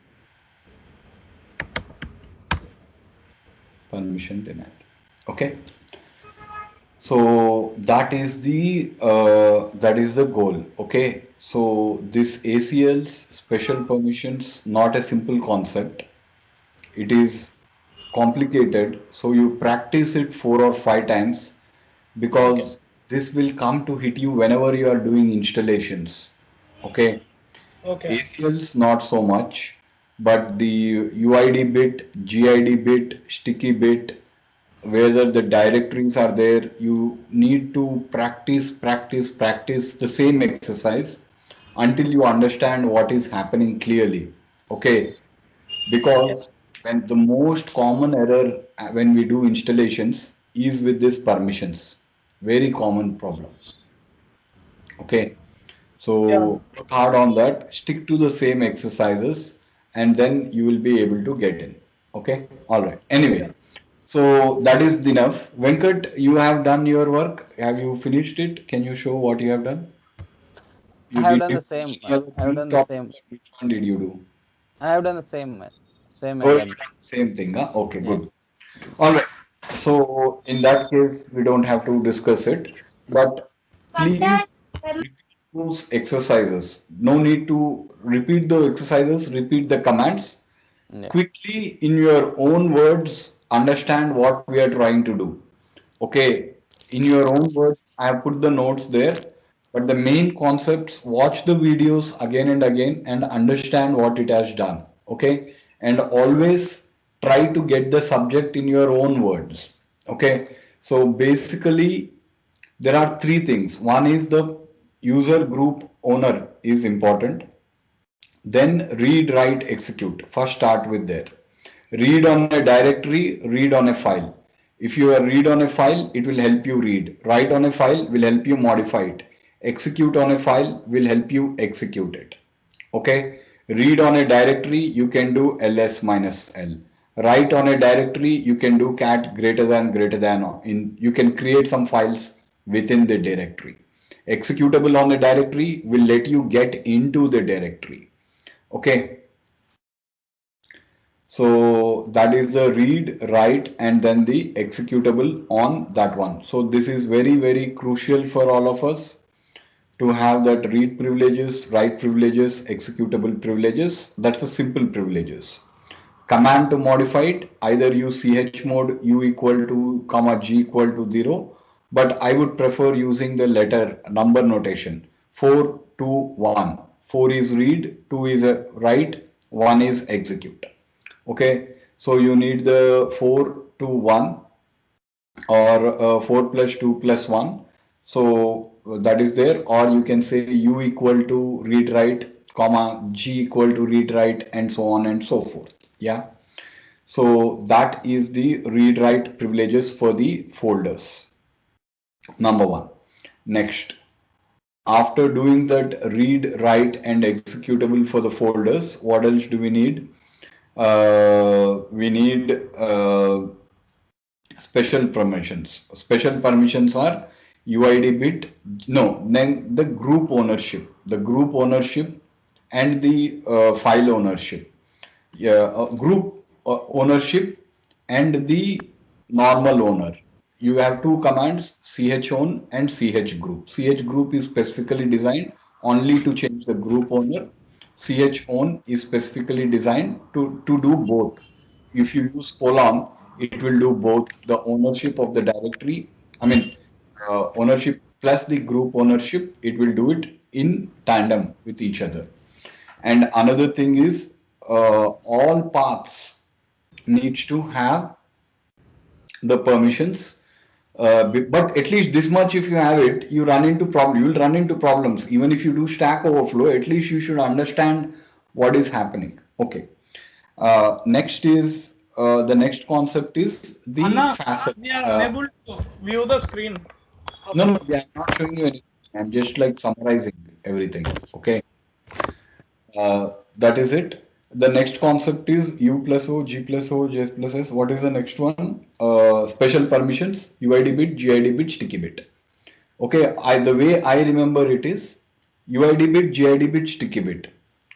[SPEAKER 1] Permission denied. Okay. So that is the goal. Okay. So this ACL's special permissions not a simple concept. It is complicated. So you practice it 4 or 5 times
[SPEAKER 3] Okay.
[SPEAKER 1] because this will come to hit you whenever you are doing installations. Okay.
[SPEAKER 3] Okay.
[SPEAKER 1] ACLs not so much, but the UID bit, GID bit, sticky bit, whether the directories are there, you need to practice the same exercise until you understand what is happening clearly. Okay,
[SPEAKER 3] Yeah.
[SPEAKER 1] because when the most common error when we do installations is with these permissions, very common problem. Okay,
[SPEAKER 3] Yeah.
[SPEAKER 1] so work hard on that, stick to the same exercises, and then you will be able to get in. Okay, all right.
[SPEAKER 3] Yeah.
[SPEAKER 1] Anyway, so that is enough. Venkat, you have done your work. Have you finished it? Can you show what you have done?
[SPEAKER 2] I
[SPEAKER 1] You
[SPEAKER 2] have
[SPEAKER 1] did
[SPEAKER 2] done
[SPEAKER 1] you
[SPEAKER 2] the
[SPEAKER 1] do
[SPEAKER 2] same.
[SPEAKER 1] any other
[SPEAKER 2] I have
[SPEAKER 1] new
[SPEAKER 2] done the
[SPEAKER 1] topic
[SPEAKER 2] same.
[SPEAKER 1] or which one did you do?
[SPEAKER 2] I have done the same
[SPEAKER 1] Oh, you
[SPEAKER 2] again.
[SPEAKER 1] done the same thing, huh? Okay,
[SPEAKER 2] Yeah.
[SPEAKER 1] good. All right. So in that case, we don't have to discuss it, but please repeat those exercises. No need to repeat the exercises, repeat the commands.
[SPEAKER 2] Yeah.
[SPEAKER 1] Quickly, in your own words, understand what we are trying to do. Okay, in your own words, I have put the notes there, but the main concepts, watch the videos again and again and understand what it has done. Okay, and always try to get the subject in your own words. Okay, so basically, there are three things. One is the user group owner is important. Then read, write, execute. First start with there. Read on a directory, read on a file. If you are read on a file, it will help you read. Write on a file will help you modify it. Execute on a file will help you execute it. Okay. Read on a directory, you can do ls minus l. Write on a directory, you can do cat greater than in, you can create some files within the directory. Executable on the directory will let you get into the directory. Okay. So that is the read, write, and then the executable on that one. So this is very, very crucial for all of us to have that read privileges, write privileges, executable privileges. That's the simple privileges. Command to modify it, either use chmod u equal to comma g equal to 0, but I would prefer using the letter number notation 4, 2, 1. 4 is read, 2 is a write, 1 is execute. Okay, so you need the 4 to 1 or 4 plus 2 plus 1. So that is there, or you can say u equal to read write, comma g equal to read write, and so on and so forth. Yeah. So that is the read write privileges for the folders. Number one. Next, after doing that read, write, and executable for the folders, what else do we need? We need special permissions. Special permissions are UID bit, no, then the group ownership and the file ownership. Yeah, group ownership and the normal owner. You have two commands, chown and chgroup. Chgroup is specifically designed only to change the group owner. Chown is specifically designed to do both. If you use colon, it will do both the ownership of the directory. I mean, ownership plus the group ownership. It will do it in tandem with each other. And another thing is all paths needs to have the permissions. But at least this much, if you have it, you run into problem. You will run into problems. Even if you do Stack Overflow, at least you should understand what is happening. Okay. Next is the next concept is the
[SPEAKER 3] Anna,
[SPEAKER 1] facet.
[SPEAKER 3] we are unable to view the screen of
[SPEAKER 1] No,
[SPEAKER 3] the
[SPEAKER 1] no,
[SPEAKER 3] book.
[SPEAKER 1] I'm not showing you anything. I'm just like summarizing everything. Okay. That is it. The next concept is U plus O, G plus O, J plus S. What is the next one? Special permissions, UID bit, GID bit, sticky bit. Okay, the way I remember it is UID bit, GID bit, sticky bit,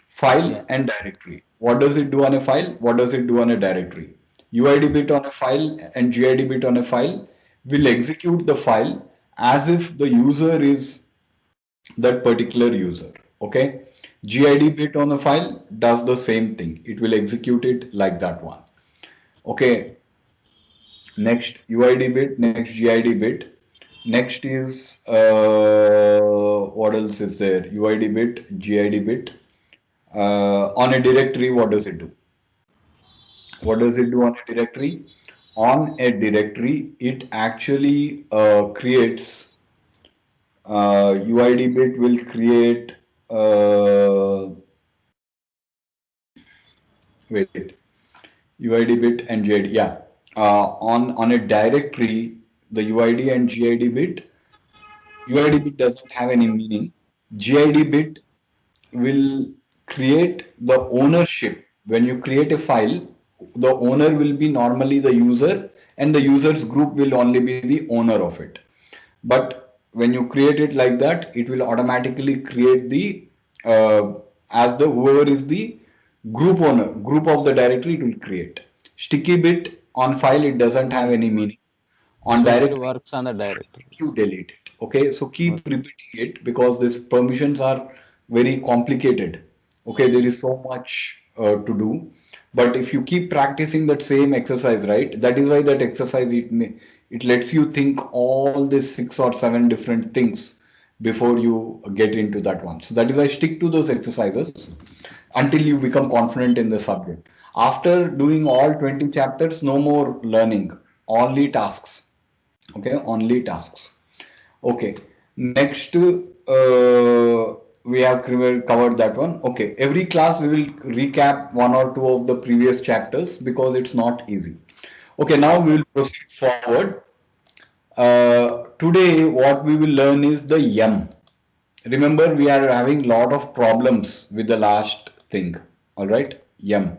[SPEAKER 1] file
[SPEAKER 2] Yeah.
[SPEAKER 1] and directory. What does it do on a file? What does it do on a directory? UID bit on a file and GID bit on a file will execute the file as if the user is that particular user. Okay. GID bit on the file does the same thing. It will execute it like that one. Okay. Next UID bit, next GID bit. Next is what else is there? UID bit, GID bit. On a directory, what does it do? What does it do on a directory? On a directory, it actually creates UID bit will create wait, UID bit and GID. Yeah. On a directory, the UID and GID bit, UID bit doesn't have any meaning. GID bit will create the ownership. When you create a file, the owner will be normally the user, and the users group will only be the owner of it. But when you create it like that, it will automatically create the as the whoever is the group owner, group of the directory, it will create. Sticky bit on file, it doesn't have any meaning. On
[SPEAKER 2] So it
[SPEAKER 1] directory,
[SPEAKER 2] works on the directory.
[SPEAKER 1] you delete it. Okay, so keep
[SPEAKER 2] Okay.
[SPEAKER 1] repeating it because these permissions are very complicated. Okay, there is so much to do, but if you keep practicing that same exercise, right, that is why that exercise it lets you think all these 6 or 7 different things before you get into that one. So that is why stick to those exercises until you become confident in the subject. After doing all 20 chapters, no more learning, only tasks. Okay, only tasks. Okay. Next, we have covered that one. Okay. Every class we will recap one or two of the previous chapters because it's not easy. Okay. Now we will proceed forward. Today, what we will learn is the yum. Remember, we are having lot of problems with the last thing. All right. Yum.